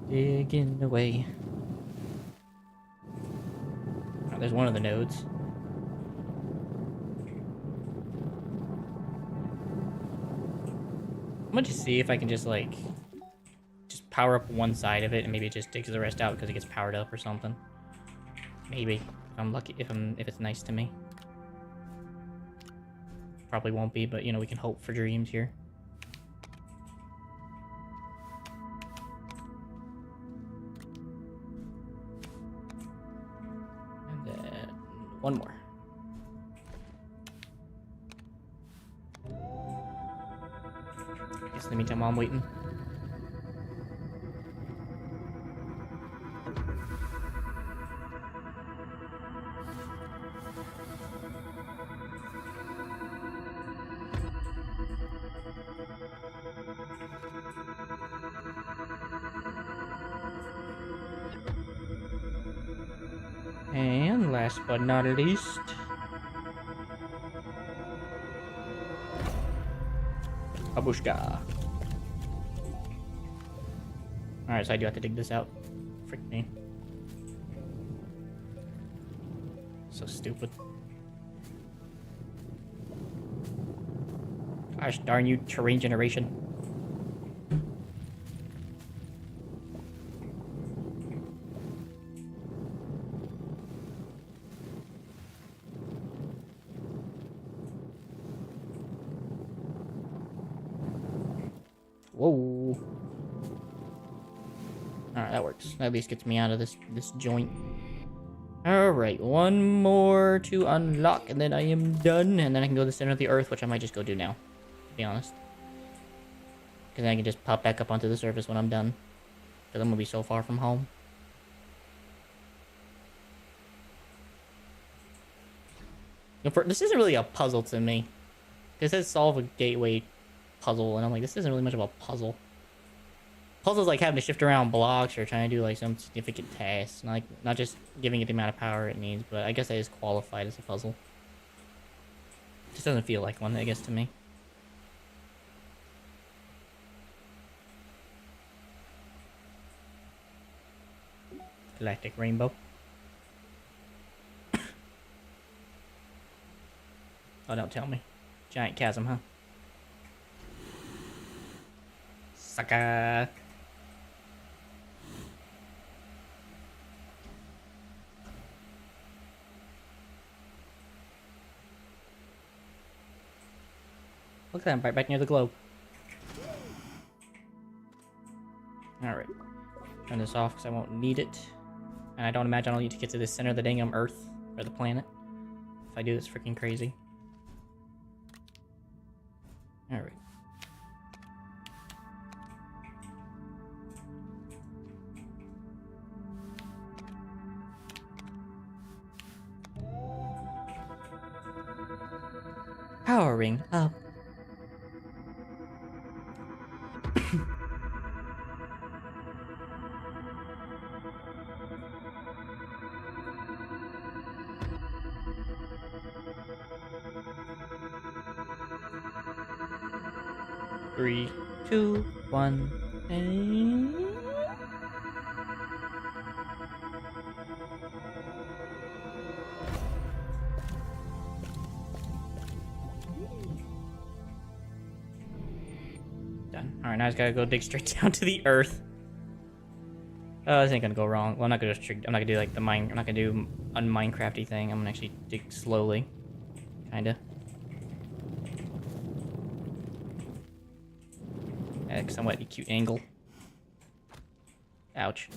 Digging away. Oh, there's one of the nodes. I'm gonna just see if I can just like just power up one side of it and maybe it just digs the rest out because it gets powered up or something. Maybe. If I'm lucky, if it's nice to me. Probably won't be, but you know, we can hope for dreams here. And then one more. I guess in the meantime while I'm waiting. And last but not least, Babushka. Alright, so I do have to dig this out. Frick me. So stupid. Gosh darn you, terrain generation. Whoa. Alright, that works. That at least gets me out of this joint. Alright, one more to unlock, and then I am done. And then I can go to the center of the earth, which I might just go do now, to be honest. Because then I can just pop back up onto the surface when I'm done. Because I'm going to be so far from home. This isn't really a puzzle to me. It says solve a gateway puzzle, and I'm like, this isn't really much of a puzzle. Puzzles like having to shift around blocks or trying to do like some significant tasks, not just giving it the amount of power it needs, but I guess that is qualified as a puzzle. Just doesn't feel like one, I guess, to me. Galactic rainbow. Oh, don't tell me. Giant chasm, huh? Sucker. Look at that, I'm right back near the globe. Alright. Turn this off because I won't need it. And I don't imagine I'll need to get to the center of the dang Earth, or the planet. If I do, it's freaking crazy. Alright. Powering up. Three, two, one, and... done. Alright, now I just gotta go dig straight down to the earth. Oh, this ain't gonna go wrong. Well, I'm not gonna do like the I'm not gonna do a Minecrafty thing. I'm gonna actually dig slowly. Kinda. At a somewhat cute angle. Ouch.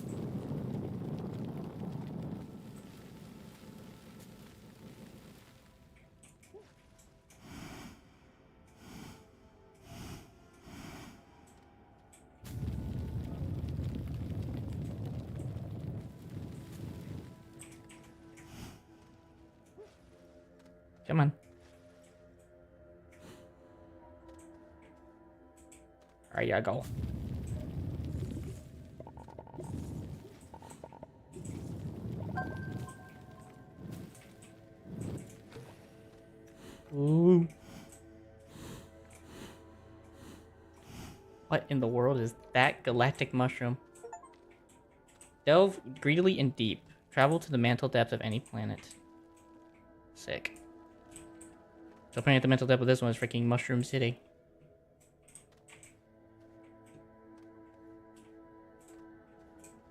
Come on. There you go. Ooh. What in the world is that galactic mushroom? Delve greedily and deep. Travel to the mantle depths of any planet. Sick. So apparently the mental depth of this one is freaking Mushroom City.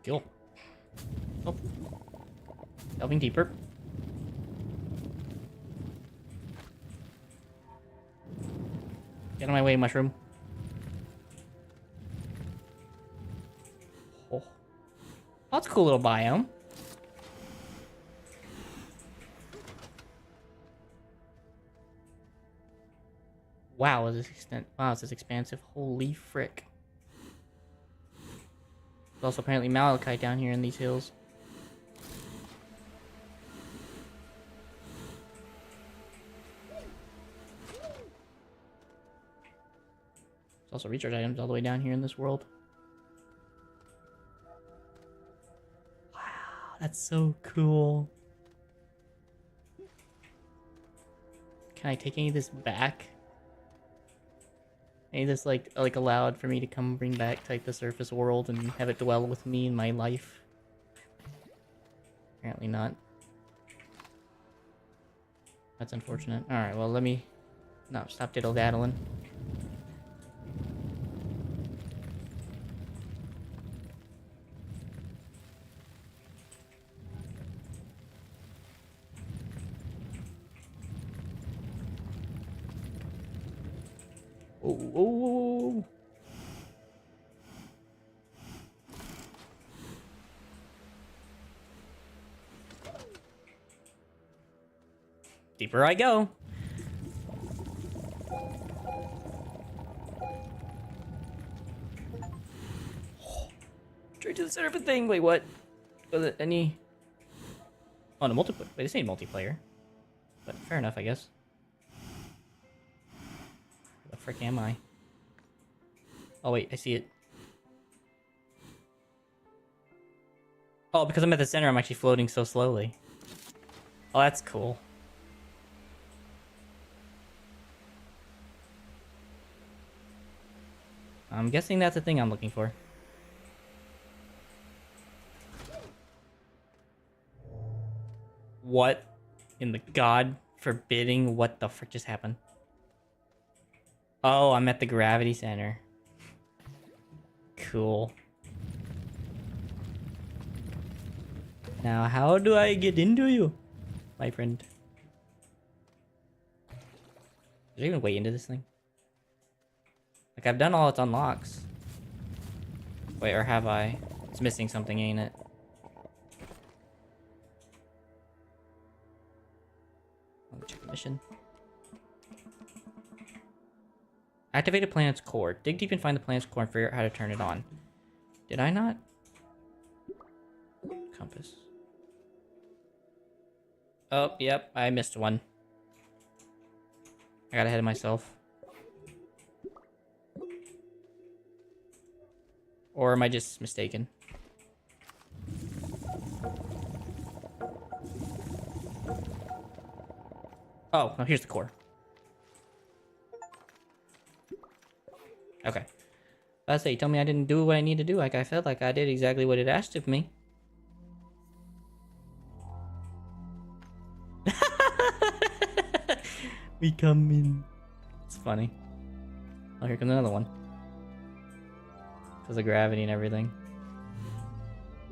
Cool. Oh. Delving deeper. Get out of my way, mushroom. Oh. That's a cool little biome. Wow, is this extent? Wow, is this expansive? Holy frick! There's also apparently malachite down here in these hills. There's also research items all the way down here in this world. Wow, that's so cool. Can I take any of this back? Any of this like allowed for me to come bring back to like the surface world and have it dwell with me in my life? Apparently not. That's unfortunate. Alright, well let me... No, stop diddle-daddling. Oh. Deeper I go. Straight to the center of a thing. Wait, what? Was it any... Oh, no, multiplayer. Wait, this ain't multiplayer. But fair enough, I guess. Where the frick am I? Oh, wait, I see it. Oh, because I'm at the center, I'm actually floating so slowly. Oh, that's cool. I'm guessing that's the thing I'm looking for. What in the god forbidding what the frick just happened? Oh, I'm at the gravity center. Cool. Now, how do I get into you, my friend? Is there even way into this thing? Like, I've done all its unlocks. Wait, or have I? It's missing something, ain't it? Let me check the mission. Activate a planet's core. Dig deep and find the planet's core and figure out how to turn it on. Did I not? Compass. Oh, yep, I missed one. I got ahead of myself. Or am I just mistaken? Oh, no, here's the core. Okay. I say, tell me I didn't do what I need to do. Like I felt like I did exactly what it asked of me. We come in. It's funny. Oh, here comes another one. Because of gravity and everything.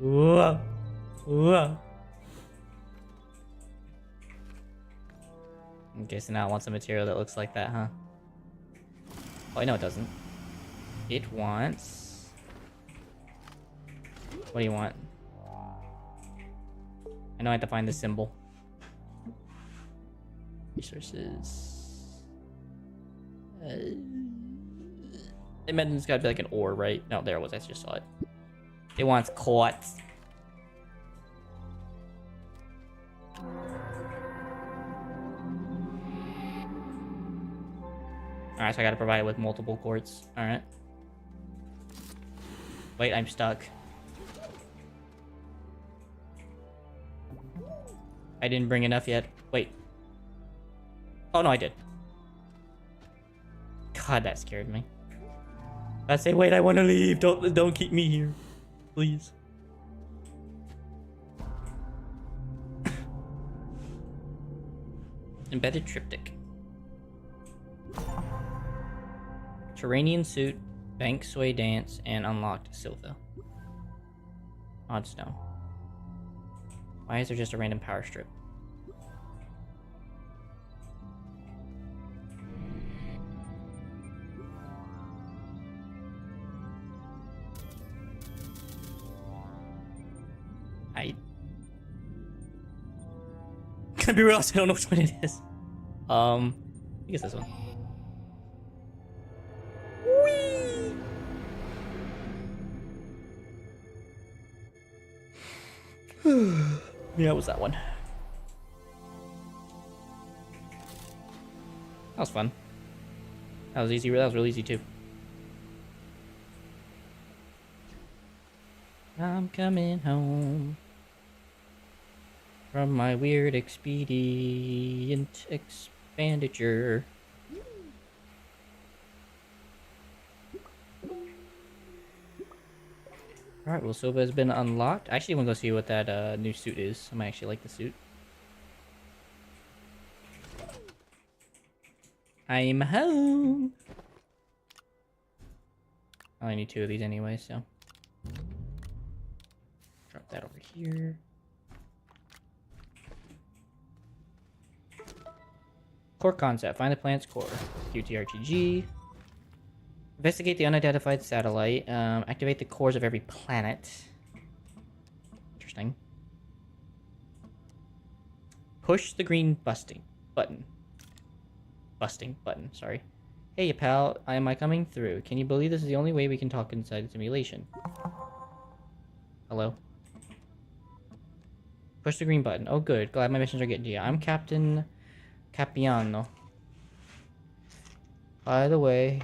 Whoa. Whoa. Okay, so now it wants a material that looks like that, huh? Oh, I know it doesn't. It wants... What do you want? I know I have to find the symbol. Resources. It meant it's gotta be like an ore, right? No, there it was. I just saw it. It wants quartz. Alright, so I gotta provide it with multiple quartz. Alright. Wait, I'm stuck. I didn't bring enough yet. Wait. Oh, no, I did. God, that scared me. I say, wait, I want to leave. Don't keep me here. Please. Embedded triptych. Terranian suit, bank sway dance, and unlocked Silva. Odd stone. Why is there just a random power strip? Can I be real? I don't know which one it is. I guess this one. Whee! Yeah, it was that one. That was fun. That was easy. That was really easy too. I'm coming home from my weird expedient expenditure. Alright, well, Silva has been unlocked. I actually want to go see what that new suit is. I might actually like the suit. I'm home! I only need 2 of these anyway, so... Drop that over here. Core concept. Find the planet's core. QTRTG. Investigate the unidentified satellite. Activate the cores of every planet. Interesting. Push the green button. Busting button, sorry. Hey, pal. Am I coming through? Can you believe this is the only way we can talk inside the simulation? Hello? Push the green button. Oh, good. Glad my missions are getting to you. I'm Captain Capiano. By the way,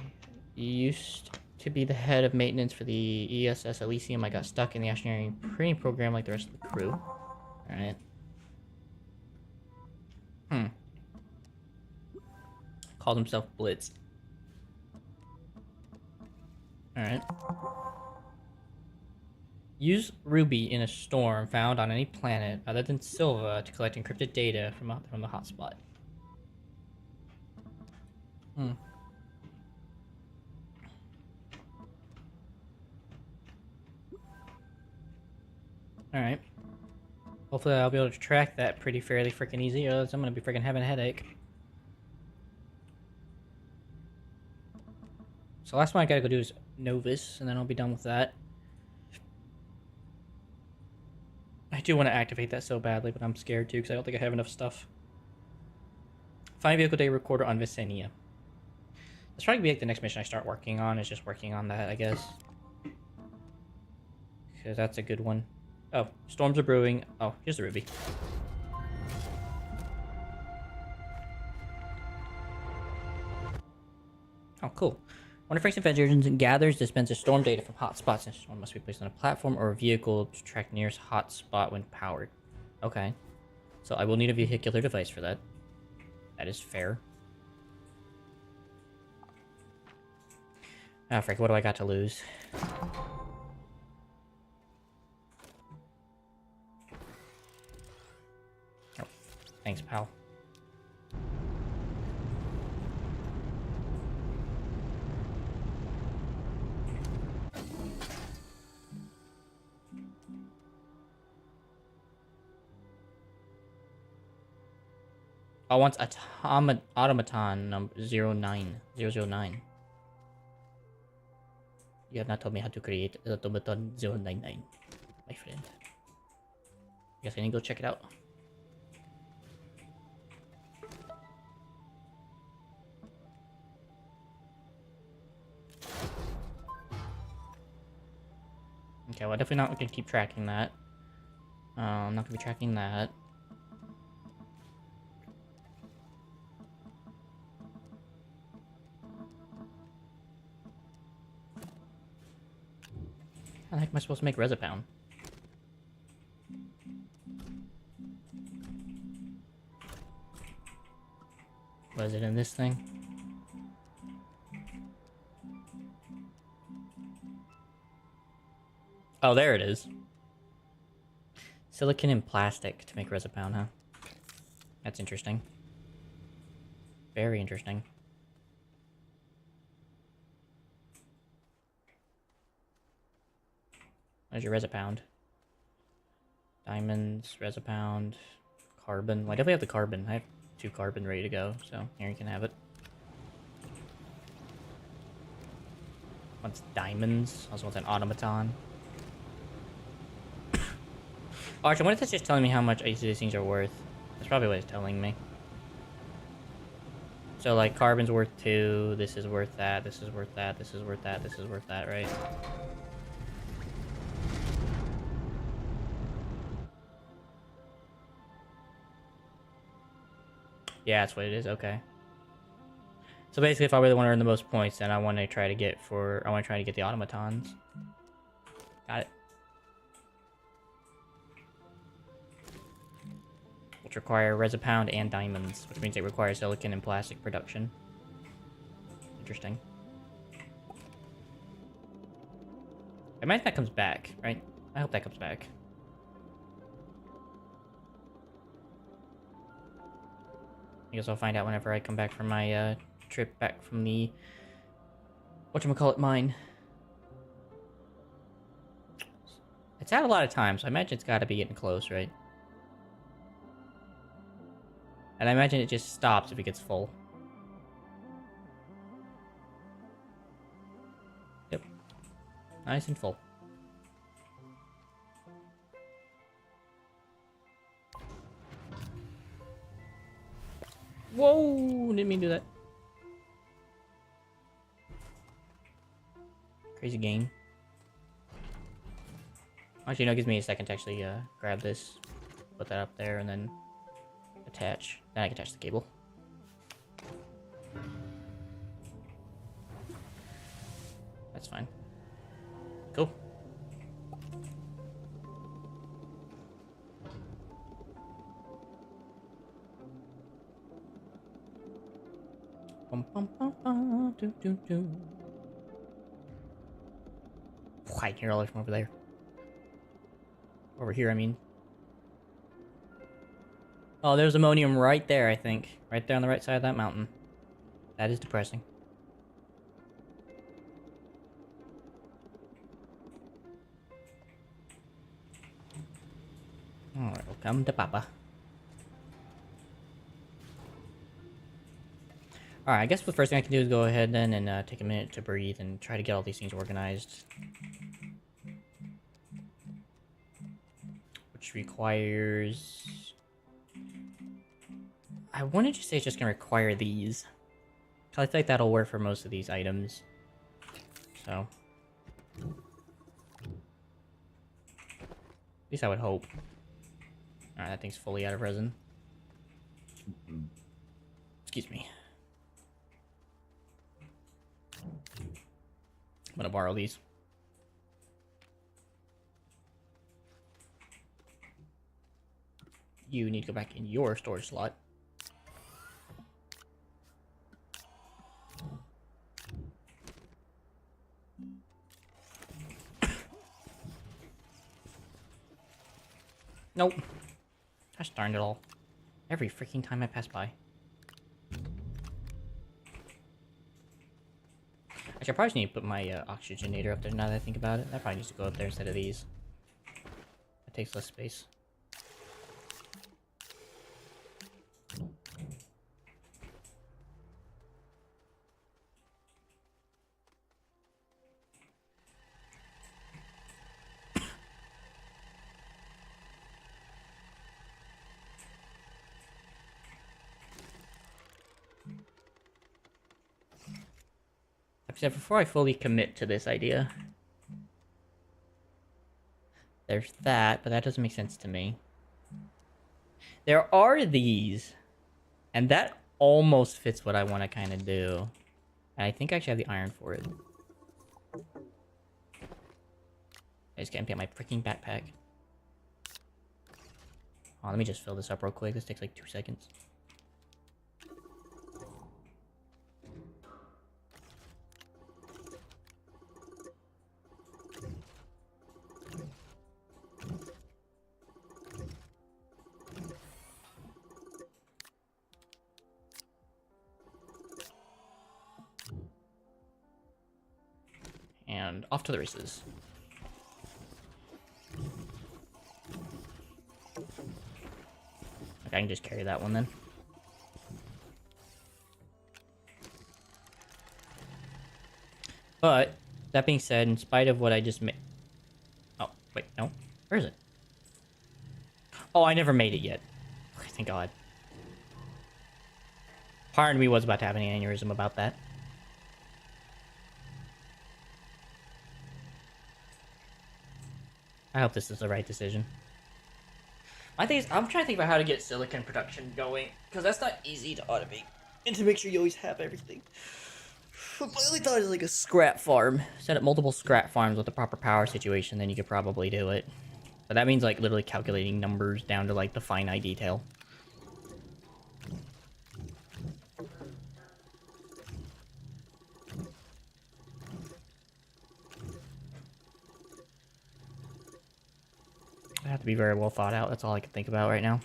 you used to be the head of maintenance for the ESS Elysium. I got stuck in the Astroneer training program like the rest of the crew. Alright. Called himself Blitz. Alright. Use Ruby in a storm found on any planet other than Silva to collect encrypted data from the hotspot. Alright. Hopefully I'll be able to track that pretty fairly freaking easy, or else I'm gonna be freaking having a headache. So last one I gotta go do is Novus, and then I'll be done with that. I do want to activate that so badly, but I'm scared too because I don't think I have enough stuff. Find vehicle day recorder on Visenia. That's probably be like the next mission I start working on, is just working on that, I guess. Because that's a good one. Oh, storms are brewing. Oh, here's the ruby. Oh, cool. One of Frank's inventions gathers, dispenses storm data from hotspots, and storm must be placed on a platform or a vehicle to track nearest hotspot when powered. Okay. So I will need a vehicular device for that. That is fair. Oh, Frank, what do I got to lose? Oh, thanks, pal. I want automaton number 09009. You have not told me how to create automaton 099, my friend. Guess I need to go check it out. Okay, well, definitely not gonna keep tracking that. I'm not gonna be tracking that. How the heck am I supposed to make Resopound? What is it in this thing? Oh, there it is. Silicon and plastic to make Resopound, huh? That's interesting. Very interesting. There's your Resopound. Diamonds, Resopound, carbon. Well, I definitely have the carbon. I have 2 carbon ready to go, so here you can have it. Wants diamonds. Also wants an automaton. Oh, actually, what if that's just telling me how much each of these things are worth? That's probably what it's telling me. So, like, carbon's worth 2, this is worth that, this is worth that, this is worth that, this is worth that, right? Yeah, that's what it is, okay. So basically, if I really want to earn the most points, then I want to try to get the automatons. Got it. Which require Resopound and diamonds, which means it requires silicon and plastic production. Interesting. I imagine that comes back, right? I hope that comes back. I guess I'll find out whenever I come back from my trip back from the whatchamacallit mine. It's had a lot of time, so I imagine it's got to be getting close, right? And I imagine it just stops if it gets full. Yep. Nice and full. Whoa! Didn't mean to do that. Crazy game. Actually, no, it gives me a second to actually grab this, put that up there, and then attach. Then I can attach the cable. That's fine. Cool. Bum, bum, bum, bum, doo, doo, doo. I can hear all from over there. Over here, I mean. Oh, there's ammonium right there, I think. Right there on the right side of that mountain. That is depressing. Alright, welcome to Papa. Alright, I guess the first thing I can do is go ahead then and take a minute to breathe and try to get all these things organized. Which which requires... I wanted to say it's just gonna require these. I think that'll work for most of these items. So. At least I would hope. Alright, that thing's fully out of resin. Excuse me. I'm gonna borrow these. You need to go back in your storage slot. Nope. Gosh darn it all. Every freaking time I pass by. Actually, I probably need to put my oxygenator up there now that I think about it. That probably needs to go up there instead of these. It takes less space. Except before I fully commit to this idea. There's that, but that doesn't make sense to me. There are these. And that almost fits what I want to kind of do. And I think I actually have the iron for it. I just can't get my freaking backpack. Oh, let me just fill this up real quick. This takes like 2 seconds. And off to the races. Okay, I can just carry that one then. But, that being said, in spite of what I just made... Oh, wait, no. Where is it? Oh, I never made it yet. Okay, thank God. Part of me was about to have an aneurysm about that. I hope this is the right decision. My thing is, I'm trying to think about how to get silicon production going, because that's not easy to automate, and to make sure you always have everything. My only thought is like a scrap farm. Set up multiple scrap farms with the proper power situation, then you could probably do it. But that means like literally calculating numbers down to like the finite detail. I have to be very well thought out. That's all I can think about right now.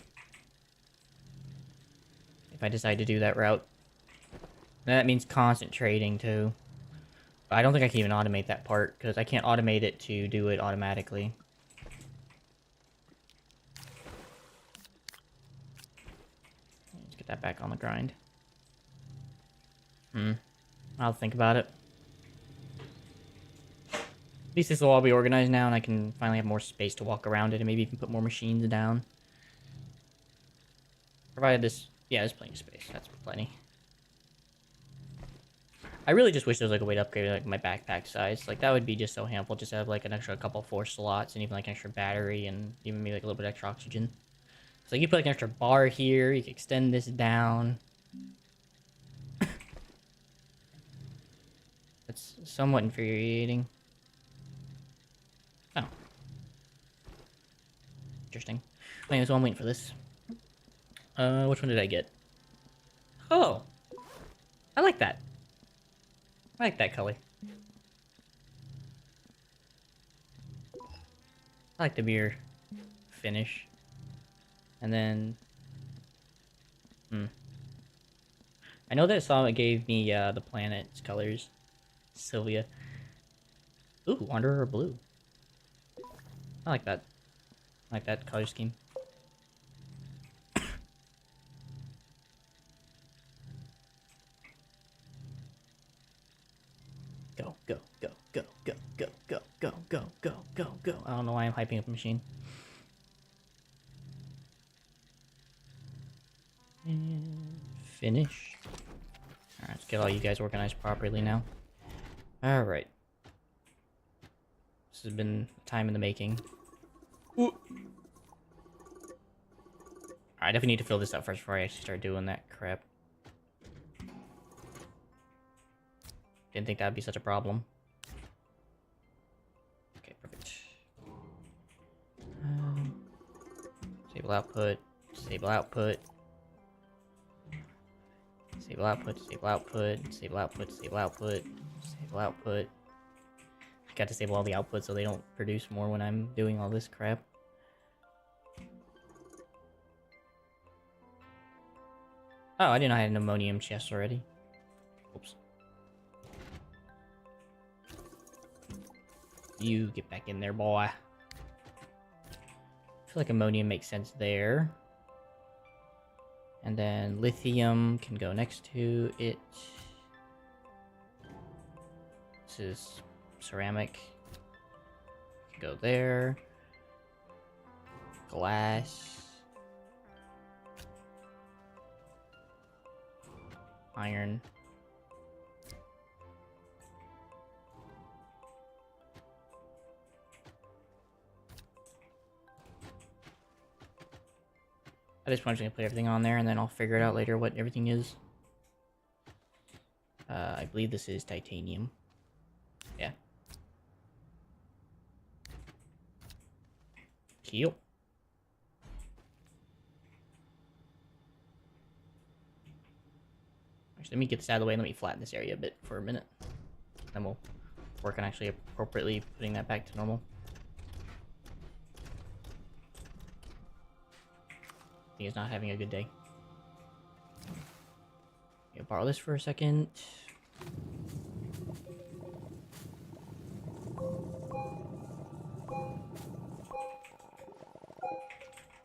If I decide to do that route. That means constant trading too. But I don't think I can even automate that part, because I can't automate it to do it automatically. Let's get that back on the grind. I'll think about it. At least this will all be organized now, and I can finally have more space to walk around it, and maybe even put more machines down. Provided this... Yeah, there's plenty of space. That's plenty. I really just wish there was like a way to upgrade like my backpack size. Like, that would be just so helpful. Just to have like an extra couple 4 slots, and even like an extra battery, and even maybe like a little bit extra oxygen. So you put like an extra bar here, you can extend this down. That's somewhat infuriating. Oh. Interesting. Anyway, so I'm waiting for this. Which one did I get? Oh! I like that. I like that color. I like the beer finish. And then... I know that song gave me the planet's colors. Sylvia. Ooh, Wanderer Blue. I like that. I like that color scheme. Go, go, go, go, go, go, go, go, go, go, go, go. I don't know why I'm hyping up a machine. Finish. Alright, let's get all you guys organized properly now. Alright. This has been time in the making. Ooh. I definitely need to fill this up first before I actually start doing that crap. Didn't think that'd be such a problem. Okay, perfect. Disable output. Disable output. Disable output. Disable output. Disable output. Disable output. Disable output. I got to disable all the outputs so they don't produce more when I'm doing all this crap. Oh, I didn't know I had an ammonium chest already. Oops. You get back in there, boy. I feel like ammonium makes sense there. And then lithium can go next to it. This is ceramic. Can go there. Glass. Iron. At this point, I'm just gonna put everything on there, and then I'll figure it out later what everything is. I believe this is titanium. Yeah. Cool. Actually, let me get this out of the way and let me flatten this area a bit for a minute. Then we'll work on actually appropriately putting that back to normal. He is not having a good day. I'll borrow this for a second.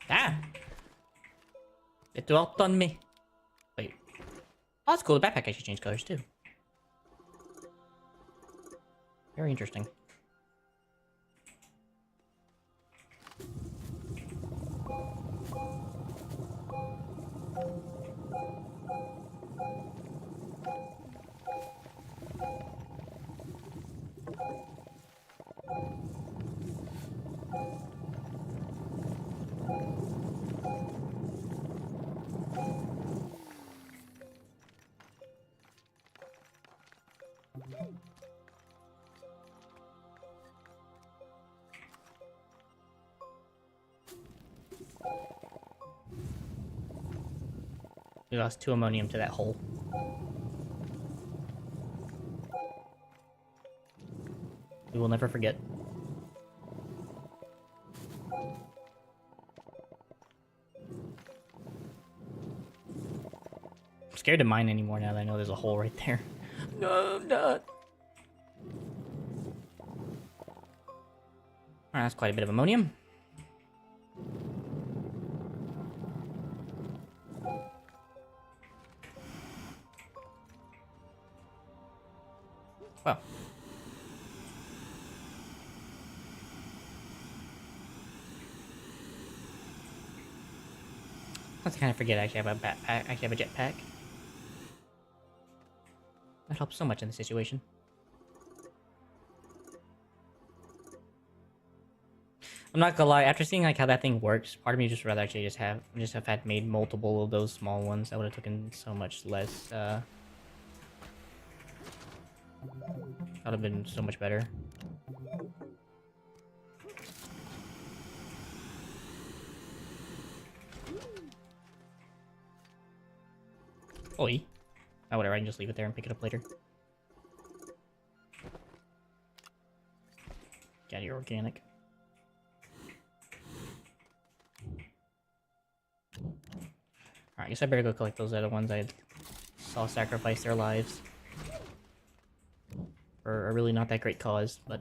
Ah! It dwelt on me. Wait. Oh, that's cool. The backpack actually changed colors too. Very interesting. We lost 2 ammonium to that hole. We will never forget. I'm scared to mine anymore now that I know there's a hole right there. No, I'm not. Alright, that's quite a bit of ammonium. Well. I kind of forget I actually have a backpack. I actually have a jetpack. That helps so much in the situation. I'm not gonna lie, after seeing like how that thing works, part of me just rather actually just have had made multiple of those small ones. That would have taken so much less. That would have been so much better. Oi. Oh, whatever, I can just leave it there and pick it up later. Get your organic. Alright, I guess I better go collect those other ones I saw sacrifice their lives. For a really not that great cause, but...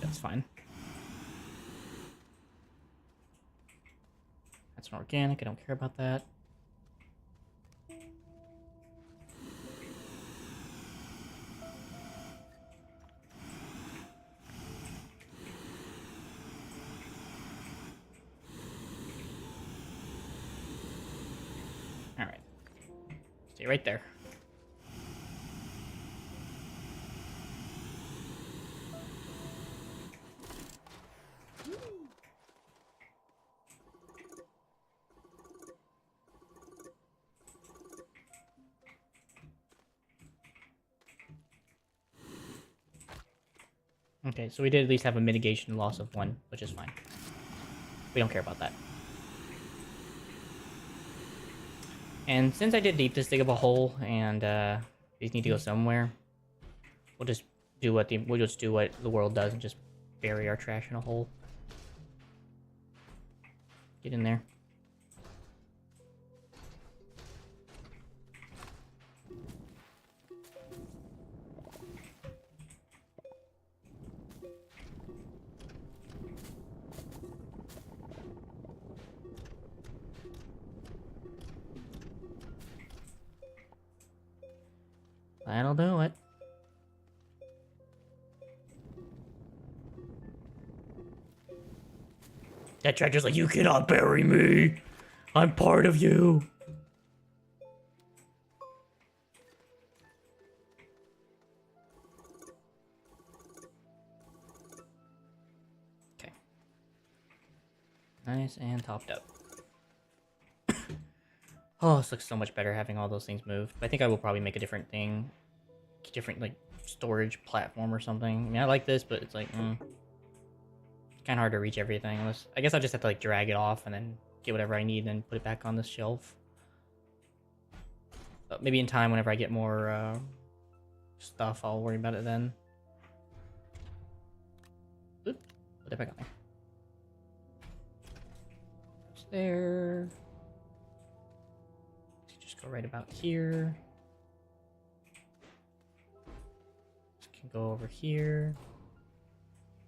that's fine. That's an organic, I don't care about that. See, right there. Okay, so we did at least have a mitigation loss of 1, which is fine. We don't care about that. And since I did deep this dig of a hole, and these need to go somewhere, we'll just do what the world does and just bury our trash in a hole. Get in there. That'll do it. That tractor's like, you cannot bury me. I'm part of you. Okay. Nice and topped up. Oh, this looks so much better having all those things moved. I think I will probably make a different thing. Different, like, storage platform or something. I mean, I like this, but it's like, kind of hard to reach everything. Unless, I guess I'll just have to, like, drag it off and then get whatever I need and then put it back on this shelf. But maybe in time, whenever I get more, stuff, I'll worry about it then. Oop, put it back on there. It's there. Just go right about here. This can go over here.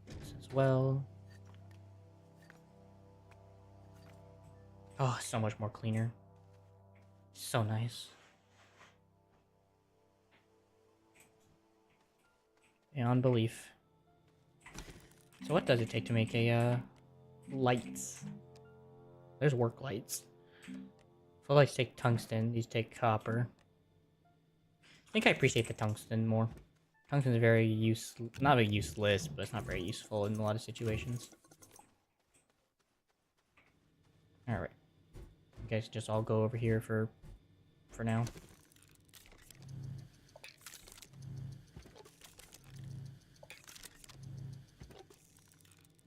This as well. Oh, so much more cleaner. So nice. Beyond belief. So what does it take to make a, lights? There's work lights. Lights take tungsten, these take copper. I think I appreciate the tungsten more. Tungsten is very not very useless, but it's not very useful in a lot of situations. Alright. You guys just all go over here for now.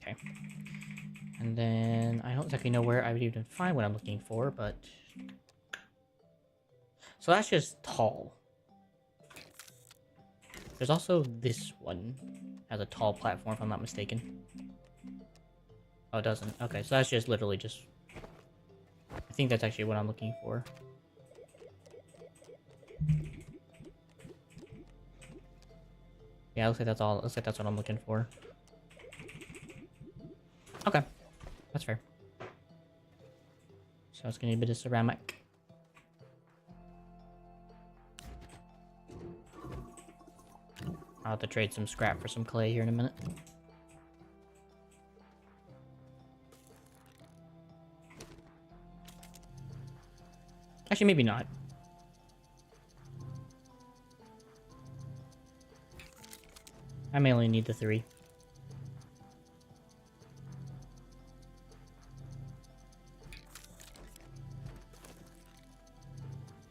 Okay. And then, I don't exactly know where I would even find what I'm looking for, but... So that's just tall. There's also this one. Has a tall platform, if I'm not mistaken. Oh, it doesn't. Okay, so that's just literally just... I think that's actually what I'm looking for. Yeah, looks like that's all. Looks like that's what I'm looking for. Okay, that's fair. So it's gonna need a bit of ceramic. I'll have to trade some scrap for some clay here in a minute. Actually, maybe not. I may only need the 3.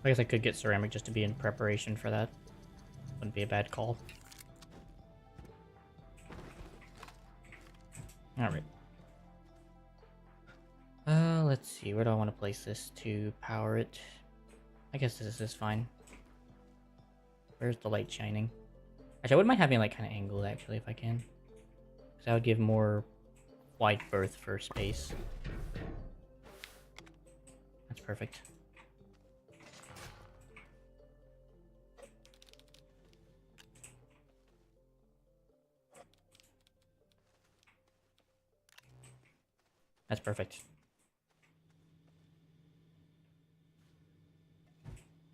I guess I could get ceramic just to be in preparation for that. Wouldn't be a bad call. Alright. Let's see. Where do I want to place this to power it? I guess this is fine. Where's the light shining? Actually, I wouldn't mind having like kind of angled actually if I can. Because that would give more wide berth for space. That's perfect. That's perfect.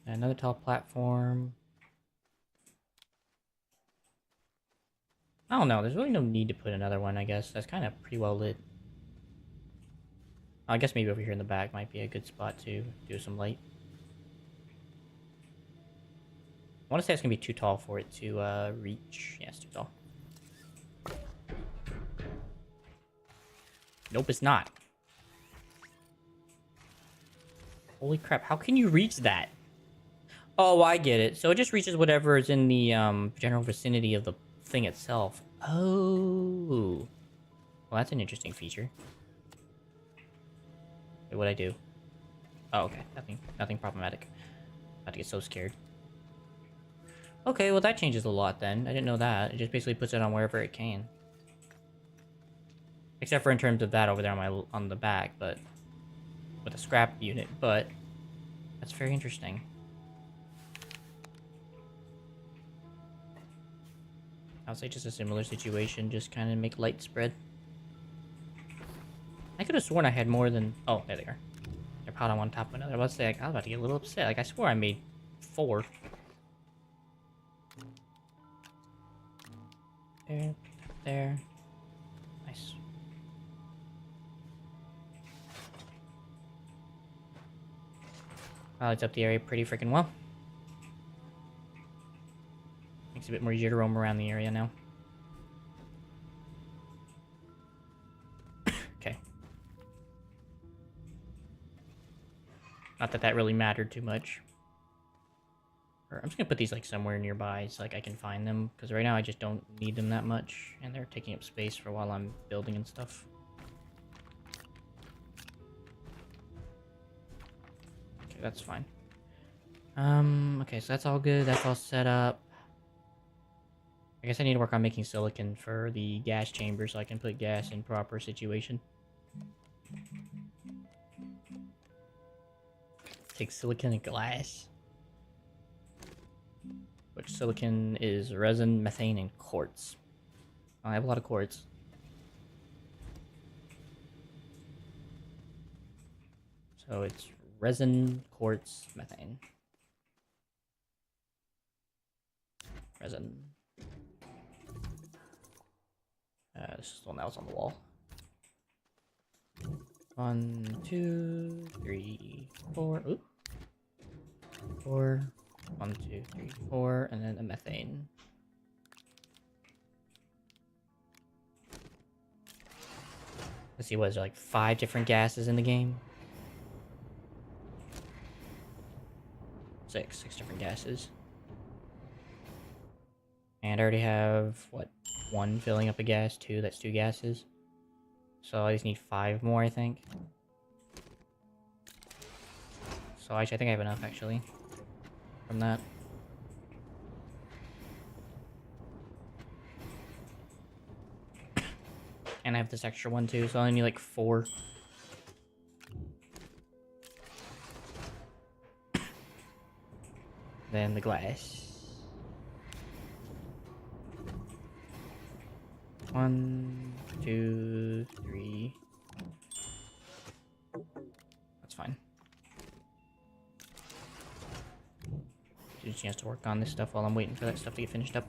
Another tall platform. I don't know, there's really no need to put another one, I guess. That's kind of pretty well lit. I guess maybe over here in the back might be a good spot to do some light. want to say it's gonna be too tall for it to reach. Yeah, it's too tall. Nope, it's not. Holy crap, how can you reach that? Oh, I get it. So it just reaches whatever is in the general vicinity of the thing itself. Oh. Well, that's an interesting feature. Wait, what'd I do? Oh, okay. Nothing problematic. About to get so scared. Okay, well that changes a lot then. I didn't know that. It just basically puts it on wherever it can. Except for in terms of that over there on the back, but with a scrap unit, but that's very interesting. I'll say just a similar situation, just kind of make light spread. I could have sworn I had more than... Oh, there they are. They're piled on one top of another. I was about to say, like, I was about to get a little upset. Like, I swore I made 4. There, there. Nice. Lights up the area pretty freaking well. Makes it a bit more easier to roam around the area now. Okay. Not that that really mattered too much. I'm just gonna put these like somewhere nearby so like I can find them, because right now I just don't need them that much, and they're taking up space for while I'm building and stuff. Okay, that's fine. Okay, so that's all good. That's all set up. I guess I need to work on making silicon for the gas chamber so I can put gas in proper situation. Take silicon and glass. Which silicon is resin, methane, and quartz. I have a lot of quartz. So it's resin, quartz, methane. Resin. This is the one that was on the wall. 1, 2, 3, 4. Oop. 4. 1, 2, 3, 4, and then a methane. Let's see, what is there, like 5 different gases in the game? 6 different gases. And I already have, what, 1 filling up a gas, 2, that's 2 gases. So I just need 5 more, I think. So actually, I think I have enough, actually, from that. And I have this extra one, too, so I only need, like, 4. Then the glass. 1, 2, 3. That's fine. Get a chance to work on this stuff while I'm waiting for that stuff to get finished up.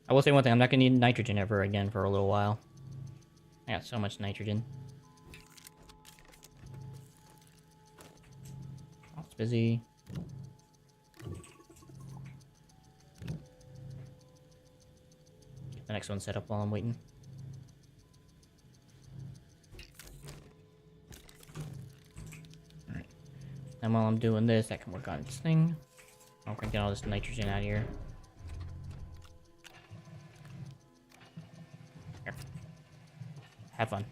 I will say one thing, I'm not gonna need nitrogen ever again for a little while. I got so much nitrogen. Oh, it's busy. Get the next one set up while I'm waiting. Alright. And while I'm doing this, I can work on this thing. I'm gonna get all this nitrogen out of here. Here. Have fun.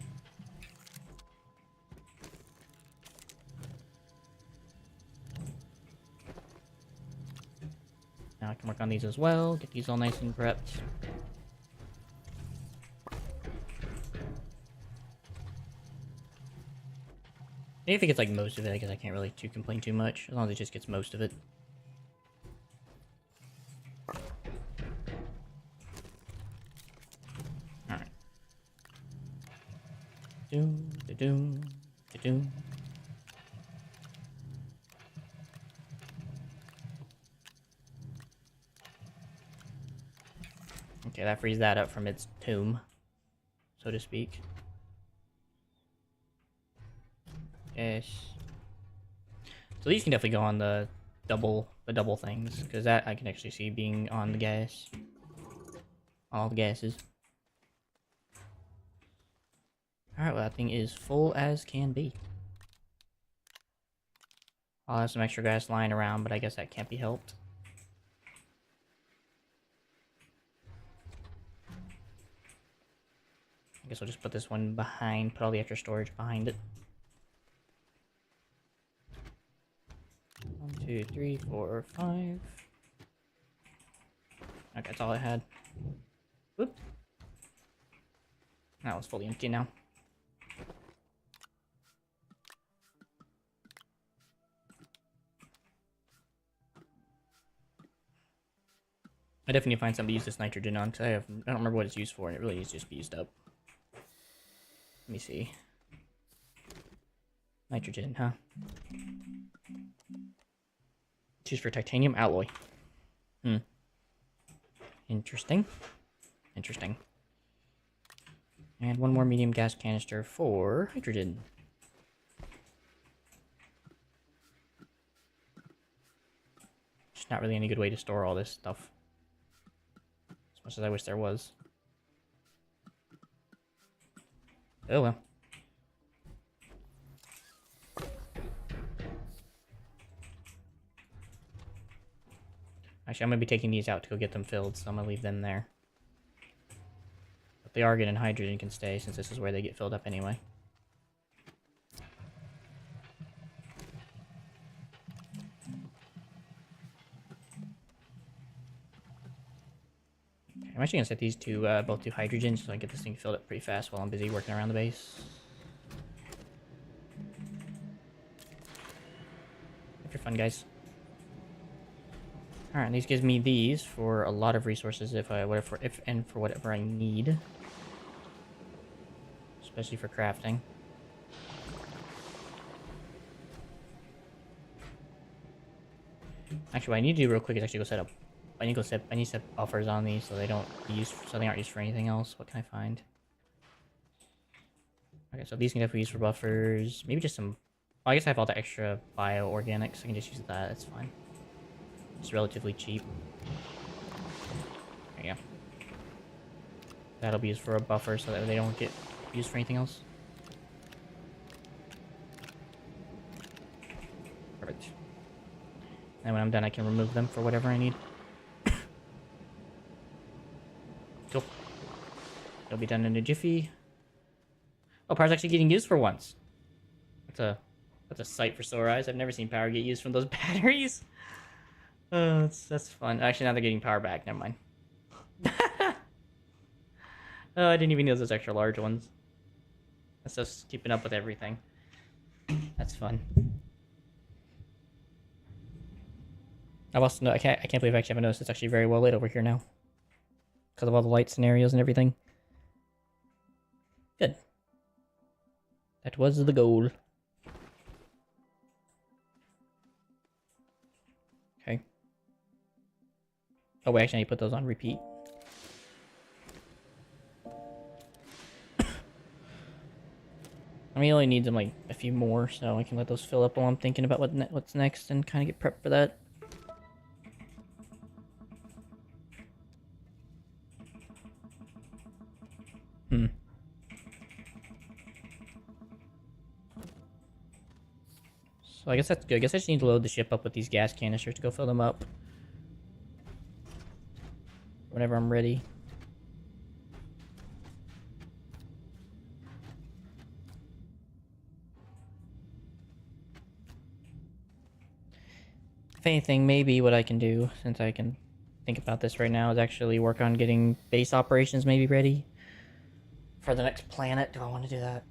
Now I can work on these as well, get these all nice and prepped. Maybe if it gets like most of it, I guess I can't really complain too much, as long as it just gets most of it. Alright. Doom, da-doom, da-doom. Okay, that frees that up from its tomb. so to speak. Yes. So these can definitely go on the double things, because that I can actually see being on the gas. All the gases. Alright, well that thing is full as can be. I'll have some extra gas lying around, but I guess that can't be helped. I guess I'll just put this one behind, put all the extra storage behind it. 1, 2, 3, 4, 5. Okay, that's all I had. Whoop. That one's fully empty now. I definitely need to find something to use this nitrogen on, because I don't remember what it's used for, and it really needs to just be used up. Let me see. Nitrogen, huh? It's used for titanium alloy. Hmm. Interesting. Interesting. And one more medium gas canister for hydrogen. Just not really any good way to store all this stuff. As much as I wish there was. Oh well. Actually, I'm going to be taking these out to go get them filled, so I'm going to leave them there. But the argon and hydrogen can stay, since this is where they get filled up anyway. Okay, I'm actually going to set these to both to hydrogen, so I can get this thing filled up pretty fast while I'm busy working around the base. If you're fun, guys. Alright, and these gives me these for a lot of resources if for whatever I need. Especially for crafting. Actually, what I need to do real quick is actually go set up. I need to set buffers on these so they don't be used so they aren't used for anything else. What can I find? Okay, so these can definitely be used for buffers. Maybe just some. Well, I guess I have all the extra bio-organics. I can just use that. That's fine. It's relatively cheap. There you go. That'll be used for a buffer so that they don't get used for anything else. Perfect. And when I'm done, I can remove them for whatever I need. Cool. It'll be done in a jiffy. Oh, power's actually getting used for once. That's a sight for sore eyes. I've never seen power get used from those batteries. Oh, that's fun. Actually, now they're getting power back. Never mind. Oh, I didn't even use those extra large ones. That's just keeping up with everything. That's fun. I can't believe I actually haven't noticed it's actually very well lit over here now. Because of all the light scenarios and everything. Good. That was the goal. Okay. Oh wait, actually I need to put those on repeat. I mean, he only needs them like a few more, so I can let those fill up while I'm thinking about what's next and kind of get prepped for that. So I guess that's good. I guess I just need to load the ship up with these gas canisters to go fill them up. Whenever I'm ready. If anything, maybe what I can do, since I can think about this right now, is actually work on getting base operations maybe ready for the next planet. Do I want to do that?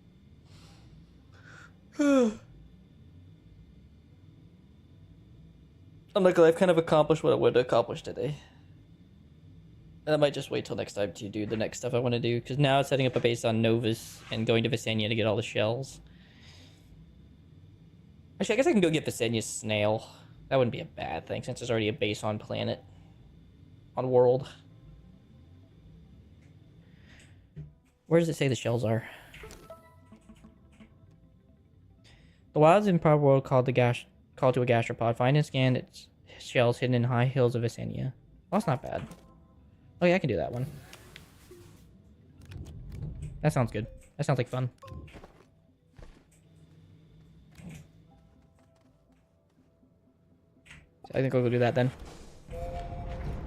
I'm luckily I've kind of accomplished what I would accomplish today. And I might just wait till next time to do the next stuff I want to do, because now it's setting up a base on Novus and going to Visenya to get all the shells. Actually, I guess I can go get Visenya's snail. That wouldn't be a bad thing, since there's already a base on planet. On world. Where does it say the shells are? The wilds in Prob World called to a gastropod. Find and scan its shells hidden in high hills of Visenia. Well, that's not bad. Oh yeah, I can do that one. That sounds good. That sounds like fun. So I think I'll go do that then.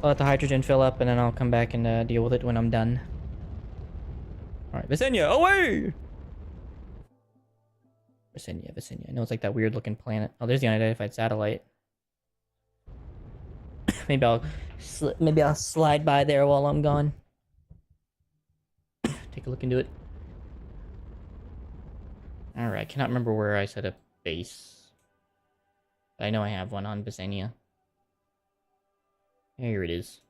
I'll let the hydrogen fill up and then I'll come back and deal with it when I'm done. Alright, Visenia, away! Visenia. I know it's like that weird looking planet. Oh, there's the unidentified satellite. maybe I'll slide by there while I'm gone. Take a look into it. Alright, I cannot remember where I set up base. But I know I have one on Visenia. Here it is.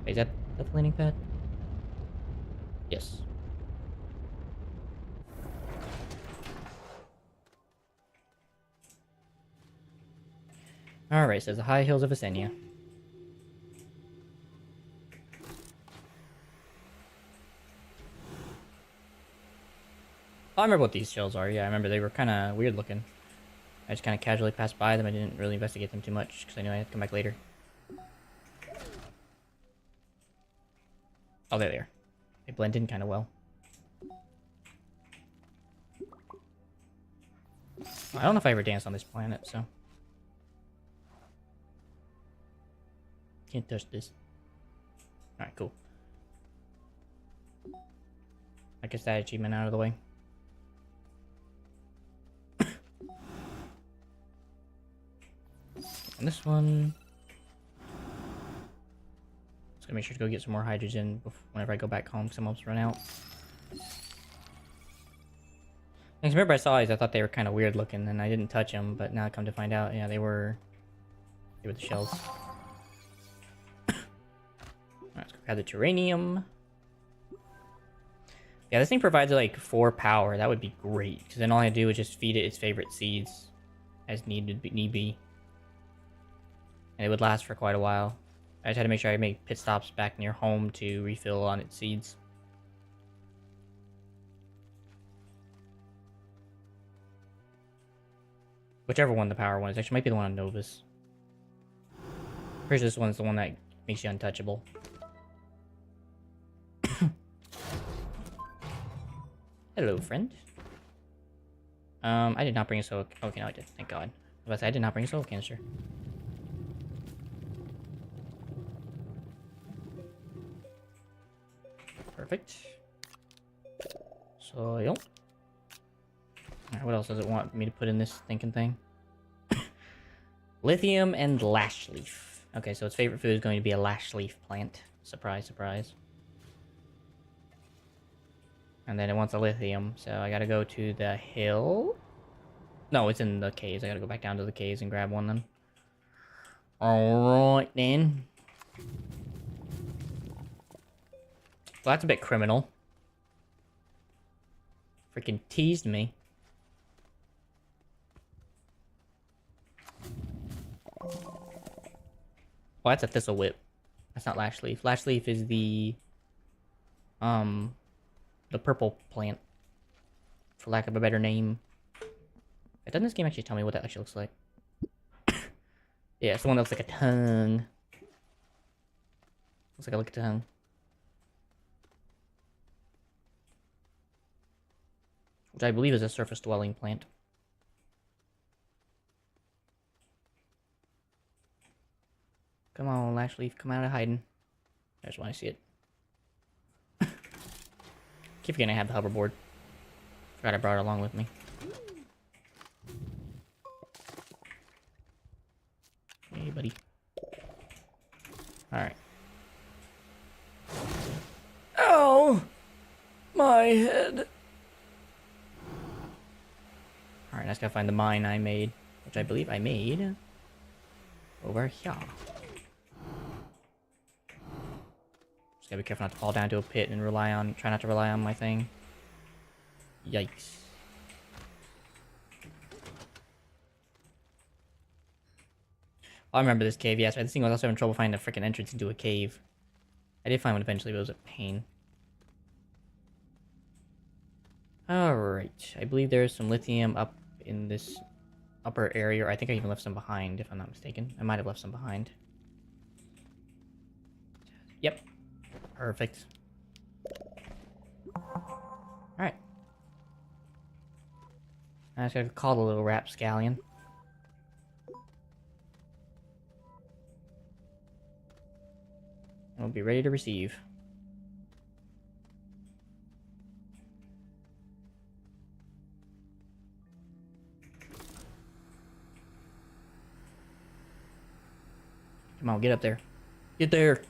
Wait, is that the landing pad? Yes. Alright, says the high hills of Visenia. Oh, I remember what these shells are. Yeah, I remember they were kind of weird looking. I just kind of casually passed by them. I didn't really investigate them too much because I knew I had to come back later. Oh, there they are. They blend in kind of well. I don't know if I ever danced on this planet, so... Can't touch this. Alright, cool. I guess that achievement out of the way. And this one... Just gonna make sure to go get some more hydrogen whenever I go back home, because I'm almost run out. Because remember I saw these, I thought they were kind of weird looking, and I didn't touch them, but now I come to find out, yeah, they were the shells. Alright, let's go grab the terranium. Yeah, this thing provides like 4 power. That would be great, because then all I do is just feed it its favorite seeds as need be. And it would last for quite a while. I just had to make sure I make pit stops back near home to refill on its seeds. Whichever one the power one is. Actually, might be the one on Novus. Pretty sure this one's the one that makes you untouchable. Hello, friend. I did not bring a soul... Okay, no, I did. Thank God. I was about to say, I did not bring a soul canister. Perfect. Soil. Alright, what else does it want me to put in this thinking thing? Lithium and lash leaf. Okay, so its favorite food is going to be a lash leaf plant. Surprise, surprise. And then it wants a lithium, so I gotta go to the hill. No, it's in the caves. I gotta go back down to the caves and grab one then. Alright then. Well, that's a bit criminal. Freaking teased me. Oh, that's a thistle whip. That's not lash leaf. Lash leaf is the purple plant, for lack of a better name. Doesn't this game actually tell me what that actually looks like? Yeah, it's the one that looks like a tongue. Looks like a tongue. Which I believe is a surface-dwelling plant. Come on, lash leaf, come out of hiding. I just want to see it. Keep forgetting I have the hoverboard. Forgot I brought it along with me. Hey, buddy. Alright. Ow! My head. Alright, I just gotta find the mine I made. Which I believe I made over here. Just gotta be careful not to fall down to a pit and try not to rely on my thing. Yikes. Oh, I remember this cave, yes. This thing was also having trouble finding a freaking entrance into a cave. I did find one eventually, but it was a pain. Alright, I believe there's some lithium up in this upper area, or I think I even left some behind, if I'm not mistaken. I might have left some behind. Yep. Perfect. Alright. I just gotta call the little rapscallion. We'll be ready to receive. Come on, get up there. Get there!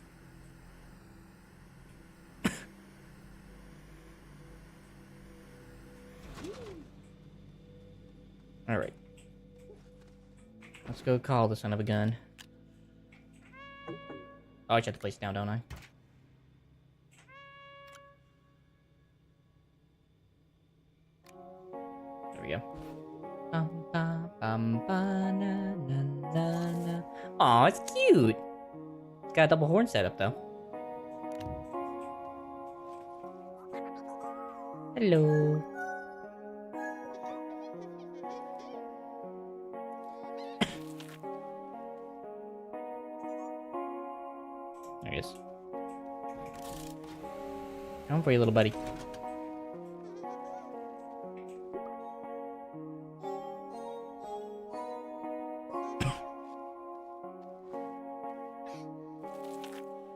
Alright. Let's go call the son of a gun. Oh, I should have to place it down, don't I? There we go. Aw, it's cute! It's got a double horn setup, though. Hello. There he is. Come for you, little buddy.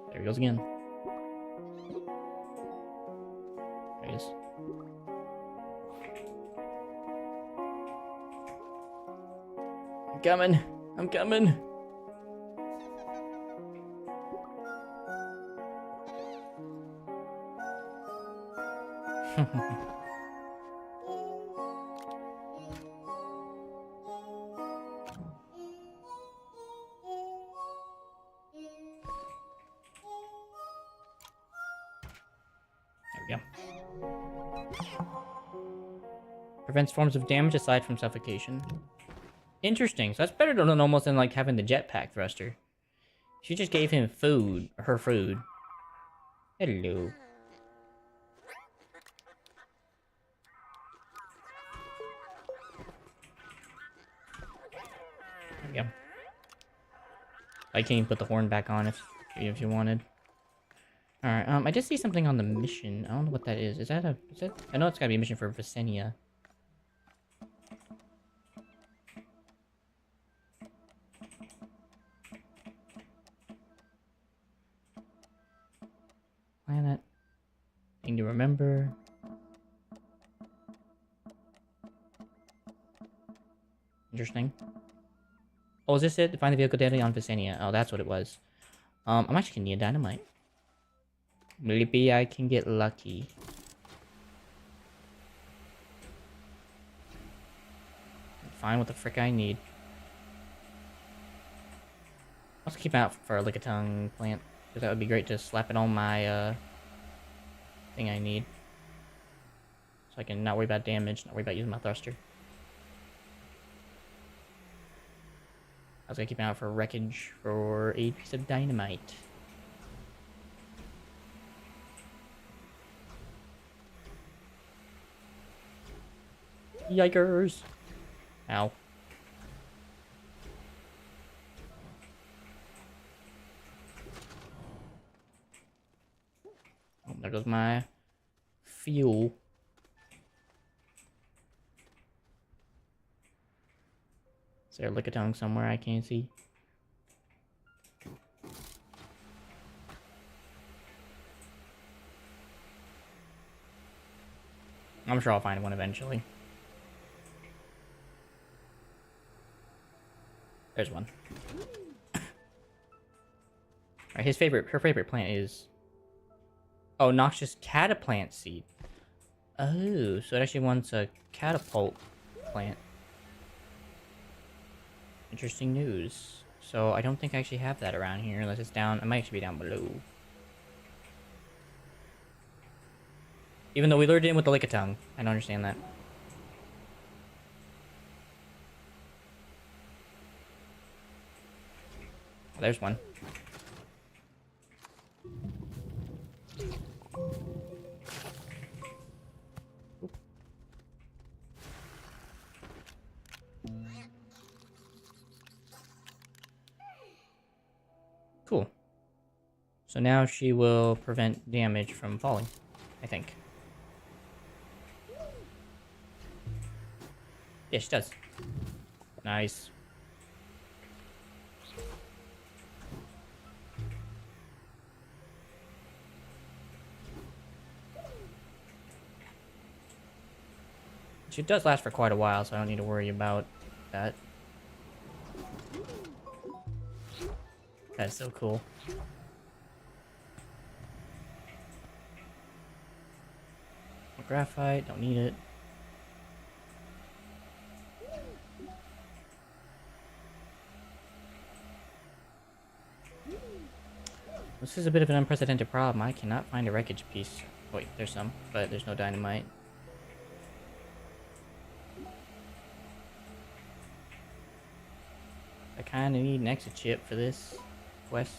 There he goes again. There he is. I'm coming. I'm coming. There we go. Prevents forms of damage aside from suffocation. Interesting. So that's better than almost than like having the jetpack thruster. She just gave him food. Her food. Hello. There we go. I can't even put the horn back on if you wanted. Alright, I did see something on the mission. I don't know what that is. Is that I know it's gotta be a mission for Visenia. Planet. Thing to remember. Interesting. Oh, is this it? Find the vehicle daily on Visenia. Oh, that's what it was. I'm actually gonna need dynamite. Maybe I can get lucky. Find what the frick I need. Let's keep out for a lick-a-tongue plant, because that would be great to slap it on my thing I need. So I can not worry about damage, not worry about using my thruster. I was gonna keep an eye out for wreckage for a piece of dynamite. Yikers! Ow. Oh, there goes my fuel. Is there a lick-a-tongue somewhere I can't see? I'm sure I'll find one eventually. There's one. Alright, her favorite plant is... Oh, noxious cataplant seed. Oh, so it actually wants a catapult plant. Interesting news. So I don't think I actually have that around here unless it's down. It might actually be down below. Even though we lured it in with the lick-a-tongue. I don't understand that. There's one. Cool. So now she will prevent damage from falling, I think. Yeah, she does. Nice. She does last for quite a while, so I don't need to worry about that. That's so cool. Graphite, don't need it. This is a bit of an unprecedented problem. I cannot find a wreckage piece. Wait, there's some, but there's no dynamite. I kind of need an exit chip for this quest.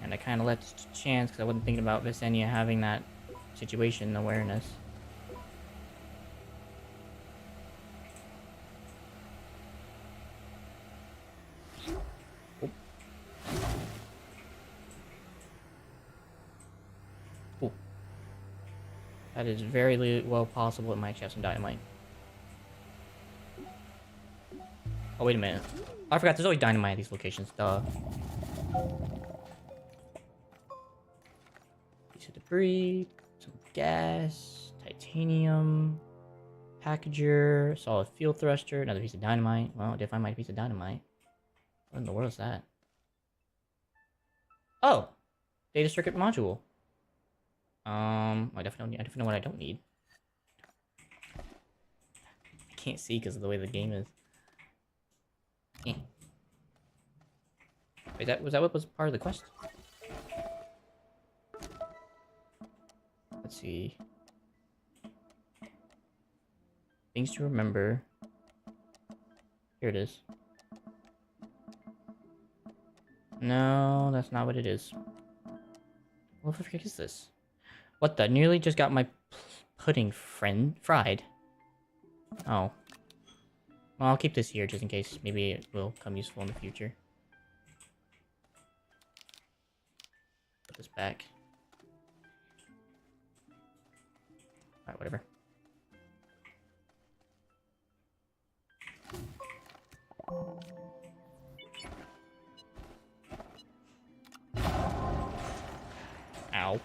And I kind of let it chance because I wasn't thinking about Visenya having that situation awareness. Ooh. That is very well possible it might actually have some dynamite. Oh, wait a minute. Oh, I forgot there's always dynamite at these locations. Duh. Piece of debris, some gas, titanium, packager, solid field thruster, another piece of dynamite. Well, I did find my piece of dynamite. What in the world is that? Oh! Data circuit module. I definitely know what I don't need. I can't see because of the way the game is. Eh. Wait, was that what was part of the quest? Let's see. Things to remember. Here it is. No, that's not what it is. What the frick is this? What the? Nearly just got my pudding fried. Oh. Well, I'll keep this here just in case. Maybe it will come useful in the future. Put this back. Alright, whatever. Ow.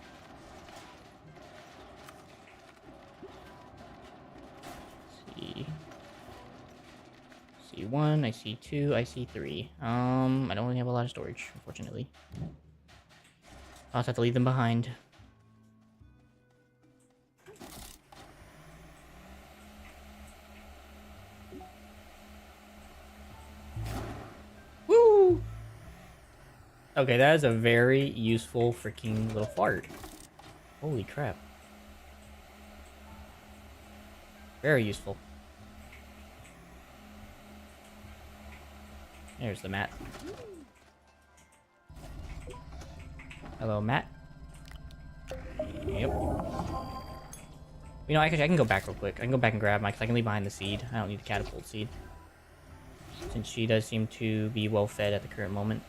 C1, I see 2, I see 3. I don't really have a lot of storage, unfortunately. I'll just have to leave them behind. Woo! Okay, that is a very useful freaking little fart. Holy crap. Very useful. There's the mat. Hello, Matt. Yep. You know, actually, I can go back real quick. I can go back and grab Mike, because I can leave behind the seed. I don't need the catapult seed. Since she does seem to be well fed at the current moment.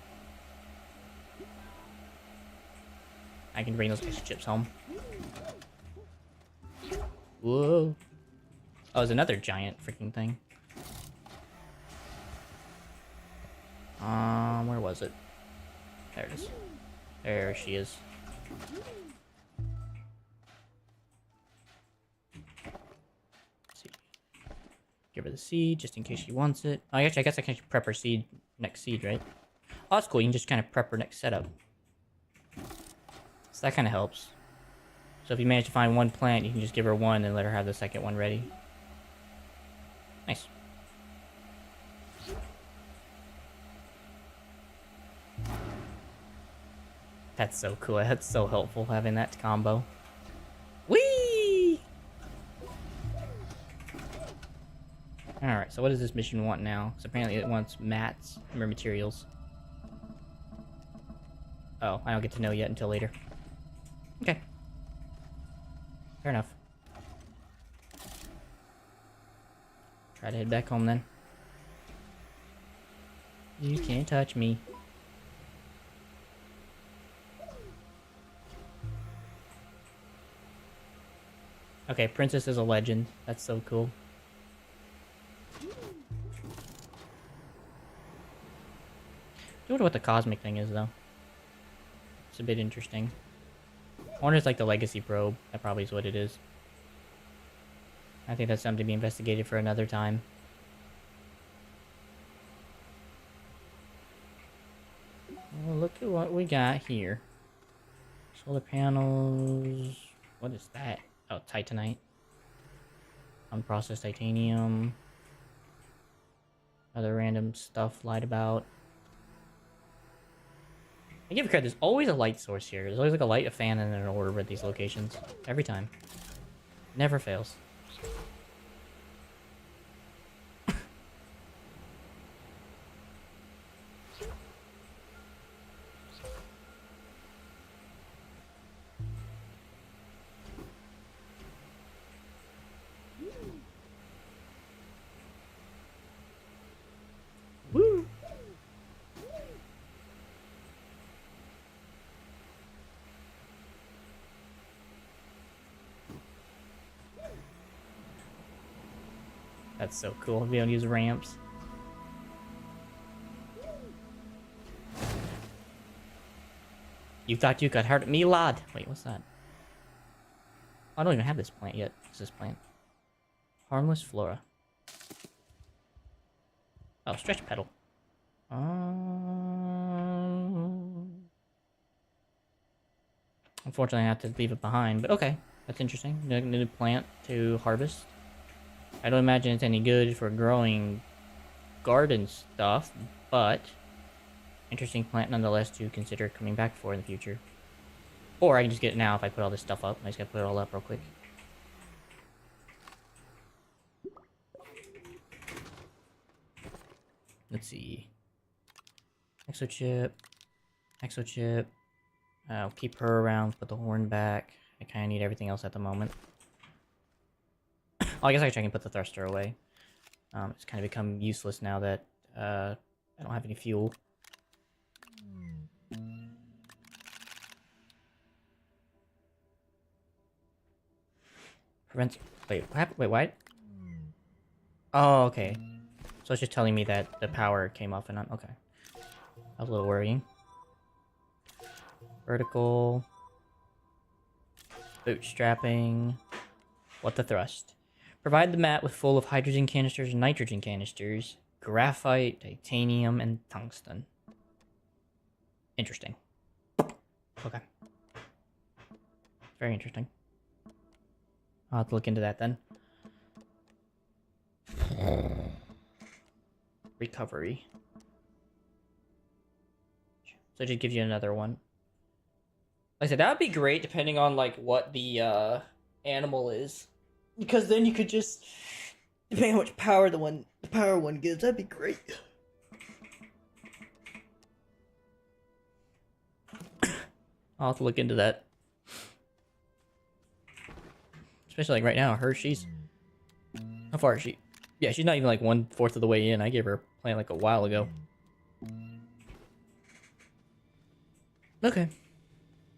I can bring those extra chips home. Whoa. Oh, there's another giant freaking thing. Where was it? There it is. There she is. Let's see. Give her the seed, just in case she wants it. Oh, actually, I guess I can prep her seed, next seed, right? Oh, that's cool. You can just kind of prep her next setup. So that kind of helps. So if you manage to find one plant, you can just give her one and let her have the second one ready. Nice. That's so cool. That's so helpful having that combo. Whee! Alright, so what does this mission want now? Because apparently it wants mats or materials. Oh, I don't get to know yet until later. Okay. Fair enough. Try to head back home then. You can't touch me. Okay, Princess is a legend. That's so cool. I wonder what the cosmic thing is, though. It's a bit interesting. I wonder if it's like the legacy probe. That probably is what it is. I think that's something to be investigated for another time. Well, look at what we got here. Solar panels. What is that? Oh, titanite. Unprocessed titanium. Other random stuff lied about. I give it credit, there's always a light source here. There's always like a light, a fan, and an orb at these locations. Every time. Never fails. Woo! That's so cool. Be able to use ramps. You thought you could hurt me, lad? Wait, what's that? I don't even have this plant yet. What's this plant? Harmless flora. Oh, stretch petal. Unfortunately, I have to leave it behind, but okay. That's interesting. New plant to harvest. I don't imagine it's any good for growing garden stuff, but interesting plant nonetheless to consider coming back for in the future. Or I can just get it now if I put all this stuff up. I just gotta put it all up real quick. Let's see. Exochip. Exochip. I'll keep her around, put the horn back. I kind of need everything else at the moment. Oh, I guess I can put the thruster away. It's kind of become useless now that I don't have any fuel. Prevents. Wait, what happened? Wait, what? Oh, okay. So it's just telling me that the power came off and on. Okay. That was a little worrying. Vertical. Bootstrapping. What the thrust? Provide the mat with full of hydrogen canisters and nitrogen canisters, graphite, titanium, and tungsten. Interesting. Okay. Very interesting. I'll have to look into that then. Recovery. So it just gives you another one. Like I said, that would be great depending on like what the animal is. Because then you could just, depending on how much power the power one gives, that'd be great. I'll have to look into that. Especially like right now, she's, how far is she? Yeah, she's not even like 1/4 of the way in. I gave her a plant like a while ago. Okay.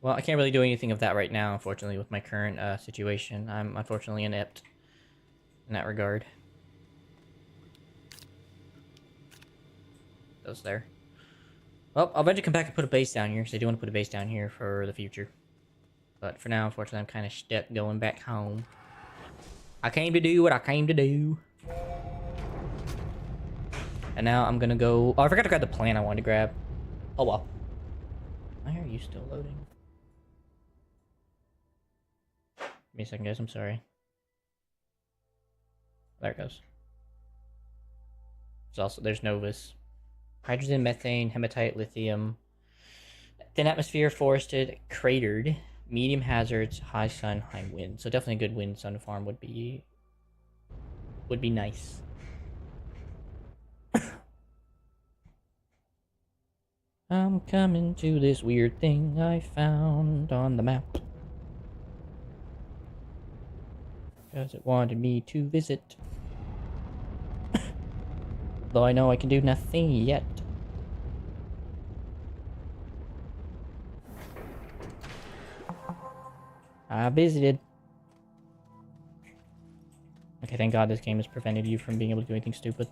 Well, I can't really do anything of that right now, unfortunately, with my current situation. I'm unfortunately inept in that regard. Those there. Well, I'll eventually come back and put a base down here, because I do want to put a base down here for the future. But for now, unfortunately, I'm kind of stuck going back home. I came to do what I came to do. And now I'm gonna go... Oh, I forgot to grab the plant I wanted to grab. Oh, well. Why are you still loading? Give me a second, guys. I'm sorry. There it goes. There's Novus. Hydrogen, methane, hematite, lithium. Thin atmosphere, forested, cratered. Medium hazards, high sun, high wind. So definitely a good wind sun farm would be nice. I'm coming to this weird thing I found on the map. Because it wanted me to visit. Though I know I can do nothing yet. I visited. Okay, thank God this game has prevented you from being able to do anything stupid.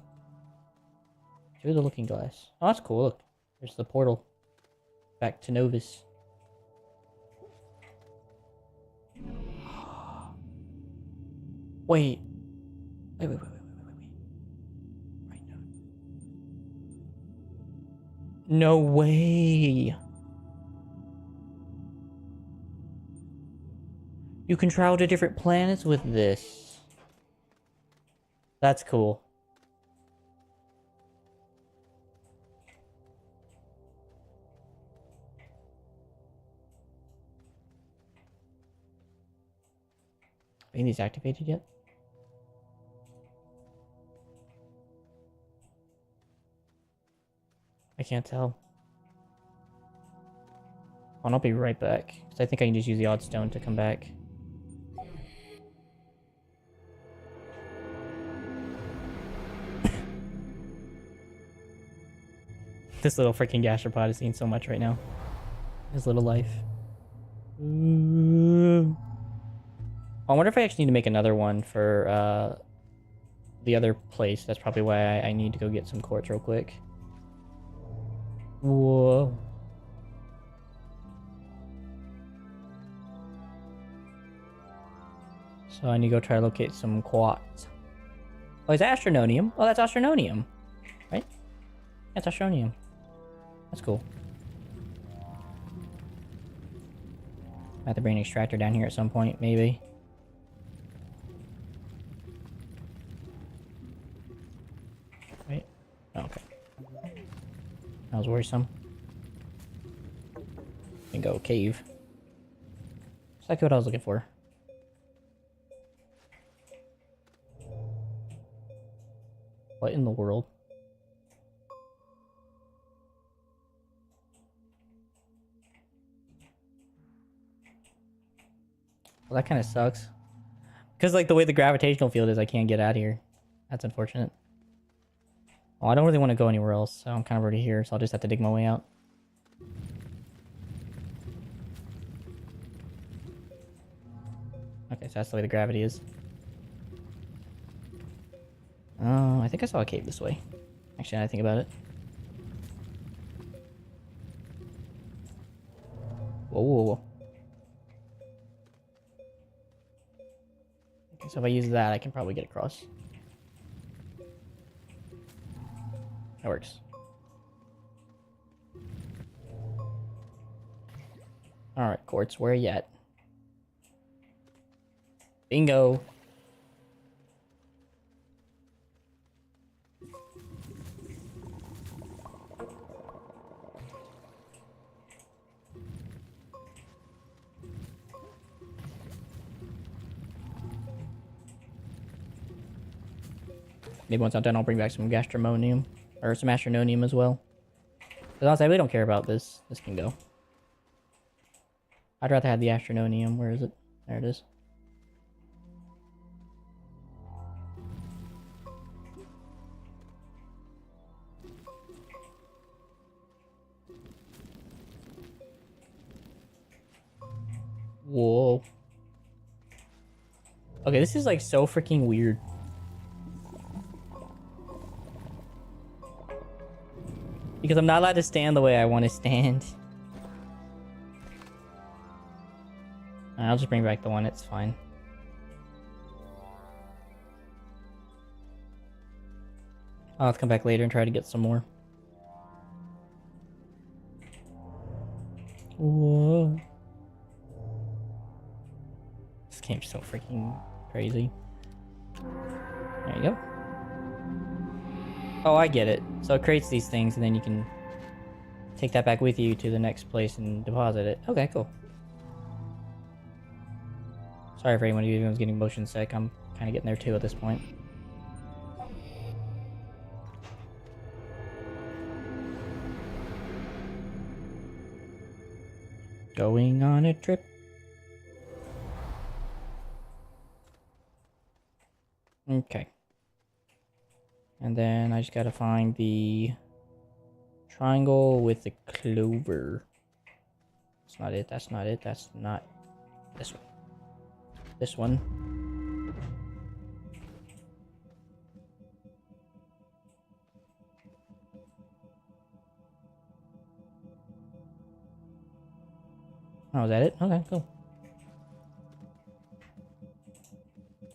Through the looking glass. Oh, that's cool. Look, there's the portal. Back to Novus. Wait. Wait. Right now. No way. You can travel to different planets with this. That's cool. Are these activated yet? I can't tell. Oh, I'll be right back. Because I think I can just use the odd stone to come back. This little freaking gastropod is seeing so much right now. His little life. I wonder if I actually need to make another one for the other place. That's probably why I need to go get some quartz real quick. Whoa. So I need to go try to locate some quartz. Oh, it's Astrononium. Oh, that's Astrononium. Right? That's Astronium. That's cool. I have to bring an extractor down here at some point, maybe. Wait. Oh, okay. That was worrisome. And go cave. That's exactly what I was looking for. What in the world? Well, that kind of sucks. Because, like, the way the gravitational field is, I can't get out here. That's unfortunate. Well, I don't really want to go anywhere else, so I'm kind of already here, so I'll just have to dig my way out. Okay, so that's the way the gravity is. Oh, I think I saw a cave this way. Actually, now I think about it. Whoa. Okay, so if I use that, I can probably get across. That works. Alright, quartz, where are you at? Bingo! Maybe once I'm done, I'll bring back some gastromonium. Or some astrononium as well. Because honestly, I really don't care about this. This can go. I'd rather have the astrononium. Where is it? There it is. Whoa. Okay, this is like so freaking weird. Because I'm not allowed to stand the way I want to stand. I'll just bring back the one, it's fine. I'll have to come back later and try to get some more. Whoa. This game's so freaking crazy. There you go. Oh, I get it. So it creates these things and then you can take that back with you to the next place and deposit it. Okay, cool. Sorry for anyone who's getting motion sick. I'm kind of getting there too at this point. Going on a trip. Okay. And then I just gotta find the triangle with the clover. That's not it, that's not it, that's not this one. This one. Oh, is that it? Okay, cool.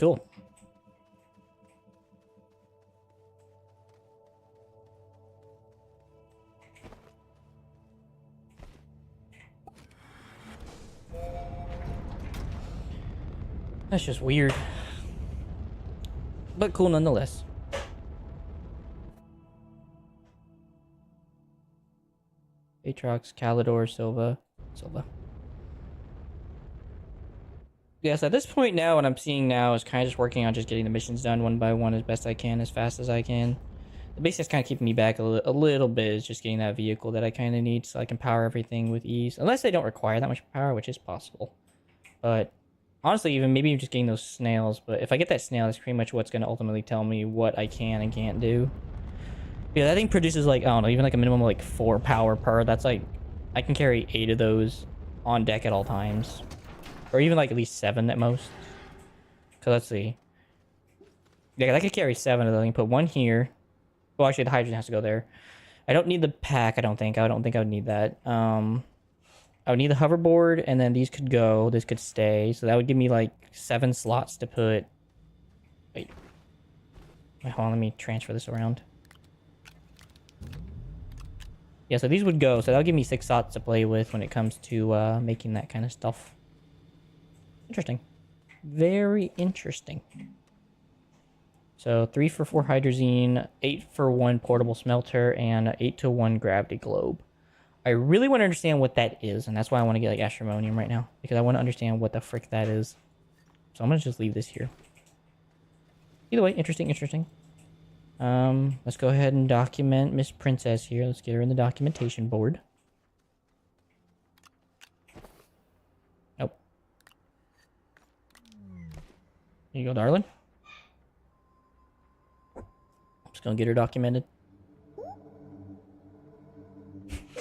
Cool. That's just weird. But cool nonetheless. Atrox, Calidor, Silva. Yes, at this point now, what I'm seeing now is kind of just working on just getting the missions done one by one as best I can, as fast as I can. The base that's kind of keeping me back a little bit is just getting that vehicle that I kind of need so I can power everything with ease. Unless they don't require that much power, which is possible. But honestly, even maybe just getting those snails. But if I get that snail, that's pretty much what's going to ultimately tell me what I can and can't do. Yeah, that thing produces like, I don't know, even like a minimum of like 4 power per. That's like, I can carry 8 of those on deck at all times. Or even like at least 7 at most. So let's see. Yeah, I could carry 7 of those. I can put 1 here. Well, actually, the hydrogen has to go there. I don't need the pack, I don't think. I don't think I would need that. I would need the hoverboard, and then these could go. This could stay. So that would give me like 7 slots to put. Wait, hold on, let me transfer this around. Yeah, so these would go. So that'll give me 6 slots to play with when it comes to making that kind of stuff. Interesting. Very interesting. So 3 for 4 hydrazine, 8 for 1 portable smelter, and 8 to 1 gravity globe. I really want to understand what that is, and that's why I want to get like Astromonium right now, because I want to understand what the frick that is. So I'm gonna just leave this here. Either way, interesting. Let's go ahead and document Miss Princess here. Let's get her in the documentation board. Nope. Here you go, darling. Just gonna get her documented.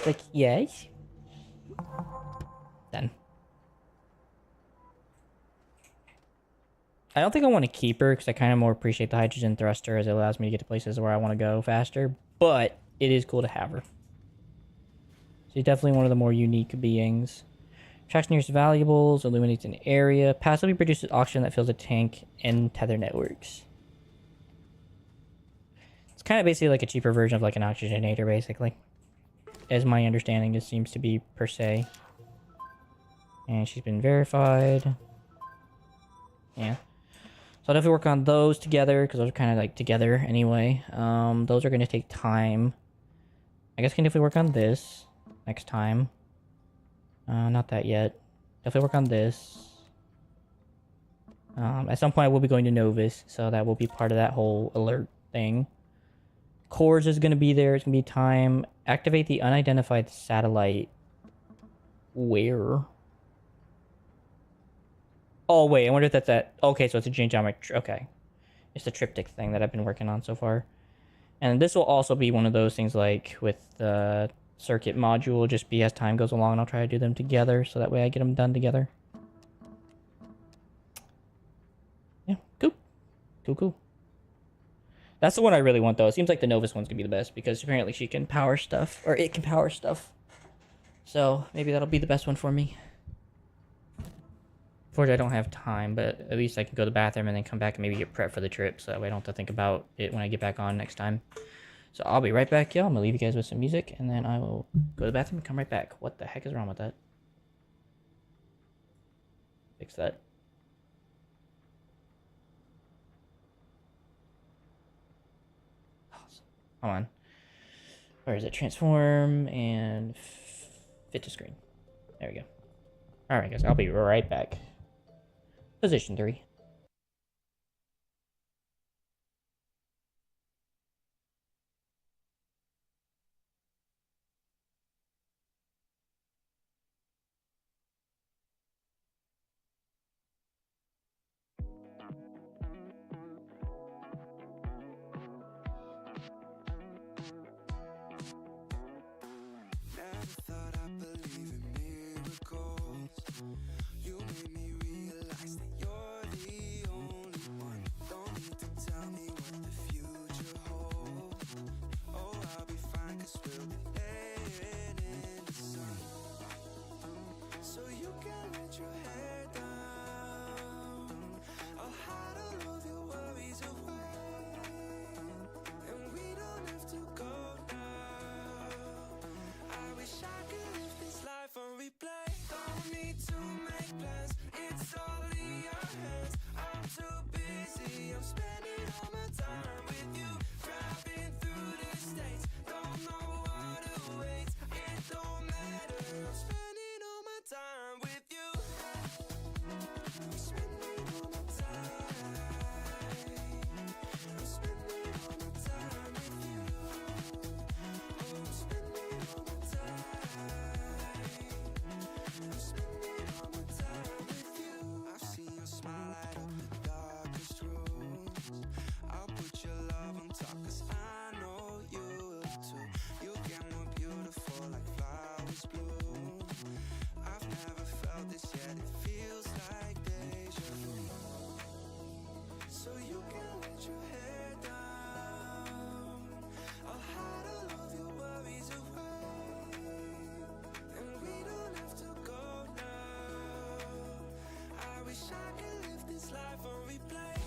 Like, yes. Then. I don't think I want to keep her because I kind of more appreciate the hydrogen thruster as it allows me to get to places where I want to go faster. But it is cool to have her. She's definitely one of the more unique beings. Tracks nearest valuables, illuminates an area, passively produces oxygen that fills a tank, and tether networks. It's kind of basically like a cheaper version of like an oxygenator, basically. As my understanding, it seems to be per se. And she's been verified. Yeah. So I'll definitely work on those together, because those are kind of like together anyway. Those are going to take time. I guess I can definitely work on this next time. Not that yet. Definitely work on this. At some point I will be going to Novus, so that will be part of that whole alert thing. Cores is going to be there. It's going to be time. Activate the unidentified satellite. Where? Oh, wait. I wonder if that's that. Okay, so it's a geometric. Okay. It's the triptych thing that I've been working on so far. And this will also be one of those things like with the circuit module. Just be as time goes along, and I'll try to do them together so that way I get them done together. Yeah, cool. Cool. That's the one I really want, though. It seems like the Novus one's gonna be the best because apparently she can power stuff, or it can power stuff. So maybe that'll be the best one for me. Unfortunately, I don't have time, but at least I can go to the bathroom and then come back and maybe get prepped for the trip, so that way I don't have to think about it when I get back on next time. So I'll be right back, y'all. I'm gonna leave you guys with some music, and then I will go to the bathroom and come right back. What the heck is wrong with that? Fix that. Hold on. Where is it? Transform and fit to screen. There we go. Alright, guys. I'll be right back. Position 3. So you busy. I'm spending all my time with you. Driving through the states, don't know what awaits. It don't matter. I'm spending all my time with you. I'm spending all my time. I'm spending all my time with you. Oh, I'm spending all my time. I'm spending all my time with you. I've seen your smile light up the darkest rooms. I'll put your love on top, 'cause I know you will too. You get more beautiful like flowers bloom. I've never felt this yet, it feels like deja vu. So you can let your hair down. I'll hide all of your worries away, and we don't have to go now. I wish I could live this life on replay.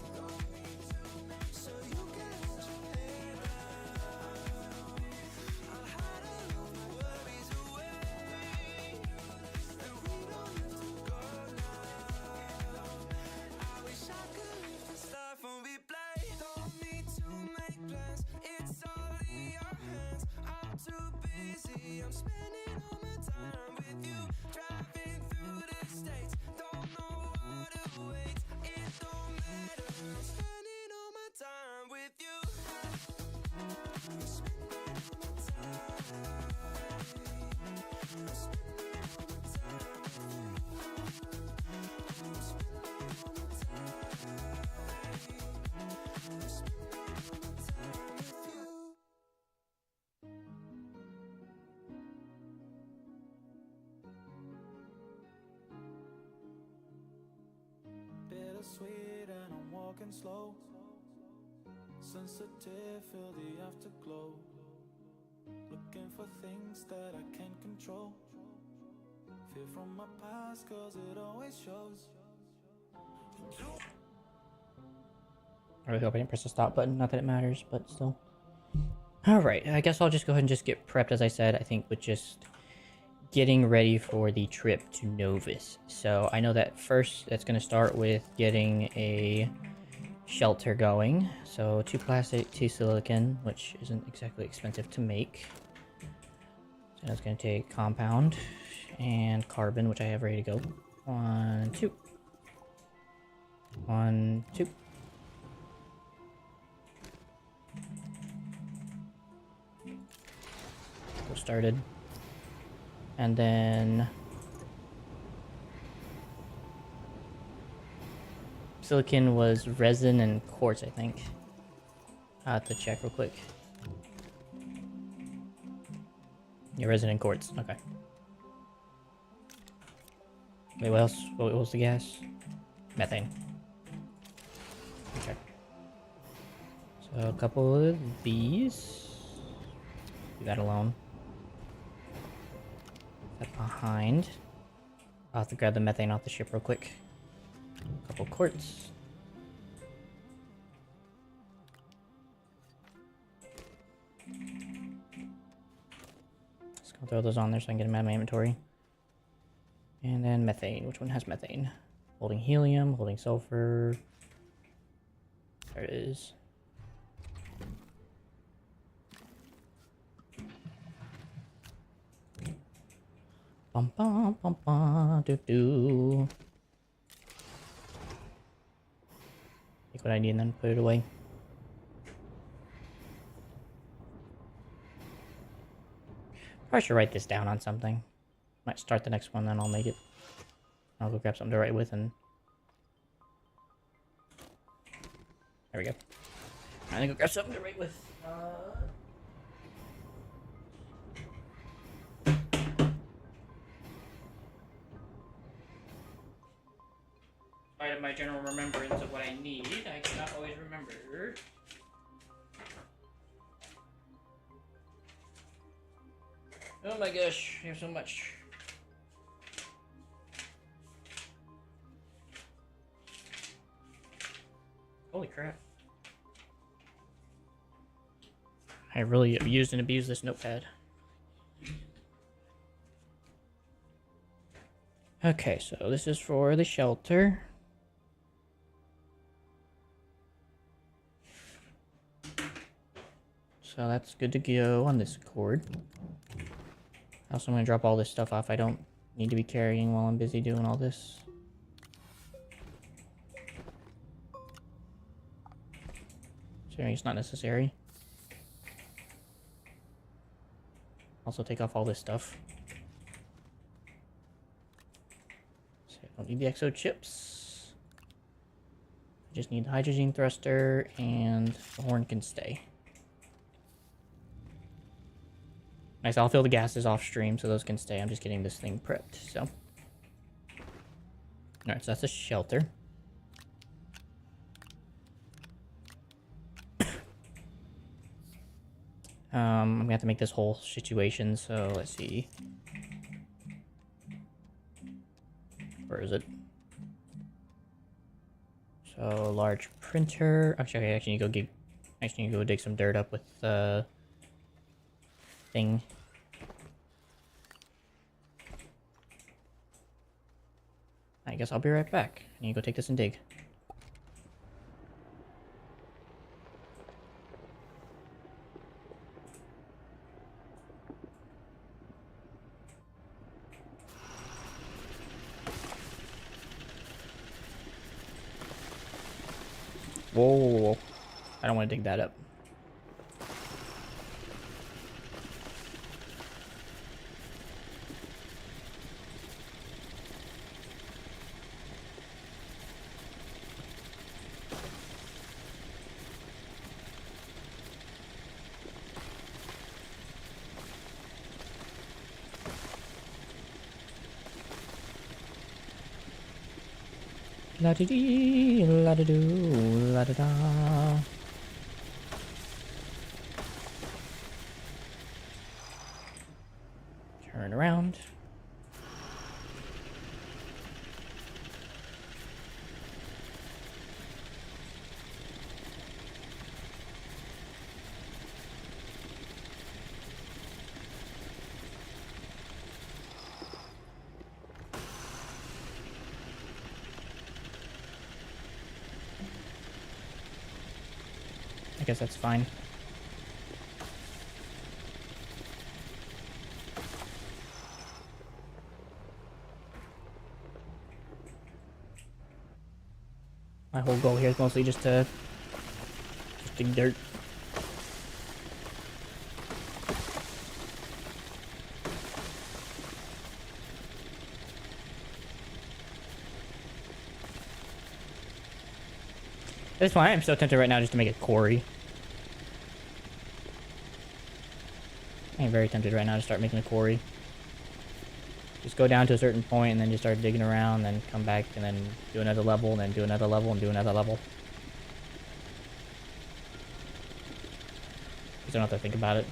So you can let your hair down. I'll hide all of my worries away, and we don't have to go now. I wish I could live this life on replay. Don't need to make plans, it's all in your hands. I'm too busy, I'm spending all my time with you. Driving through the states, don't know what awaits. It don't matter, I'm spending all my time with you. I'm spending all my time. I'm spending all my time with you. I'm spending all my time. I'm spending all my time with you. Bittersweet and I'm walking slow. Sensitive, feel the afterglow. Looking for things that I can't control. Fear from my past, 'cause it always shows. I really hope I didn't press the stop button. Not that it matters, but still. Alright, I guess I'll just go ahead and just get prepped, as I said. I think with just getting ready for the trip to Novus. So I know that first that's going to start with getting a shelter going. So 2 plastic, 2 silicon, which isn't exactly expensive to make. So that's going to take compound and carbon, which I have ready to go. 1, 2. 1, 2. Go started. And then silicon was resin and quartz, I think. I'll have to check real quick. Yeah, resin and quartz. Okay. Wait, what else? What was the gas? Methane. Okay. So a couple of these. Leave that alone. That behind. I'll have to grab the methane off the ship real quick. A couple quartz. Just gonna throw those on there so I can get them out of my inventory. And then methane. Which one has methane? Holding helium, holding sulfur. There it is. Bum bum bum bum doo doo. Take what I need and then put it away. Probably should write this down on something. Might start the next one, then I'll make it. I'll go grab something to write with and... There we go. I'm gonna go grab something to write with. Despite my general remembrance of what I need, I cannot always remember. Oh my gosh, I have so much. Holy crap. I really used and abused this notepad. Okay, so this is for the shelter. So that's good to go on this cord. Also, I'm going to drop all this stuff off I don't need to be carrying while I'm busy doing all this. So it's not necessary. Also take off all this stuff. So I don't need the exo chips. I just need the hydrogen thruster and the horn can stay. Nice, I'll fill the gases off stream so those can stay. I'm just getting this thing prepped, so. Alright, so that's a shelter. I'm gonna have to make this whole situation, so let's see. Where is it? So, large printer. Actually, I actually need to go dig some dirt up with the thing. I guess I'll be right back. I need to go take this and dig. Whoa, whoa, whoa. I don't want to dig that up. La di dee, la da doo, la da da. Turn around. I guess that's fine. My whole goal here is mostly just dig dirt. That's why I'm so tempted right now just to make a quarry. I'm very tempted right now to start making a quarry. Just go down to a certain point and then just start digging around, then come back and then do another level, and then do another level, and do another level. Just don't have to think about it.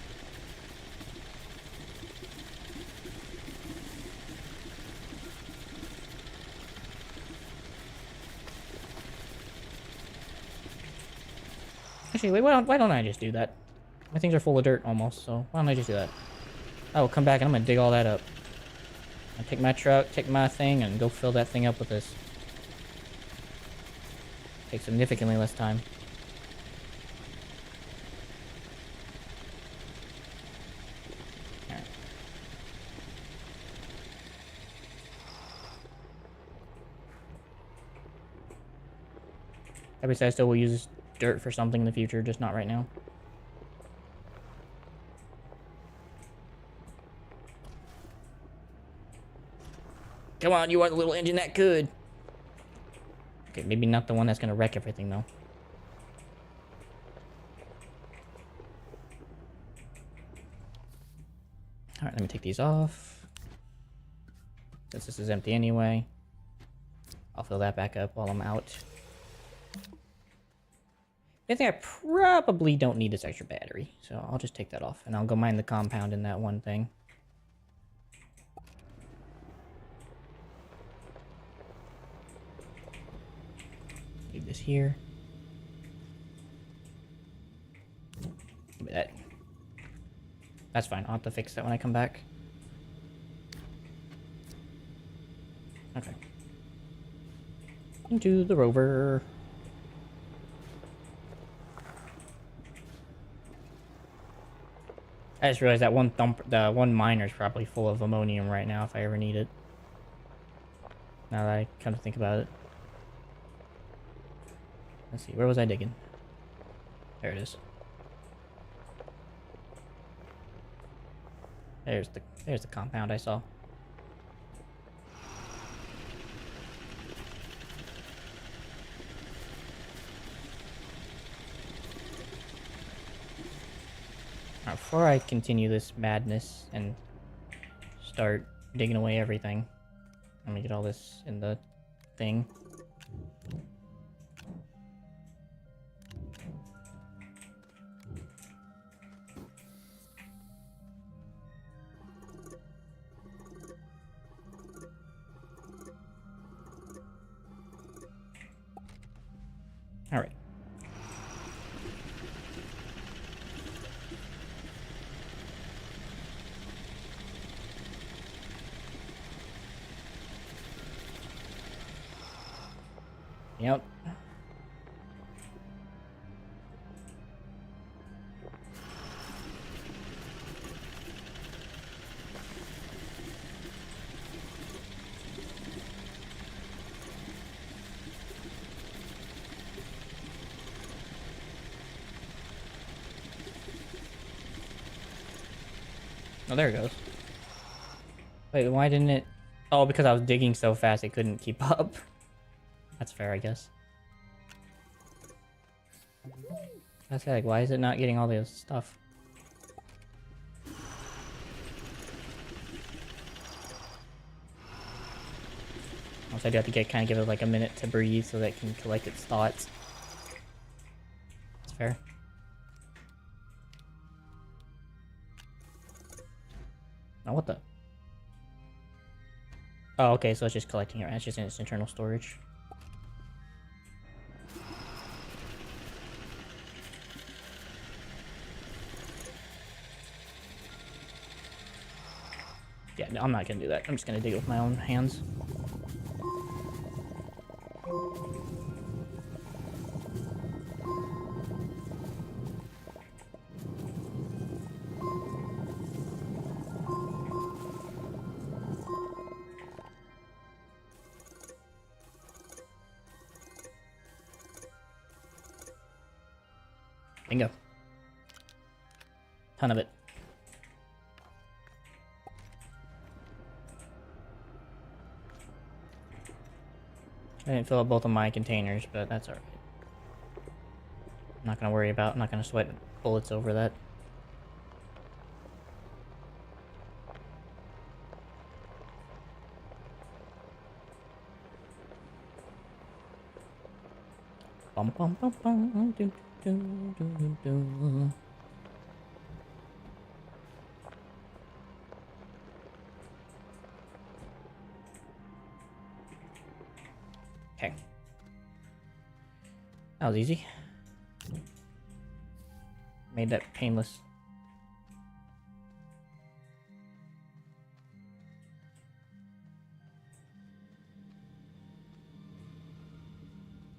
Actually, wait, why don't I just do that? My things are full of dirt almost, so why don't I just do that? I will come back and I'm gonna dig all that up. I'll take my truck, take my thing, and go fill that thing up with this. Take significantly less time. Alright. Obviously, I still will use dirt for something in the future, just not right now. Come on, you are the little engine that could. Okay, maybe not the one that's gonna wreck everything, though. Alright, let me take these off. Since this is empty anyway. I'll fill that back up while I'm out. I think I probably don't need this extra battery, so I'll just take that off, and I'll go mine the compound in that one thing. Leave this here. Give me that. That's fine, I'll have to fix that when I come back. Okay. Into the rover. I just realized that the one miner is probably full of ammonium right now if I ever need it. Now that I come to think about it. Let's see, where was I digging? There it is. There's the compound I saw. Now, before I continue this madness and start digging away everything, let me get all this in the thing. All right. Yep. Oh, there it goes. Wait, why didn't it... Oh, because I was digging so fast it couldn't keep up. That's fair, I guess. I was like, why is it not getting all this stuff? Also, I do have to kind of give it like a minute to breathe so that it can collect its thoughts. That's fair. Oh, what the? Oh, okay, so it's just collecting it. It's just in its internal storage. Yeah, no, I'm not gonna do that. I'm just gonna dig it with my own hands. Bingo. Ton of it. I didn't fill up both of my containers, but that's alright. I'm not gonna worry about, I'm not gonna sweat bullets over that. Bum bum bum bum do do do do do. Okay. That was easy. Made that painless.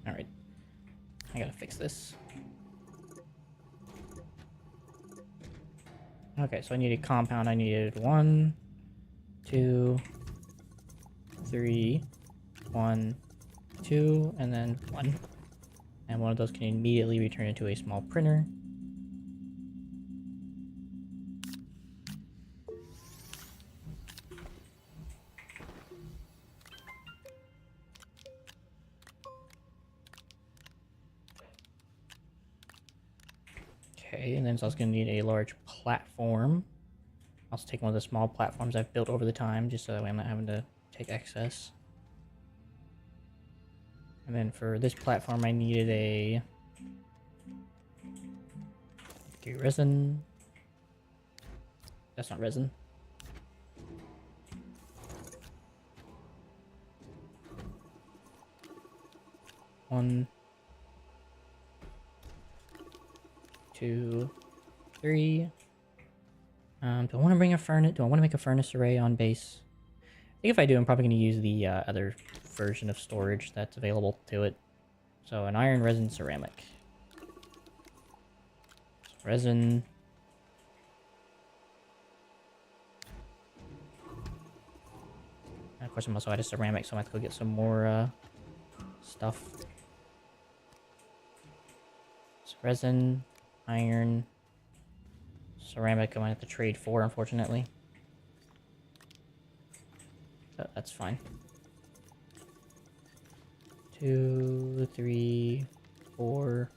Alright. I gotta fix this. Okay, so I needed compound. I needed 1, 2, 3, 1, 2, and then 1. And one of those can immediately return into a small printer. Okay, and then so I was going to need a large platform. I'll also take one of the small platforms I've built over the time, just so that way I'm not having to take excess. And then for this platform, I needed a resin. That's not resin. One, 2, 3. Do I want to bring a furnace? Do I want to make a furnace array on base? I think if I do, I'm probably going to use the other version of storage that's available to it. So an iron, resin, ceramic. Resin. And of course, I'm also out of ceramic, so I have to go get some more stuff. So resin, iron, ceramic. I'm gonna have to trade for, unfortunately. But that's fine. 2, 3, 4,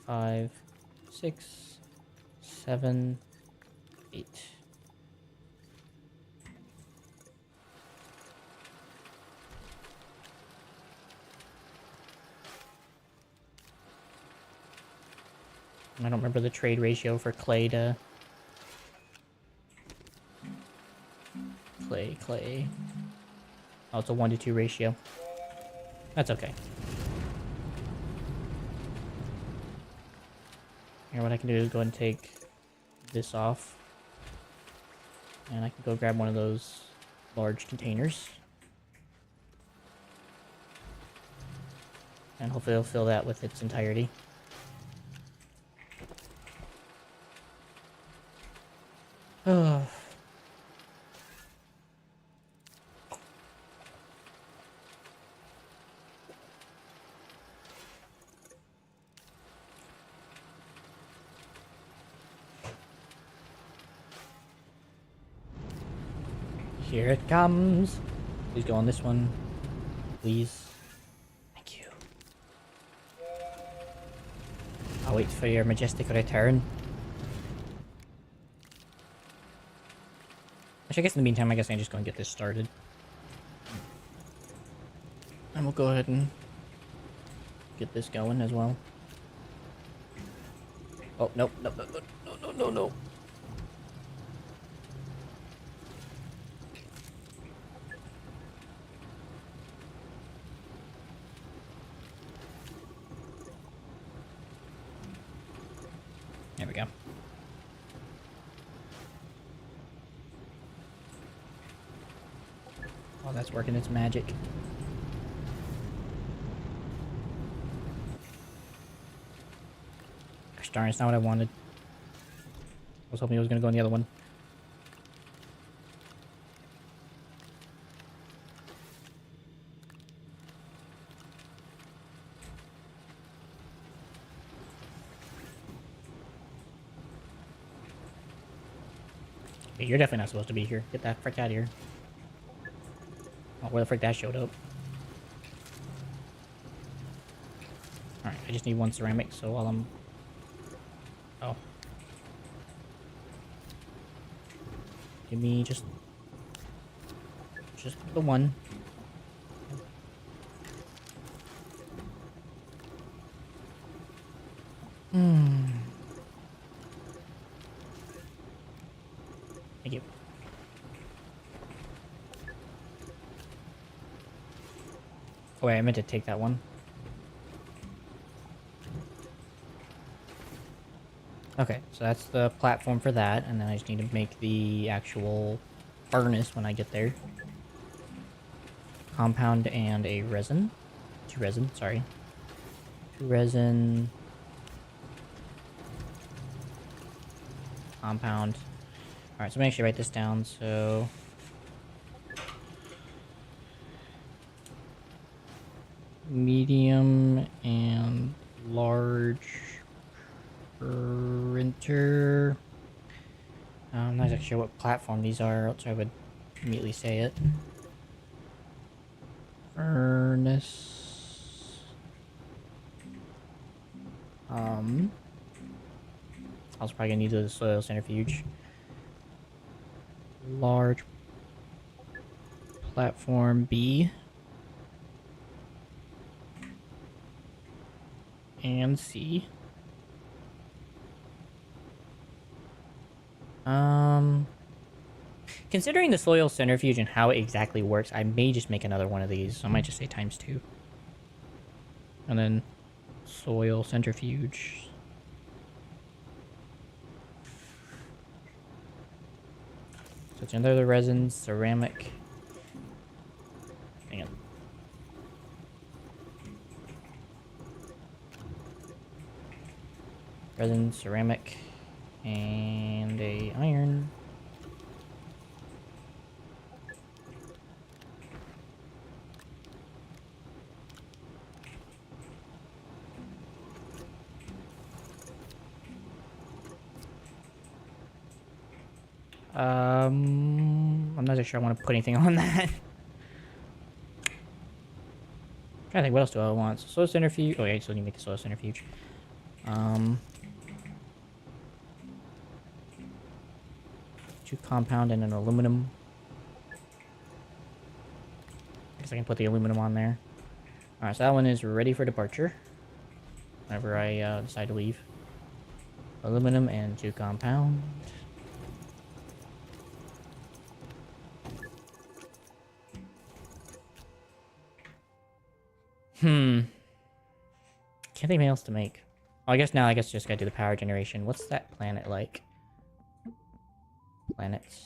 5, 6, 7, 8. I don't remember the trade ratio for clay to... Clay. Oh, it's a 1-to-2 ratio. That's okay. Here, what I can do is go ahead and take this off. And I can go grab one of those large containers. And hopefully it'll fill that with its entirety. Oh. Here it comes. Please go on this one. Please. Thank you. I'll wait for your majestic return. Actually, I guess in the meantime, I guess I can just go and get this started. And we'll go ahead and get this going as well. Oh, no. There we go. Oh, that's working its magic. Gosh darn, it's not what I wanted. I was hoping it was going to go in the other one. Hey, you're definitely not supposed to be here. Get that frick out of here. Oh, where the frick that showed up. Alright, I just need one ceramic, so while I'm... Oh. Give me just the one. Thank you. Oh wait, I meant to take that one. Okay, so that's the platform for that, and then I just need to make the actual furnace when I get there. Compound and a resin. 2 resin, sorry. 2 resin. Compound. Alright, so I'm gonna actually write this down, so... Medium and large printer. I'm not exactly sure what platform these are, else I would immediately say it. Furnace. I was probably gonna need the soil centrifuge. Large platform B. And C. Considering the soil centrifuge and how it exactly works, I may just make another one of these. So I might just say ×2. And then soil centrifuge. So it's another resin, ceramic. Hang on. Resin, ceramic, and a iron. I'm not sure I want to put anything on that. Trying to think, what else do I want? So soil centrifuge. Oh yeah, I still need to make a soil centrifuge. Two compound and an aluminum. I guess I can put the aluminum on there. Alright, so that one is ready for departure. Whenever I decide to leave. Aluminum and two compound. Can't think of anything else to make. Oh, I guess just gotta do the power generation. What's that planet like? Planets.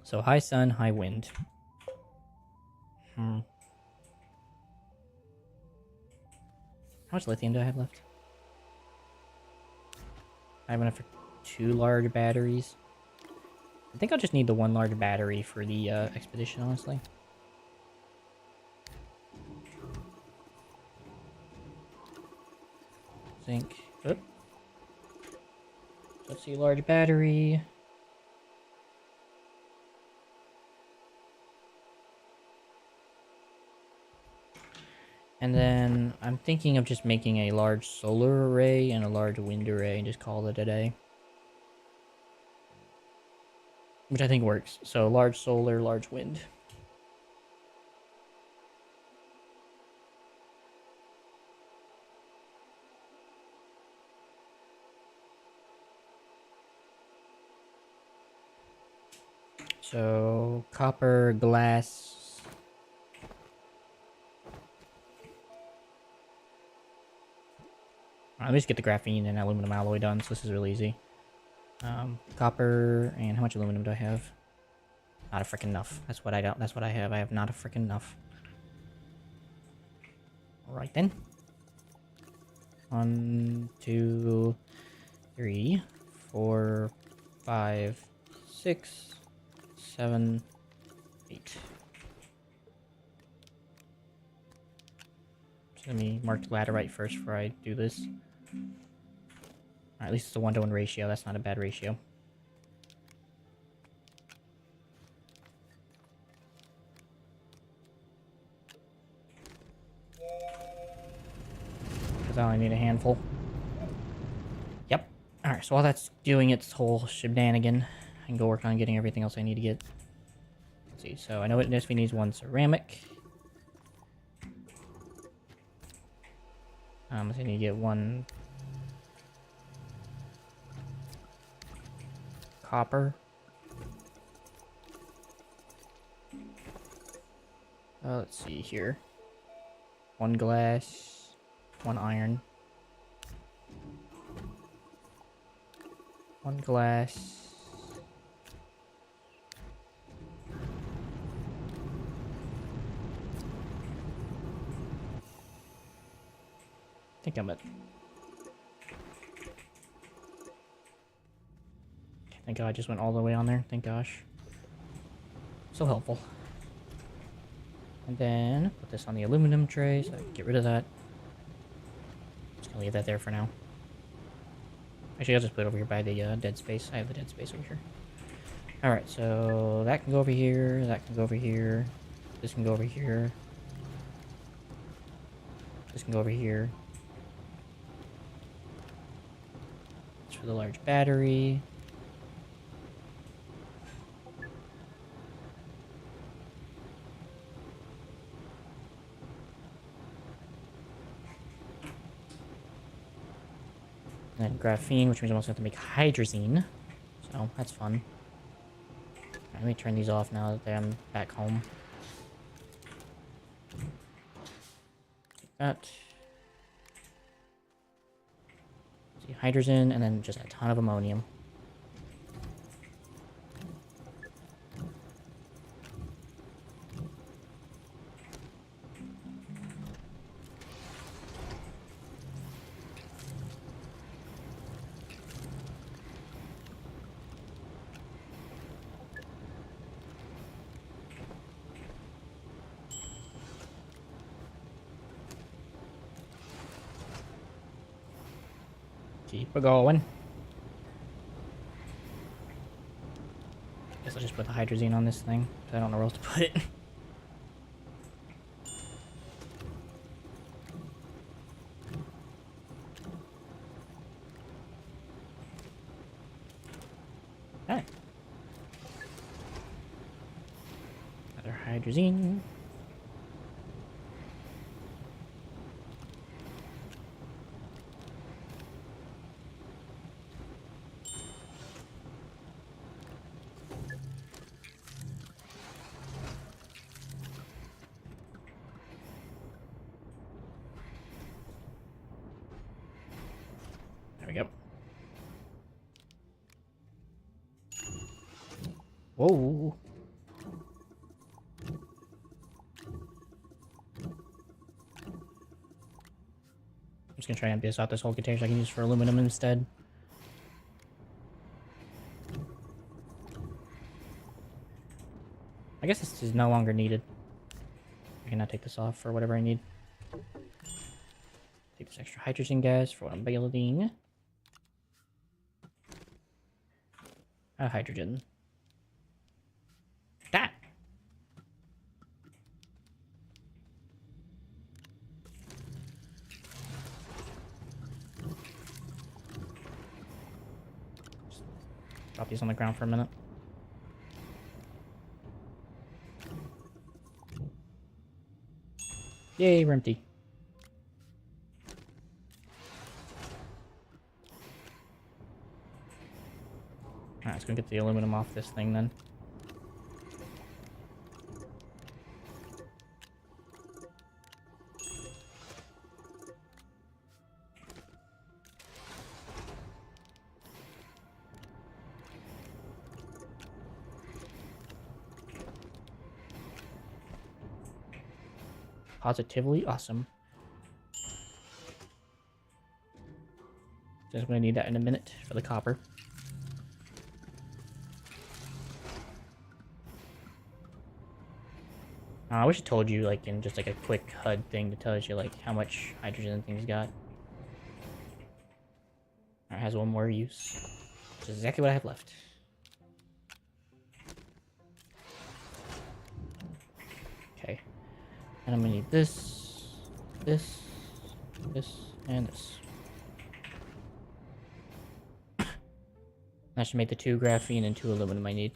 So high sun, high wind. How much lithium do I have left? I have enough for 2 large batteries. I think I'll just need the 1 large battery for the expedition, honestly. Zinc. Oh. Let's see, large battery. And then I'm thinking of just making a large solar array and a large wind array and just call it a day. Which I think works. So large solar, large wind. So copper, glass. Let me just get the graphene and aluminum alloy done, so this is really easy. Copper, and how much aluminum do I have? Not a frickin' enough. That's what I don't. That's what I have. I have not a frickin' enough. All right then. 1, 2, 3, 4, 5, 6, 7, 8. So let me mark the laterite first before I do this. Or at least it's a 1-to-1 ratio. That's not a bad ratio. Because I only need a handful. Yep. Alright, so while that's doing its whole shenanigan, I can go work on getting everything else I need to get. Let's see, so I know it NSV needs 1 ceramic. So I need to get 1 copper. Let's see here. 1 glass, 1 iron. 1 glass. I think I'm at... Thank God I just went all the way on there. Thank gosh. So helpful. And then put this on the aluminum tray so I can get rid of that. Just gonna leave that there for now. Actually, I'll just put it over here by the dead space. I have the dead space over here. Alright, so that can go over here. That can go over here. This can go over here. This can go over here. It's for the large battery. And then graphene, which means I'm also going to have to make hydrazine. So, that's fun. Right, let me turn these off now that I'm back home. Like that. See, hydrazine, and then just a ton of ammonium. Keep it going. just put the hydrazine on this thing. I don't know where else to put it. Alright. Another hydrazine. There we go. Whoa. I'm just gonna try and biz out this whole container so I can use it for aluminum instead. I guess this is no longer needed. I can now take this off for whatever I need. Take this extra hydrogen gas for what I'm building. Hydrogen. That! Drop these on the ground for a minute. Yay, we're empty. Alright, let's go get the aluminum off this thing then. Positively awesome. Just gonna need that in a minute for the copper. I wish it told you, like, in just like a quick HUD thing that tells you like how much hydrogen things got. It has one more use, which is exactly what I have left. Okay, and I'm gonna need this, this, and this. That should make the 2 graphene and 2 aluminum I need.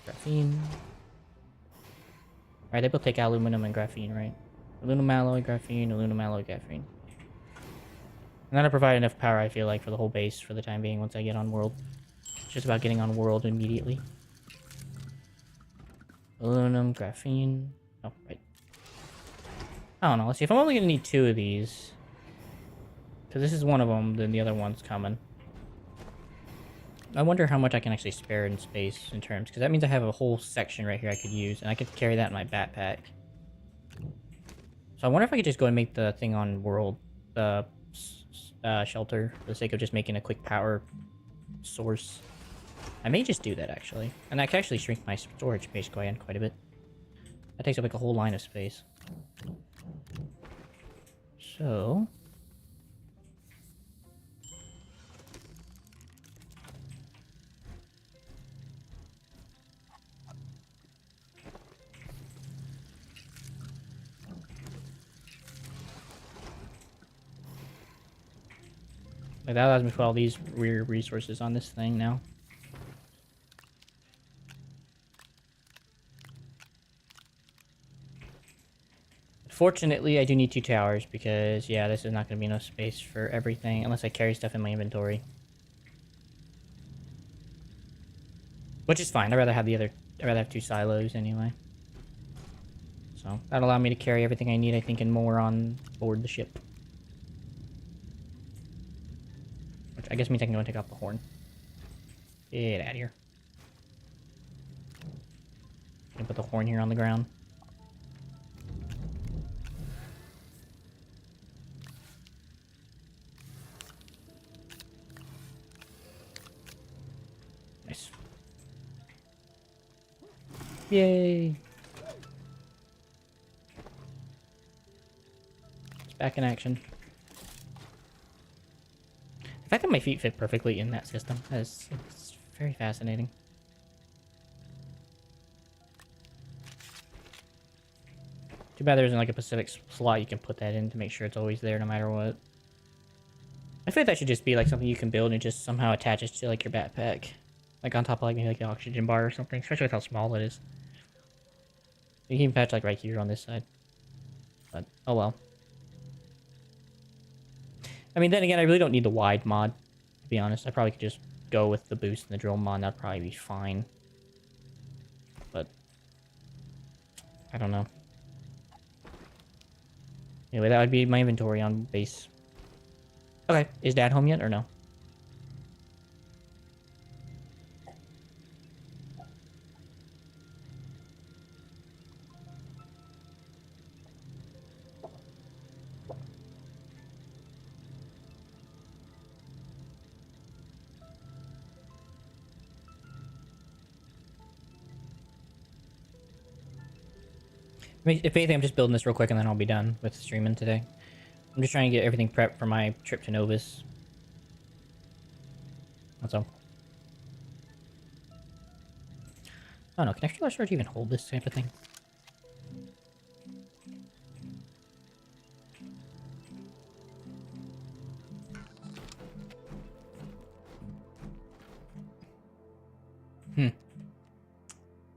Graphene. Alright, they both take aluminum and graphene, right? Aluminum alloy, graphene, aluminum alloy, graphene. And that'll provide enough power, I feel like, for the whole base for the time being once I get on world. It's just about getting on world immediately. Aluminum, graphene. Oh, right. I don't know. Let's see. If I'm only going to need 2 of these, because this is one of them, then the other one's coming. I wonder how much I can actually spare in space in terms, because that means I have a whole section right here I could use, and I could carry that in my backpack. So I wonder if I could just go and make the thing on world, shelter, for the sake of just making a quick power source. I may just do that, actually. And I can actually shrink my storage space quite a bit. That takes up like a whole line of space. So... like, that allows me to put all these weird resources on this thing now. Fortunately, I do need 2 towers because, yeah, this is not going to be enough space for everything unless I carry stuff in my inventory. Which is fine. I'd rather have 2 silos anyway. So, that'll allow me to carry everything I need, I think, and more on board the ship. Which I guess means I can go and take off the horn. Get out of here. I'm gonna put the horn here on the ground. Nice. Yay! It's back in action. fact that my feet fit perfectly in that system is it's very fascinating. Too bad there isn't like a specific slot you can put that in to make sure it's always there no matter what. I feel like that should just be like something you can build and it just somehow attaches to like your backpack. Like on top of like maybe like the oxygen bar or something, especially with how small it is. You can patch like right here on this side. But, oh well. I mean, then again, I really don't need the wide mod, to be honest. I probably could just go with the boost and the drill mod, and that'd probably be fine. But, I don't know. Anyway, that would be my inventory on base. Okay, is Dad home yet, or no? I mean, if anything, I'm just building this real quick and then I'll be done with streaming today. I'm just trying to get everything prepped for my trip to Novus. That's all. I don't know, can extra large storage even hold this type of thing?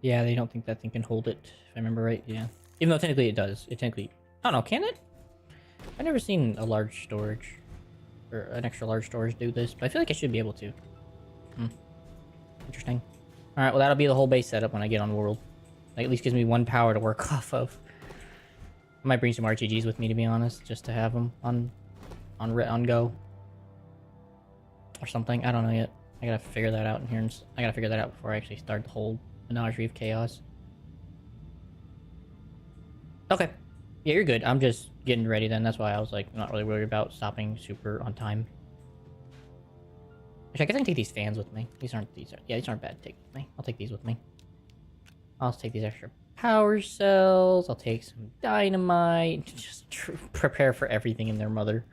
Yeah, they don't think that thing can hold it, if I remember right, yeah. Even though technically it does. It technically... I don't know, can it? I've never seen a large storage, or an extra large storage do this, but I feel like I should be able to. Interesting. Alright, well that'll be the whole base setup when I get on World. Like, at least gives me one power to work off of. I might bring some RTGs with me, to be honest, just to have them on go. Or something, I don't know yet. I gotta figure that out in here. I gotta figure that out before I actually start the whole menagerie of chaos. Okay. Yeah, you're good. I'm just getting ready then. That's why I was like not really worried about stopping super on time. Actually, I guess I can take these fans with me. These aren't bad to take with me. I'll take these with me. I'll take these extra power cells. I'll take some dynamite. Just prepare for everything in their mother.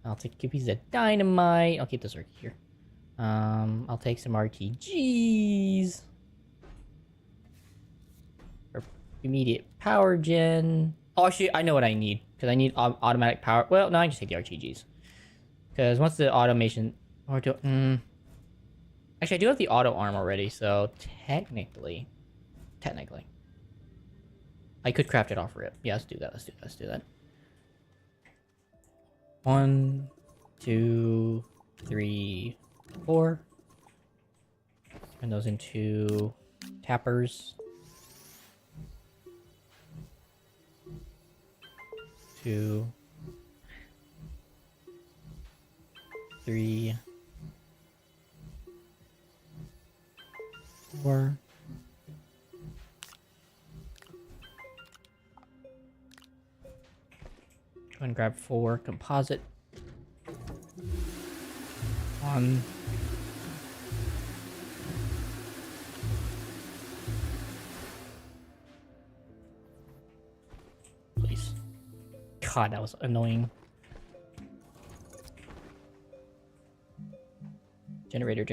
I'll take a piece of dynamite. I'll keep the circuit here. I'll take some RTGs. For immediate power gen. Oh, actually, I know what I need. Because I need automatic power. Well, no, I can just take the RTGs. Because once the automation... Actually, I do have the auto arm already, so technically... I could craft it off rip. Yeah, let's do that. Let's do that. 1, 2, 3, 4. Turn those into tappers. 2, 3, 4. Go ahead and grab 4 composite. 1. Please. God, that was annoying. Generator.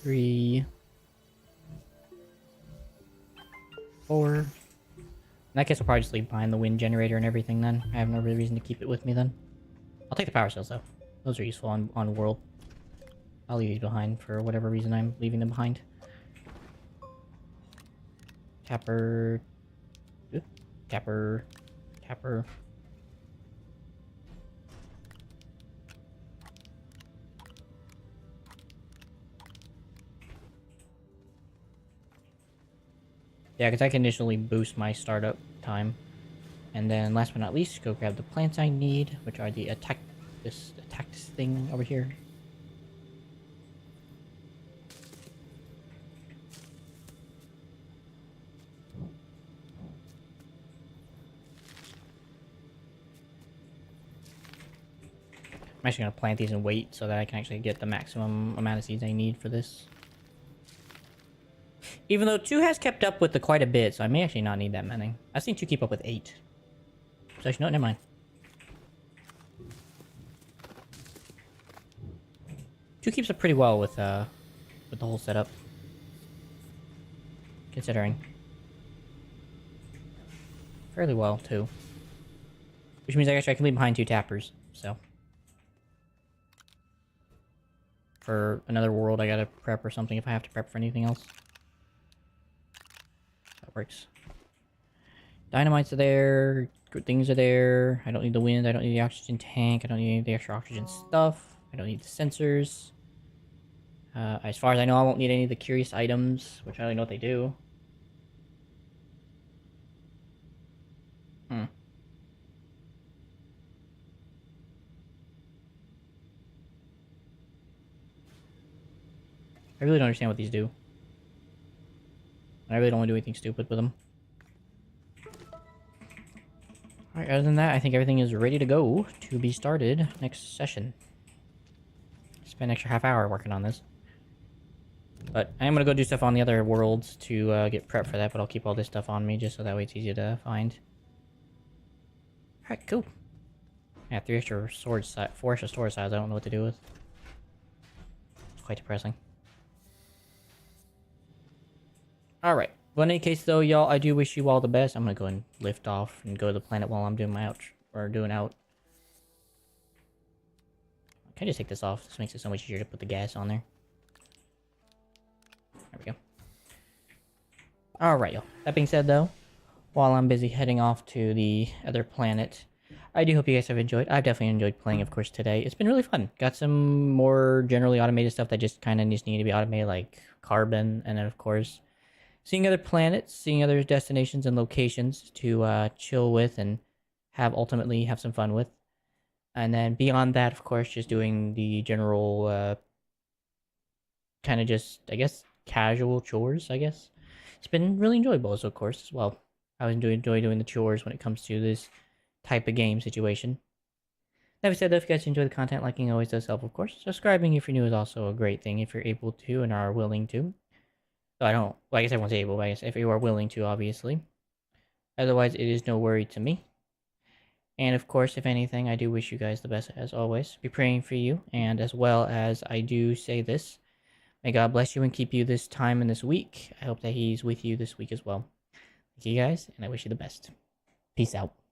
3, 4. In that case, I'll probably just leave behind the wind generator and everything then. I have no real reason to keep it with me then. I'll take the power cells though. Those are useful on World. I'll leave these behind for whatever reason I'm leaving them behind. Tapper. Tapper. Yeah, because I can initially boost my startup time. And then last but not least, go grab the plants I need, which are the attack thing over here. I'm actually going to plant these and wait so that I can actually get the maximum amount of seeds I need for this. Even though 2 has kept up with the quite a bit, so I may actually not need that many. I've seen 2 keep up with 8. So actually, no, never mind. 2 keeps up pretty well with the whole setup. Considering. Fairly well, too. Which means I guess I can leave behind 2 tappers, so. For another world, I gotta prep or something if I have to prep for anything else. That works. Dynamites are there. Good things are there. I don't need the wind. I don't need the oxygen tank. I don't need any of the extra oxygen stuff. I don't need the sensors. As far as I know, I won't need any of the curious items, which I don't know what they do. Hmm. I really don't understand what these do. I really don't want to do anything stupid with them. Alright, other than that, I think everything is ready to go to be started next session. Spend an extra half hour working on this. But I am going to go do stuff on the other worlds to get prep for that, but I'll keep all this stuff on me just so that way it's easier to find. Alright, cool. Yeah, 3 extra storage size, 4 extra storage size I don't know what to do with. It's quite depressing. Alright. Well, in any case, though, y'all, I do wish you all the best. I'm gonna go and lift off and go to the planet while I'm doing my out. Or doing out. Can I just take this off? This makes it so much easier to put the gas on there. There we go. Alright, y'all. That being said, though, while I'm busy heading off to the other planet, I do hope you guys have enjoyed. I've definitely enjoyed playing, of course, today. It's been really fun. Got some more generally automated stuff that just kind of just need to be automated, like carbon, and then, of course, seeing other planets, seeing other destinations and locations to chill with and ultimately have some fun with. And then beyond that, of course, just doing the general kind of just, I guess, casual chores, I guess. It's been really enjoyable, so of course, as well. I enjoy doing the chores when it comes to this type of game situation. That being said, though, if you guys enjoy the content, liking always does help, of course. Subscribing if you're new is also a great thing if you're able to and are willing to. So I don't, well, I guess everyone's able, but I guess if you are willing to, obviously. Otherwise, it is no worry to me. And of course, if anything, I do wish you guys the best as always. Be praying for you, and as well as I do say this, may God bless you and keep you this time and this week. I hope that He's with you this week as well. Thank you guys, and I wish you the best. Peace out.